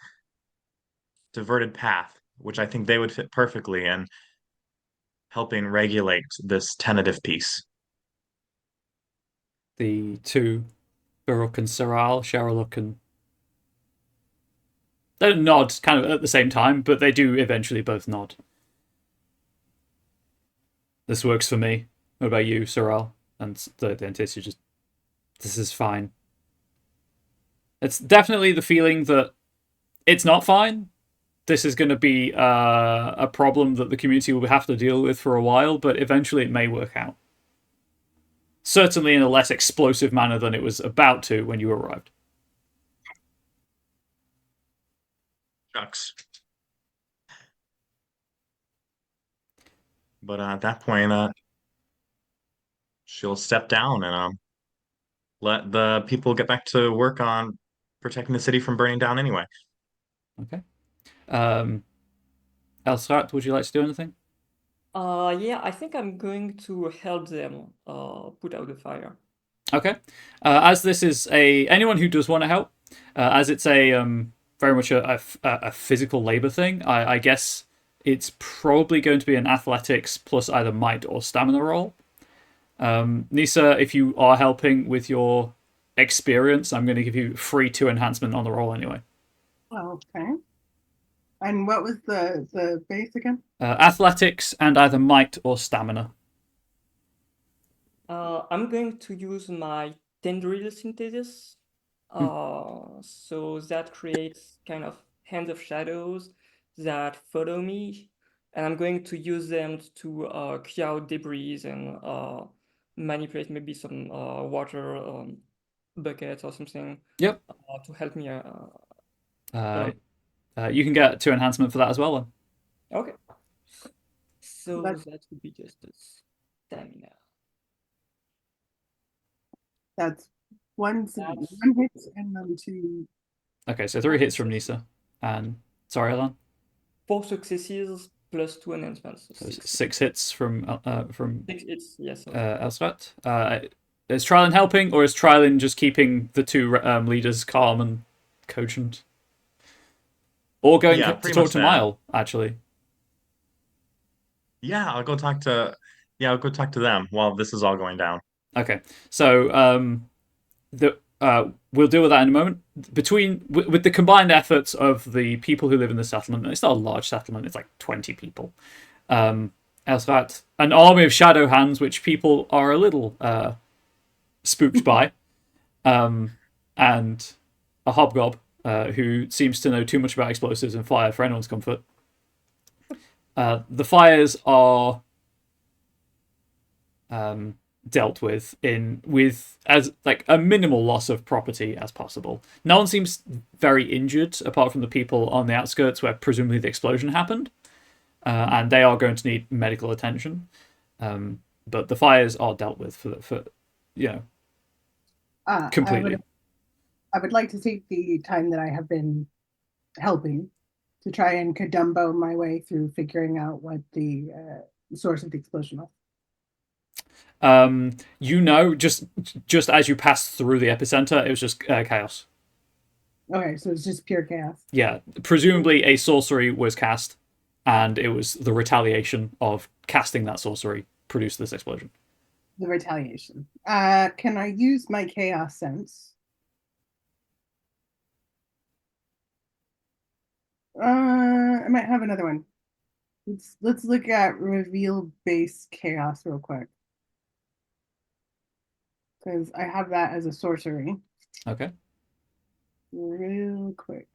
diverted path, which I think they would fit perfectly in helping regulate this tentative peace. The two, Baruch and Cheryl look and they don't nod kind of at the same time, but they do eventually both nod. This works for me. What about you, Sorrel? And the Anticia just, this is fine. It's definitely the feeling that it's not fine, this is going to be a problem that the community will have to deal with for a while, but eventually it may work out. Certainly in a less explosive manner than it was about to when you arrived. Shucks. But at that point, she'll step down and let the people get back to work on protecting the city from burning down anyway. Okay. Elsrat, would you like to do anything? Yeah, I think I'm going to help them put out the fire. Okay. As this is anyone who does want to help, as it's a very much a physical labor thing, I guess it's probably going to be an athletics plus either might or stamina roll. Nisa, if you are helping with your experience, I'm going to give you free 2 enhancement on the roll anyway. Okay. And what was the base again? Athletics and either might or stamina. I'm going to use my tendril synthesis. So that creates kind of hands of shadows that follow me, and I'm going to use them to clear out debris and manipulate maybe some water buckets or something. Yep. To help me. You can get 2 enhancement for that as well then. Okay. So That's- that would be just a stamina. That's one That's- hit and then 2. Okay, so 3 hits from Nisa. And sorry, Alan. 4 successes plus 2 enhancements. So So 6. 6 hits from 6 hits, yes. Elsrat. Is Trilin helping, or is Trilin just keeping the 2 leaders calm and cogent? Or going Yeah, to pretty talk much to that. Mile, actually. Yeah, I'll go talk to them while this is all going down. Okay, so we'll deal with that in a moment. With the combined efforts of the people who live in the settlement, it's not a large settlement; it's like 20 people. Elsrat, an army of shadow hands, which people are a little spooked by, and a hobgob who seems to know too much about explosives and fire for anyone's comfort. The fires are dealt with as like a minimal loss of property as possible. No one seems very injured apart from the people on the outskirts where presumably the explosion happened, and they are going to need medical attention. But the fires are dealt with for completely. I would like to take the time that I have been helping to try and Kadumbo my way through figuring out what the source of the explosion was. Just as you passed through the epicenter, it was just chaos. Okay, so it's just pure chaos. Yeah, presumably a sorcery was cast, and it was the retaliation of casting that sorcery produced this explosion. The retaliation. Can I use my chaos sense? I might have another one. Let's look at reveal base chaos real quick. Because I have that as a sorcery. Okay. Real quick.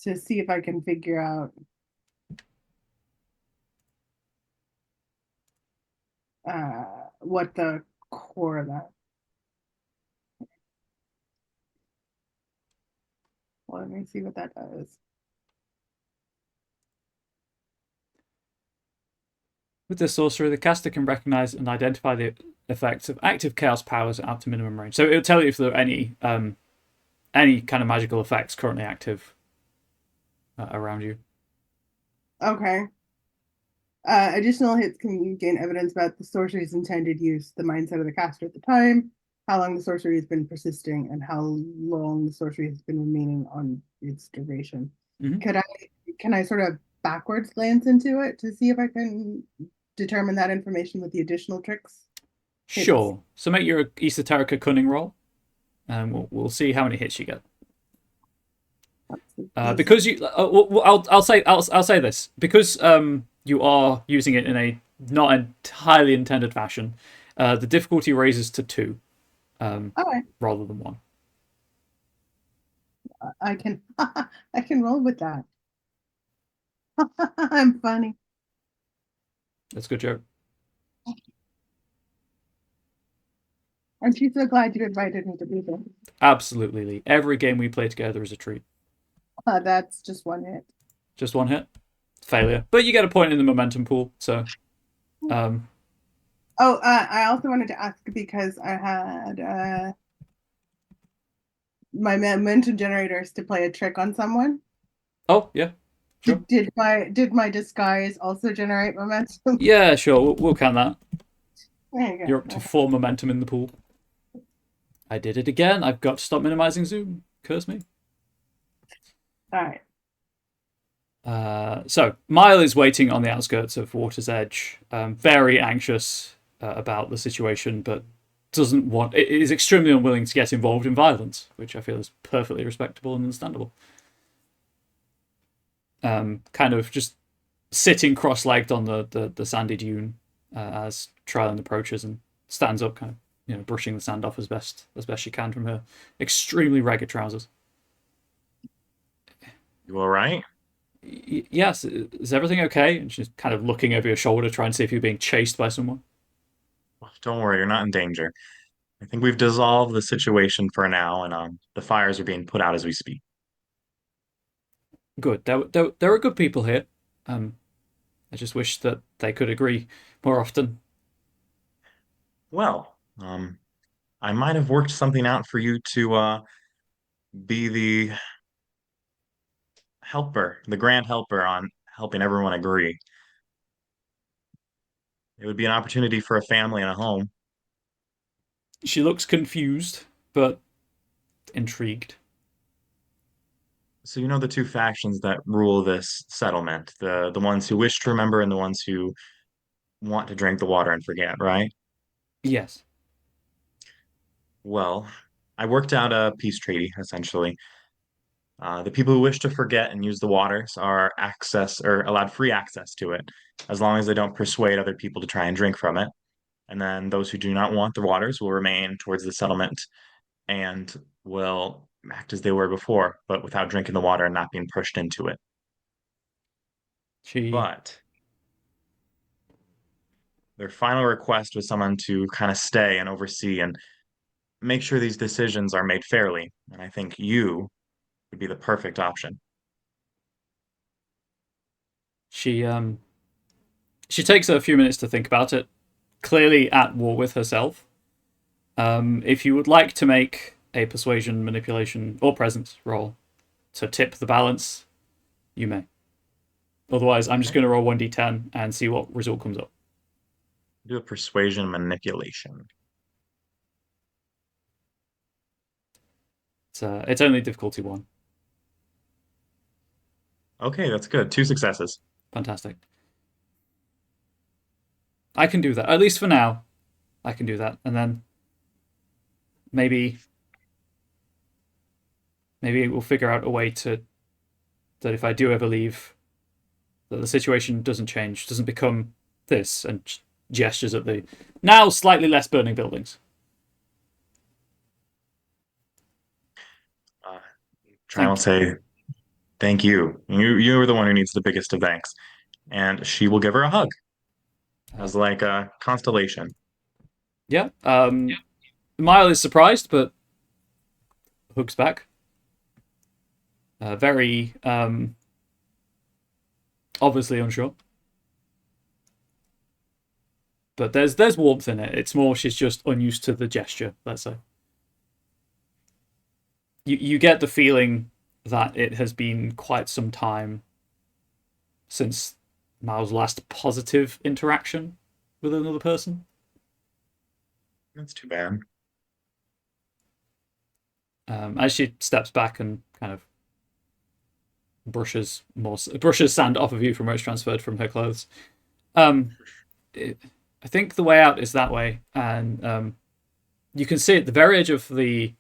To see if I can figure out what the core of that. Well, let me see what that does. With this sorcery, the caster can recognize and identify the effects of active chaos powers out to minimum range. So it'll tell you if there are any kind of magical effects currently active around you. Okay. Additional hits can gain evidence about the sorcery's intended use, the mindset of the caster at the time, how long the sorcery has been persisting, and how long the sorcery has been remaining on its duration. Mm-hmm. Can I sort of backwards glance into it to see if I can determine that information with the additional tricks? Sure. So make your esoterica cunning roll, and we'll see how many hits you get. Because you, I'll say this, because you are using it in a not entirely intended fashion. The difficulty raises to 2, Okay. rather than 1. I can I can roll with that. I'm funny. That's a good joke. Aren't you so glad you invited me to be there? Absolutely, Lee. Every game we play together is a treat. That's just one hit. Just one hit, failure. But you get a point in the momentum pool. So, Oh, I also wanted to ask because I had my momentum generators to play a trick on someone. oh yeah, sure. Did my disguise also generate momentum? Yeah, sure. We'll count that. There you go. You're up to 4 momentum in the pool. I did it again. I've got to stop minimizing zoom. Curse me. All right. So Mile is waiting on the outskirts of Water's Edge, very anxious about the situation, but is extremely unwilling to get involved in violence, which I feel is perfectly respectable and understandable. Kind of just sitting cross-legged on the sandy dune as Trilon approaches and stands up, kind of brushing the sand off as best she can from her extremely ragged trousers. You all right? Yes, is everything okay? And she's kind of looking over your shoulder, trying to see if you're being chased by someone. Don't worry, you're not in danger. I think we've dissolved the situation for now, and the fires are being put out as we speak. Good. There are good people here. I just wish that they could agree more often. Well, I might have worked something out for you to be the helper, the grand helper on helping everyone agree. It would be an opportunity for a family and a home. She looks confused, but intrigued. So you know the two factions that rule this settlement, the ones who wish to remember and the ones who want to drink the water and forget, right? Yes. Well, I worked out a peace treaty, essentially. The people who wish to forget and use the waters are access or allowed free access to it, as long as they don't persuade other people to try and drink from it. And then those who do not want the waters will remain towards the settlement and will act as they were before, but without drinking the water and not being pushed into it. She But their final request was someone to kind of stay and oversee and make sure these decisions are made fairly. And I think you would be the perfect option. she she takes a few minutes to think about it, clearly at war with herself. If you would like to make a persuasion, manipulation, or presence roll to tip the balance, you may. Otherwise, I'm just going to roll 1d10 and see what result comes up. Do a persuasion manipulation. It's only difficulty 1. Okay, that's good. 2 successes. Fantastic. I can do that. At least for now, I can do that. And then maybe we'll figure out a way to that if I do ever leave, that the situation doesn't change, doesn't become this, and gestures at the now slightly less burning buildings. Try will say, thank you. You are the one who needs the biggest of thanks. And she will give her a hug as like a constellation. Yeah. Mile is surprised, but hugs back. Very obviously unsure. But there's warmth in it. It's more she's just unused to the gesture, let's say. You get the feeling that it has been quite some time since Miles' last positive interaction with another person. That's too bad. As she steps back and kind of brushes sand off of you from where it's transferred from her clothes. I think the way out is that way, and you can see at the very edge of the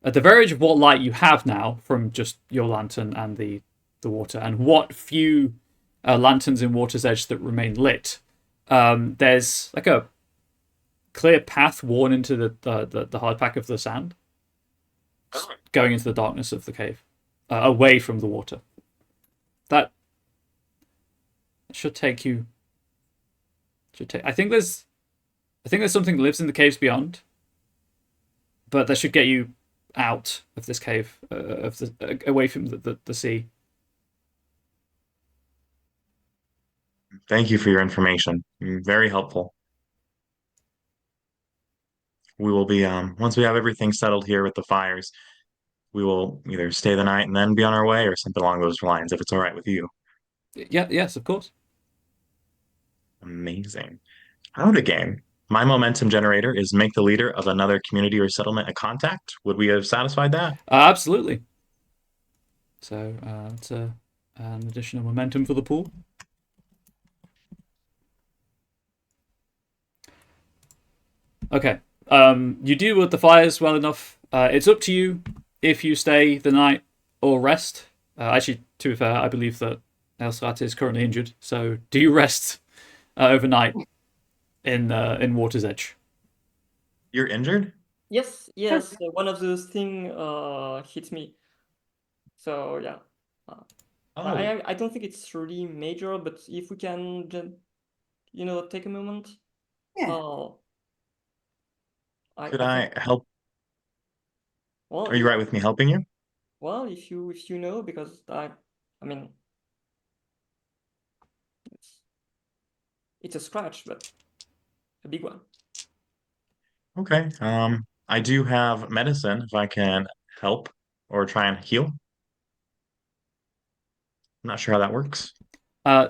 at the very edge of what light you have now from just your lantern and the water, and what few lanterns in Water's Edge that remain lit. There's like clear path worn into the hard pack of the sand, going into the darkness of the cave, away from the water. That should take you. I think there's something that lives in the caves beyond, but that should get you out of this cave, away from the sea. Thank you for your information. Very helpful. We will be once we have everything settled here with the fires, we will either stay the night and then be on our way or something along those lines, if it's all right with you. Yeah, yes, of course. Amazing. Out again. My momentum generator is make the leader of another community or settlement a contact. Would we have satisfied that? Absolutely. So it's an additional momentum for the pool. Okay. You deal with the fires well enough. It's up to you if you stay the night or rest. Actually, to be fair, I believe that Elsrat is currently injured. So, do you rest overnight in Water's Edge? You're injured? Yes, yes. One of those things hit me. So yeah. Oh, I don't think it's really major, but if we can just, take a moment. Yeah. could I I think, help? well, Are you right with me helping you? well, if you know, because I mean, it's a scratch, but a big one. Okay. I do have medicine if I can help or try and heal. I'm not sure how that works.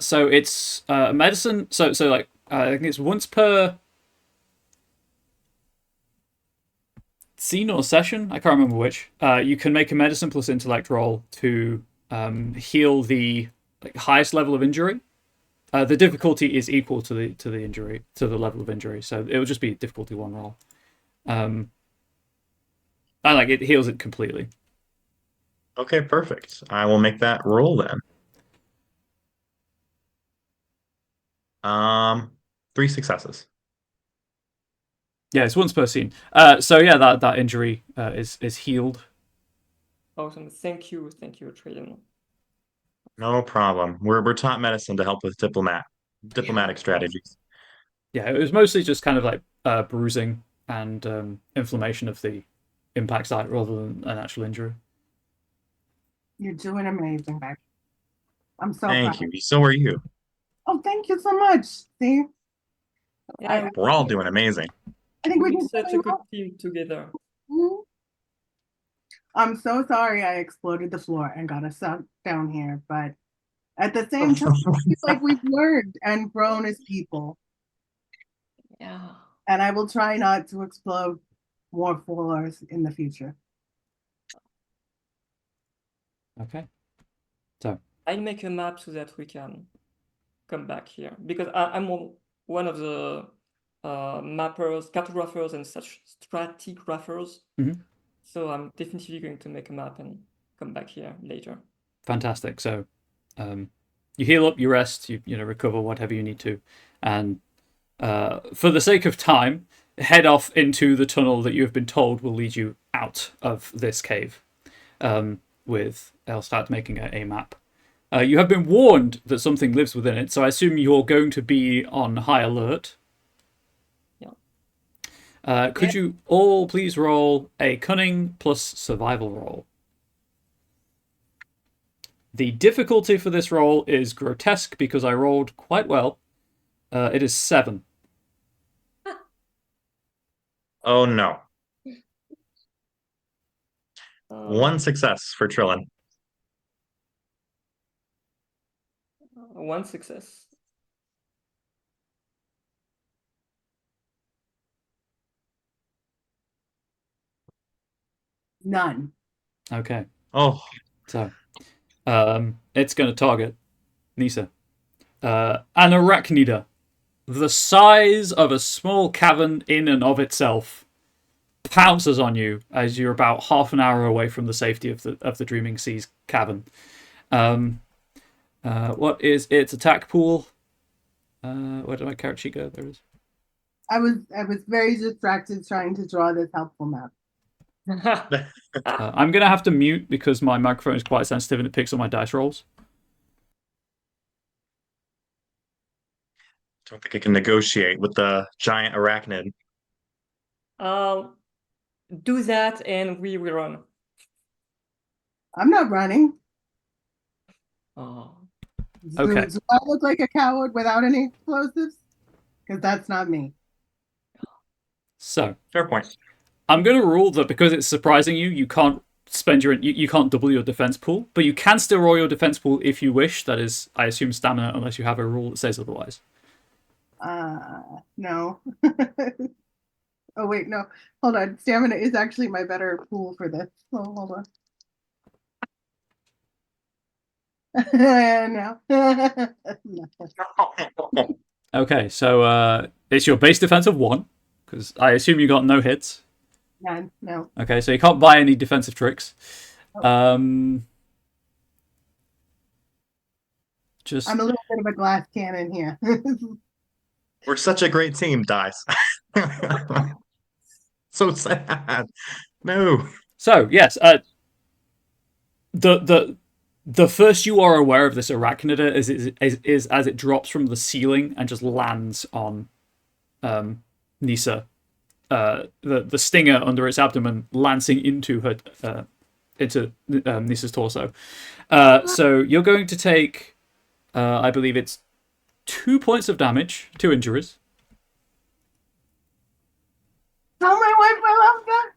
So it's medicine. So like I think it's once per scene or session. I can't remember which. You can make a medicine plus intellect roll to heal the highest level of injury. The difficulty is equal to the injury, to the level of injury. So it will just be difficulty 1 roll. And it heals it completely. Okay, perfect. I will make that roll then. 3 successes. Yeah, it's once per scene. So yeah, that injury is healed. Awesome. Thank you, Traden. No problem. We're taught medicine to help with diplomatic strategies. Yeah, it was mostly just kind of like bruising and inflammation of the impact site rather than an actual injury. You're doing amazing, babe. I'm so Thank proud. you. So are you. Oh, thank you so much. See, Yeah, We're all doing amazing. I think we we're did such really a good well. team together. Mhm. I'm so sorry I exploded the floor and got us sucked down here, but at the same time, it's like we've learned and grown as people. Yeah. And I will try not to explode more floors in the future. Okay. So I'll make a map so that we can come back here because I'm one of the mappers, cartographers, and such stratigraphers. Mhm. So I'm definitely going to make a map and come back here later. fantastic. So you heal up, you rest, you recover whatever you need to, and for the sake of time, head off into the tunnel that you have been told will lead you out of this cave. With Elstad making a map. You have been warned that something lives within it, so I assume you're going to be on high alert. Yeah. Could you all please roll a cunning plus survival roll? The difficulty for this roll is grotesque because I rolled quite well. It is 7. Oh no. Uh, 1 success for Trillin. 1 success. None. Okay. Oh, So it's going to target Nisa. An arachnida, the size of a small cavern in and of itself, pounces on you as you're about half an hour away from the safety of the Dreaming Seas cavern. What is its attack pool? Where did my character sheet go? There it is. I was very distracted trying to draw this helpful map. I'm going to have to mute because my microphone is quite sensitive and it picks up my dice rolls. Don't think I can negotiate with the giant arachnid. Do that and we will run. I'm not running. Oh. Okay. Do I look like a coward without any explosives? Because that's not me. So, Fair point. I'm going to rule that because it's surprising you, you can't spend you can't double your defense pool, but you can still roll your defense pool if you wish. That is, I assume, stamina, unless you have a rule that says otherwise. No. Oh wait, no. Hold on. Stamina is actually my better pool for this. Oh, hold on. No. No. Okay, so it's your base defense of 1, because I assume you got no hits. None. No. Okay, so you can't buy any defensive tricks. Just I'm a little bit of a glass cannon here. We're such a great team, Dice. So sad. No. so yes, the first you are aware of this arachnida is as it drops from the ceiling and just lands on Nisa. The stinger under its abdomen lancing into her Nisa's torso. So you're going to take, I believe it's 2 points of damage, 2 injuries. Tell my wife I love that.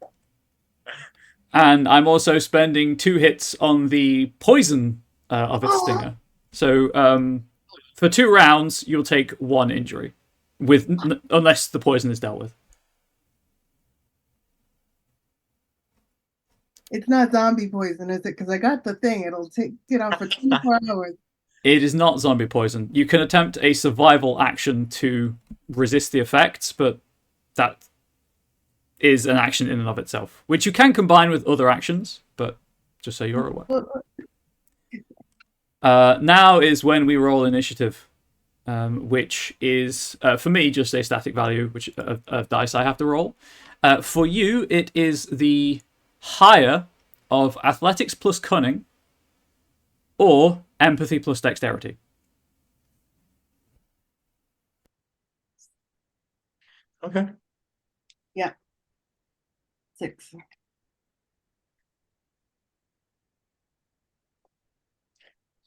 And I'm also spending 2 hits on the poison of its stinger. So for 2 rounds, you'll take 1 injury, unless the poison is dealt with. It's not zombie poison, is it? Because I got the thing. It'll take it off for 24 hours. It is not zombie poison. You can attempt a survival action to resist the effects, but that is an action in and of itself, which you can combine with other actions, but just so you're aware. Now is when we roll initiative, which is, for me, just a static value which of dice I have to roll. For you, it is the higher of athletics plus cunning or empathy plus dexterity. Okay. Yeah. 6.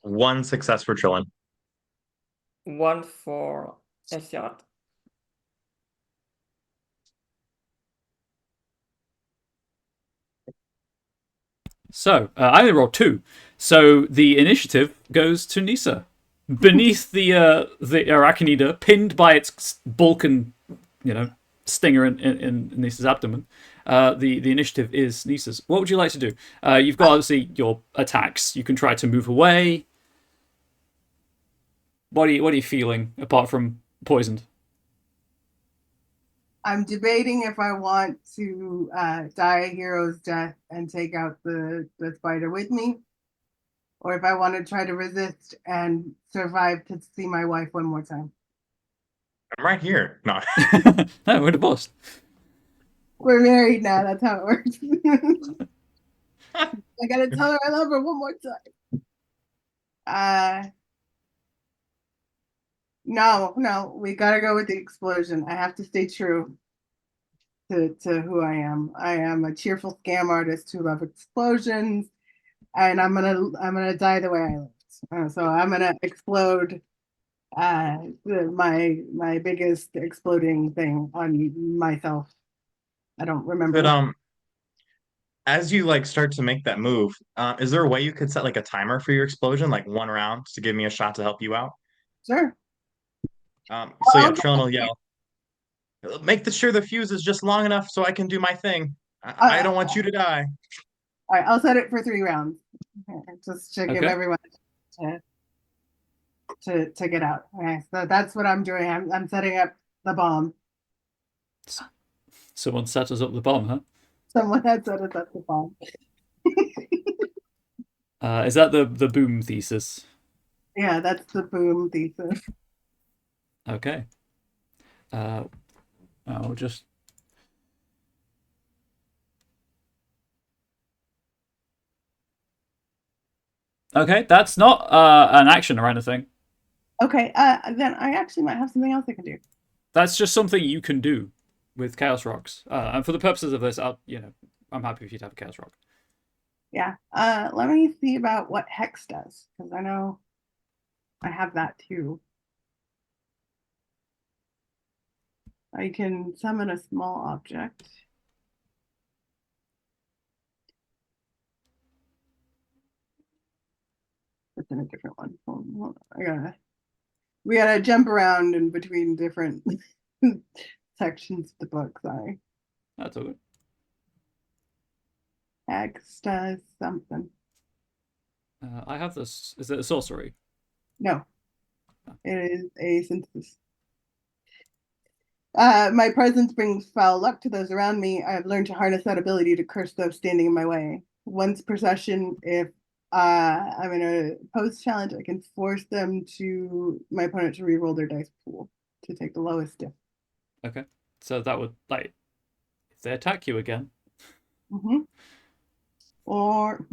One success for Trillin. 1 for Esiat. So I only rolled 2. So the initiative goes to Nisa. Beneath the arachnida, pinned by its bulk and stinger in Nisa's abdomen, the initiative is Nisa's. What would you like to do? You've got obviously your attacks. You can try to move away. What are you feeling apart from poisoned? I'm debating if I want to die a hero's death and take out the spider with me, or if I want to try to resist and survive to see my wife one more time. I'm right here. No. No, we're divorced. We're married now. That's how it works. I gotta tell her I love her one more time. No, we gotta go with the explosion. I have to stay true to who I am. I am a cheerful scam artist who loves explosions, and I'm gonna die the way I lived. So I'm gonna explode my biggest exploding thing on myself. I don't remember. But as you start to make that move, is there a way you could set a timer for your explosion, like 1 round, to give me a shot to help you out? Sure. So yeah, Trillin will yell, make sure the fuse is just long enough so I can do my thing. I don't want you to die. All right, I'll set it for 3 rounds, just to give everyone to get out. Okay, so that's what I'm doing. I'm setting up the bomb. Someone set us up the bomb, huh? Someone had set us up the bomb. Is that the boom thesis? Yeah, that's the boom thesis. Okay. I'll just. Okay, that's not an action or anything. Okay, then I actually might have something else I can do. That's just something you can do with Chaos Rocks. And for the purposes of this, I'm happy if you'd have a Chaos Rock. Yeah. Let me see about what Hex does, because I know I have that too. I can summon a small object. It's in a different one. Hold on. We gotta jump around in between different sections of the book. Sorry. That's all good. Hex does something. I have this. Is it a sorcery? No, it is a synthesis. My presence brings foul luck to those around me. I have learned to harness that ability to curse those standing in my way. Once per session, if I'm in a post challenge, I can force my opponent to re-roll their dice pool to take the lowest diff. Okay. So that would, like, if they attack you again. Mm-hmm. Or,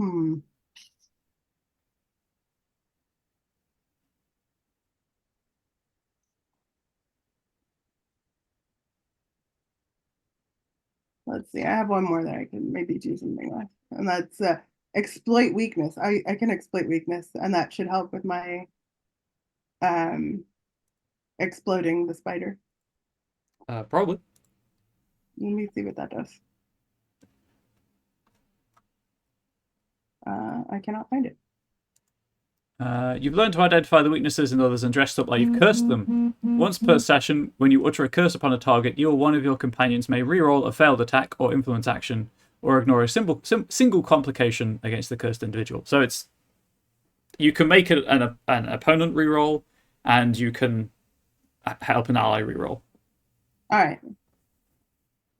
let's see. I have one more that I can maybe do something with, and that's exploit weakness. I can exploit weakness, and that should help with my exploding the spider. Probably. Let me see what that does. I cannot find it. You've learned to identify the weaknesses in others and dressed up like you've cursed them. Once per session, when you utter a curse upon a target, you or one of your companions may reroll a failed attack or influence action, or ignore a single complication against the cursed individual. So you can make an opponent reroll, and you can help an ally reroll. All right.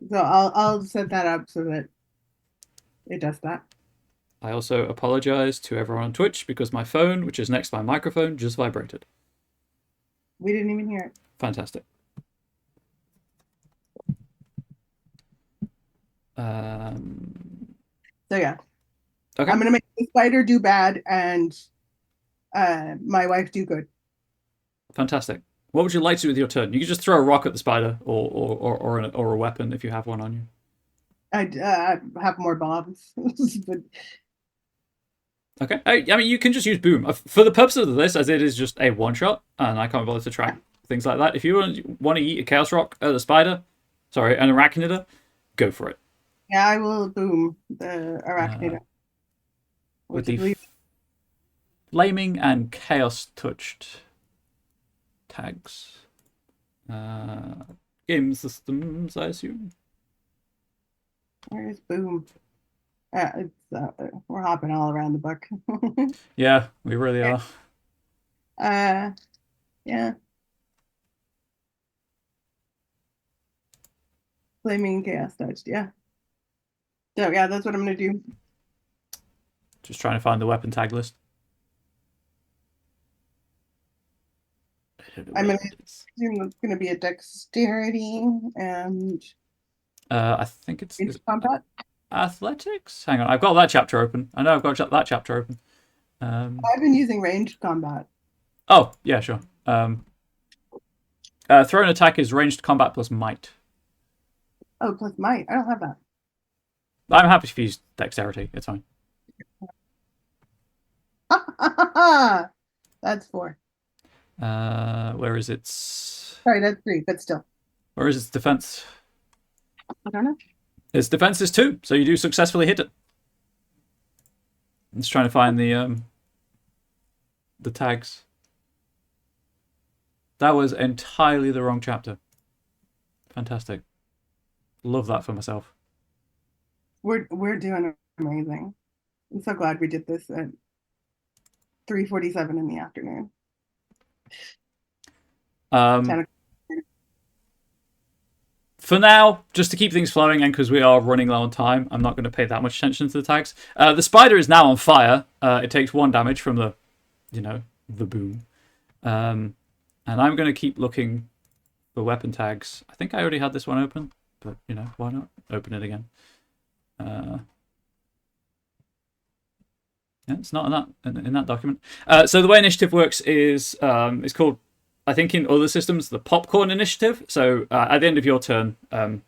So I'll set that up so that it does that. I also apologize to everyone on Twitch because my phone, which is next to my microphone, just vibrated. We didn't even hear it. Fantastic. So yeah. Okay. I'm gonna make the spider do bad and my wife do good. Fantastic. What would you like to do with your turn? You can just throw a rock at the spider, or a weapon if you have one on you. I have more bombs. But Okay. I mean, you can just use boom for the purpose of this, as it is just a one shot, and I can't bother to track things like that. If you want to eat a chaos rock at the spider, sorry, an arachnida, go for it. yeah, I will boom the arachnida. With the flaming and chaos touched tags. Game systems, I assume. Where's boom? We're hopping all around the book. Yeah, we really are. Yeah. Flaming chaos touched, yeah. So yeah, that's what I'm gonna do. Just trying to find the weapon tag list. I'm gonna assume it's gonna be a dexterity and I think it's combat. Athletics. Hang on, I've got that chapter open. I know I've got that chapter open. I've been using ranged combat. Oh yeah, sure. Throw an attack is ranged combat plus might. Oh, plus might. I don't have that. I'm happy to use dexterity. It's fine. That's 4. Where is its? Sorry, that's 3, but still. Where is its defense? I don't know. Its defense is 2, so you do successfully hit it. I'm just trying to find the tags. That was entirely the wrong chapter. Fantastic. Love that for myself. We're doing amazing. I'm so glad we did this at 3:47 in the afternoon. For now, just to keep things flowing and because we are running low on time, I'm not going to pay that much attention to the tags. The spider is now on fire. It takes 1 damage from the boom. And I'm going to keep looking for weapon tags. I think I already had this one open, but why not open it again? Yeah, it's not in that document. So the way initiative works is it's called, I think in other systems, the popcorn initiative. So at the end of your turn, and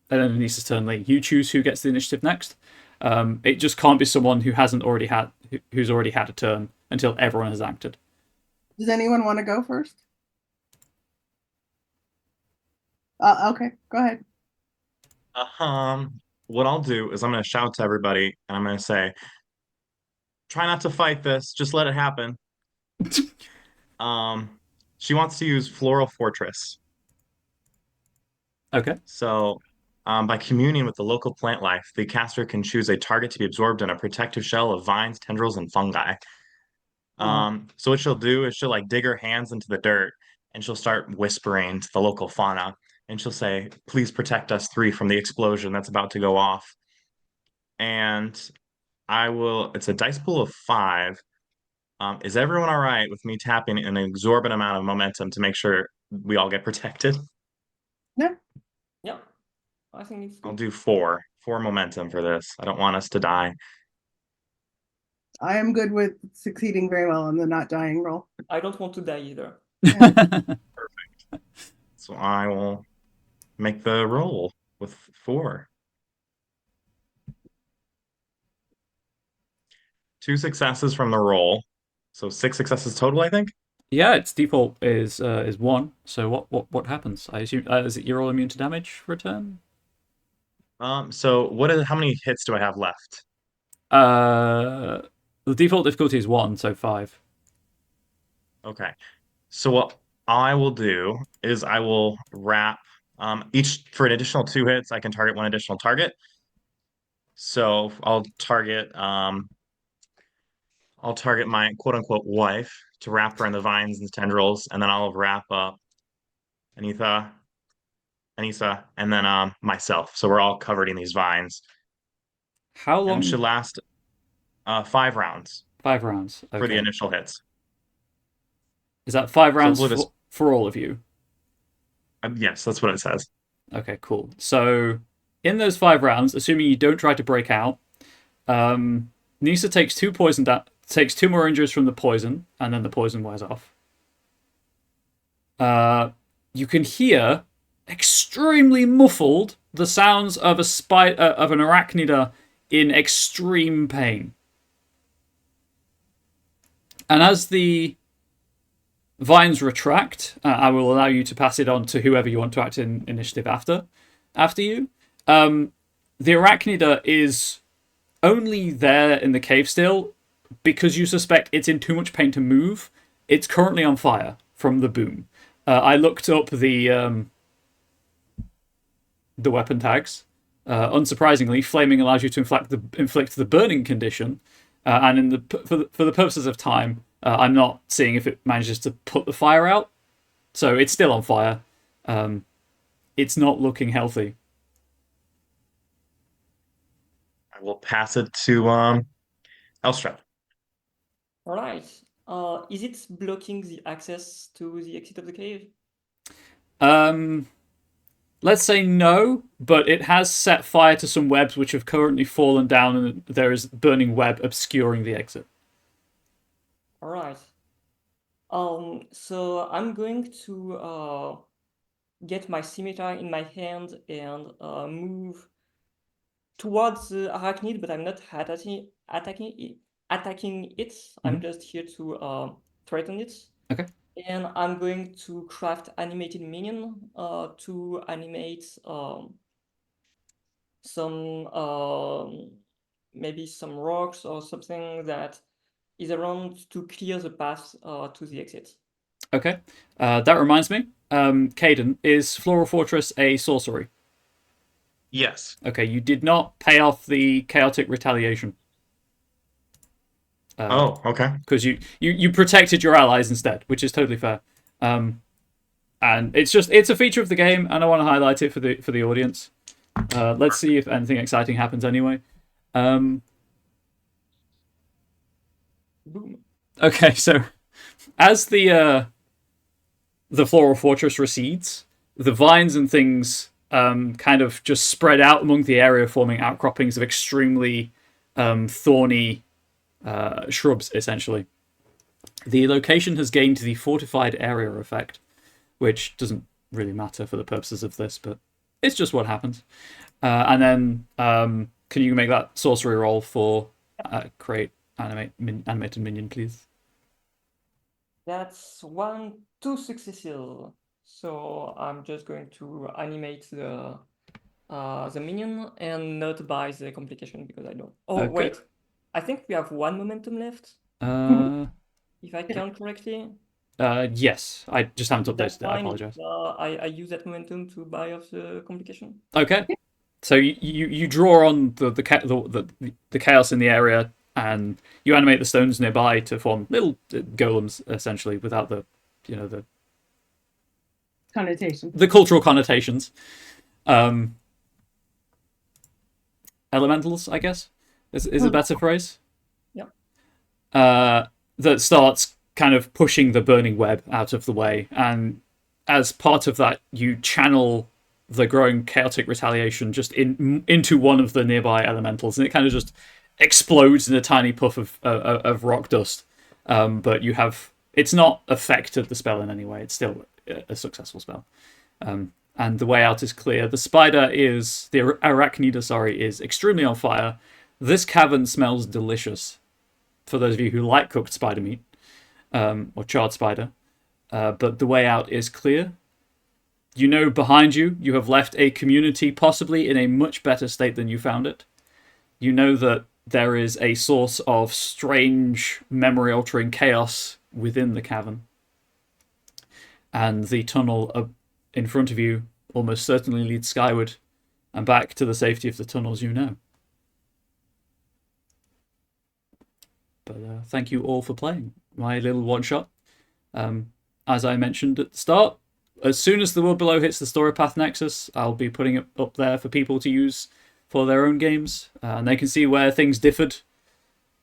then Anissa's turn, Lee, you choose who gets the initiative next. It just can't be someone who's already had a turn until everyone has acted. Does anyone want to go first? Okay, go ahead. What I'll do is I'm going to shout to everybody and I'm going to say, try not to fight this, just let it happen. She wants to use Floral Fortress. Okay. So, by communing with the local plant life, the caster can choose a target to be absorbed in a protective shell of vines, tendrils, and fungi. So what she'll do is she'll like dig her hands into the dirt and she'll start whispering to the local fauna and she'll say, "Please protect us three from the explosion that's about to go off." And it's a dice pool of 5. Is everyone all right with me tapping an exorbitant amount of momentum to make sure we all get protected? Yeah. Yeah, I think it's I'll good. do 4 momentum for this. I don't want us to die. I am good with succeeding very well on the not dying roll. I don't want to die either. So I will make the roll with 4. 2 successes from the roll. So 6 successes total, I think. Yeah, its default is 1. So what happens? I assume is it you're all immune to damage for a turn? So how many hits do I have left? The default difficulty is 1, so 5. Okay. So what I will do is I will wrap each for an additional 2 hits, I can target one additional target. So I'll target my quote unquote wife to wrap her in the vines and tendrils, and then I'll wrap up Anissa, and then myself. So we're all covered in these vines. How And it long? should last 5 rounds 5 rounds. for the Okay. initial hits. Is that 5 So rounds hopefully this for all of you? yes, that's what it says. Okay, cool. So in those 5 rounds, assuming you don't try to break out, Nisa takes 2 takes 2 more injuries from the poison, and then the poison wears off. You can hear extremely muffled the sounds of of an arachnida in extreme pain. And as the vines retract, I will allow you to pass it on to whoever you want to act in initiative after you. The arachnida is only there in the cave still because you suspect it's in too much pain to move. It's currently on fire from the boom. I looked up the weapon tags. Unsurprisingly, flaming allows you to inflict the burning condition, and for the purposes of time, I'm not seeing if it manages to put the fire out. So it's still on fire. It's not looking healthy. I will pass it to Elstrap. All right. Is it blocking the access to the exit of the cave? Let's say no, but it has set fire to some webs which have currently fallen down, and there is burning web obscuring the exit. All right. So I'm going to get my scimitar in my hand and move towards the arachnid, but I'm not attacking it. I'm just here to threaten it. Okay. And I'm going to craft animated minion to animate some maybe some rocks or something that is around to clear the path to the exit. Okay. That reminds me, Caden, is Floral Fortress a sorcery? Yes. Okay, you did not pay off the chaotic retaliation. Okay. Because you protected your allies instead, which is totally fair. And it's a feature of the game, and I want to highlight it for the audience. Let's see if anything exciting happens anyway. Boom. Okay, so as the the floral fortress recedes, the vines and things kind of just spread out among the area, forming outcroppings of extremely thorny shrubs, essentially. The location has gained the fortified area effect, which doesn't really matter for the purposes of this, but it's just what happens. And then, can you make that sorcery roll for create animated minion, please? That's 2 successes. So I'm just going to animate the minion and not buy the complication because I don't. Oh, Okay. wait. I think we have 1 momentum left, if I count correctly. Yes, I just haven't Is that updated it. I fine if, apologize. I use that momentum to buy off the complication? Okay, so you draw on the chaos in the area, and you animate the stones nearby to form little golems, essentially, without the Connotation. the cultural connotations. Elementals, I guess, is a better phrase. Yeah. That starts kind of pushing the burning web out of the way, and as part of that, you channel the growing chaotic retaliation just into one of the nearby elementals, and it kind of just explodes in a tiny puff of rock dust. But it's not affected the spell in any way. It's still a successful spell. And the way out is clear. The arachnida, is extremely on fire. This cavern smells delicious. For those of you who like cooked spider meat, or charred spider. But the way out is clear. You know behind you, you have left a community possibly in a much better state than you found it. You know that there is a source of strange, memory-altering chaos within the cavern. And the tunnel in front of you almost certainly leads skyward and back to the safety of the tunnels you know. But thank you all for playing my little one-shot. As I mentioned at the start, as soon as the world below hits the story path nexus, I'll be putting it up there for people to use for their own games, and they can see where things differed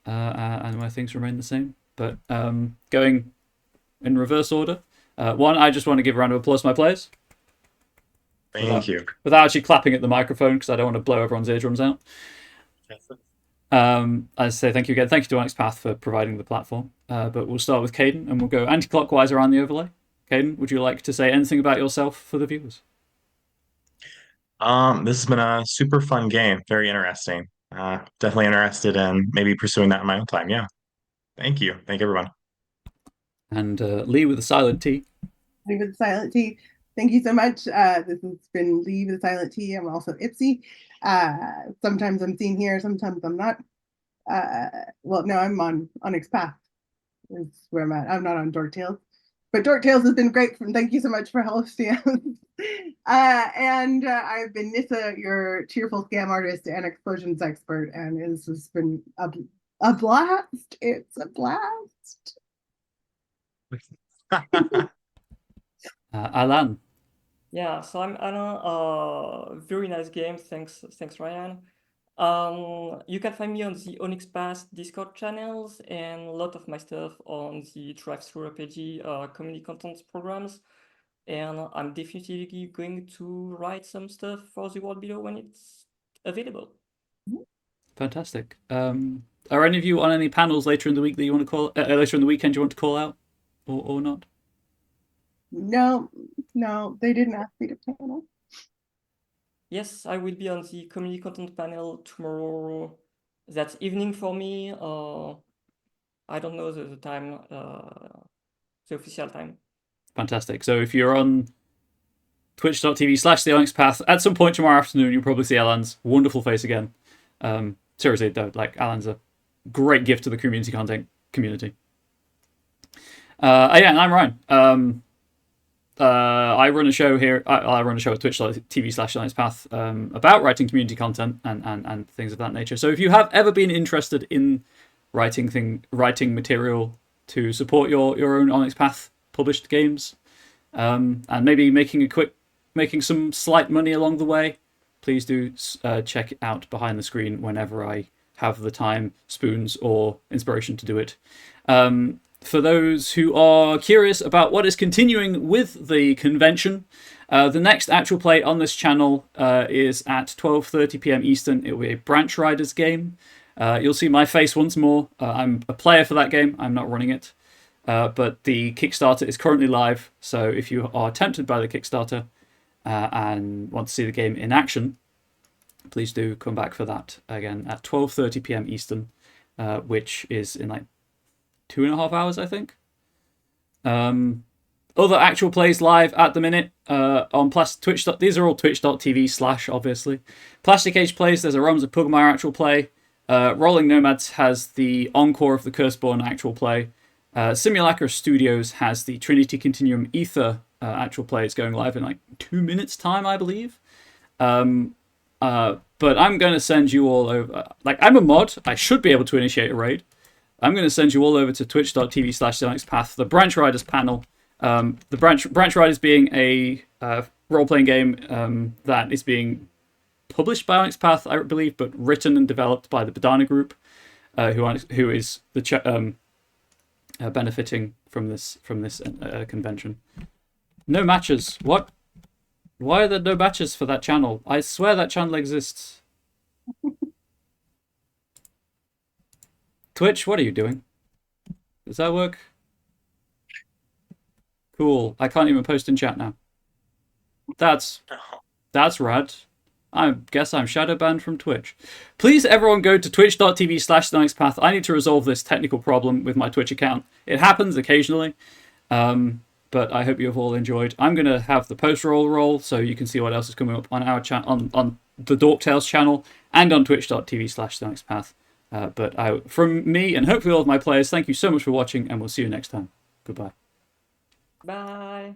and where things remain the same. But going in reverse order, one, I just want to give a round of applause to my players. Thank you. Without actually clapping at the microphone, because I don't want to blow everyone's eardrums out. I say thank you again. Thank you to Onyx Path for providing the platform. But we'll start with Caden, and we'll go anti-clockwise around the overlay. Caden, would you like to say anything about yourself for the viewers? This has been a super fun game. Very interesting. Definitely interested in maybe pursuing that in my own time. Yeah. Thank you. Thank everyone. And Lee with the silent T. Lee with the silent T. Thank you so much. This has been Lee with the silent T. I'm also Ipsy. Sometimes I'm seen here, sometimes I'm not. Well, no, I'm on Onyx Path. Is where I'm at. I'm not on Dork Tales. But Dork Tales has been great. Thank you so much for hosting us. And I've been Nissa, your cheerful scam artist and explosions expert, and this has been a blast. It's a blast. Alan. Yeah, so I'm Alan. Very nice game. Thanks, Ryan. You can find me on the Onyx Pass Discord channels and a lot of my stuff on the Drive-Thru RPG community content programs. And I'm definitely going to write some stuff for the world below when it's available. Fantastic. Are any of you on any panels later in the week that you want to call later in the weekend you want to call out, or not? No, they didn't ask me to panel. Yes, I will be on the community content panel tomorrow. That's evening for me. I don't know the time, the official time. Fantastic. So if you're on twitch.tv/the Onyx Path, at some point tomorrow afternoon, you'll probably see Alan's wonderful face again. Seriously, though, Alan's a great gift to the community content community. Yeah, and I'm Ryan. I run a show here. I run a show at twitch.tv/Onyx Path about writing community content and things of that nature. So if you have ever been interested in writing material to support your own Onyx Path published games, and maybe making some slight money along the way, please do check it out behind the screen whenever I have the time, spoons, or inspiration to do it. For those who are curious about what is continuing with the convention, the next actual play on this channel is at 12:30 p.m. Eastern. It will be a Branch Riders game. You'll see my face once more. I'm a player for that game. I'm not running it. But the Kickstarter is currently live, so if you are tempted by the Kickstarter and want to see the game in action, please do come back for that again at 12:30 p.m. Eastern, which is in like 2.5 hours, I think. Other actual plays live at the minute on Twitch. These are all twitch.tv/ obviously. Plastic Age plays. There's a Realms of Pugmire actual play. Rolling Nomads has the Encore of the Curseborn actual play. Simulacra Studios has the Trinity Continuum Ether actual play. It's going live in like 2 minutes time, I believe. But I'm going to send you all over. Like, I'm a mod. I should be able to initiate a raid. I'm going to send you all over to twitch.tv/ Onyx Path, the Branch Riders panel. The Branch Riders being a role-playing game that is being published by Onyx Path, I believe, but written and developed by the Badana Group, who is the benefiting from this convention. No matches. What? Why are there no matches for that channel? I swear that channel exists. Twitch, what are you doing? Does that work? Cool. I can't even post in chat now. That's rad. I guess I'm shadow banned from Twitch. Please, everyone, go to twitch.tv/ Onyx Path. I need to resolve this technical problem with my Twitch account. It happens occasionally, but I hope you've all enjoyed. I'm going to have the post-roll so you can see what else is coming up on our on the Dork Tales channel and on twitch.tv/ Onyx Path. But from me and hopefully all of my players, thank you so much for watching, and we'll see you next time. Goodbye. Bye.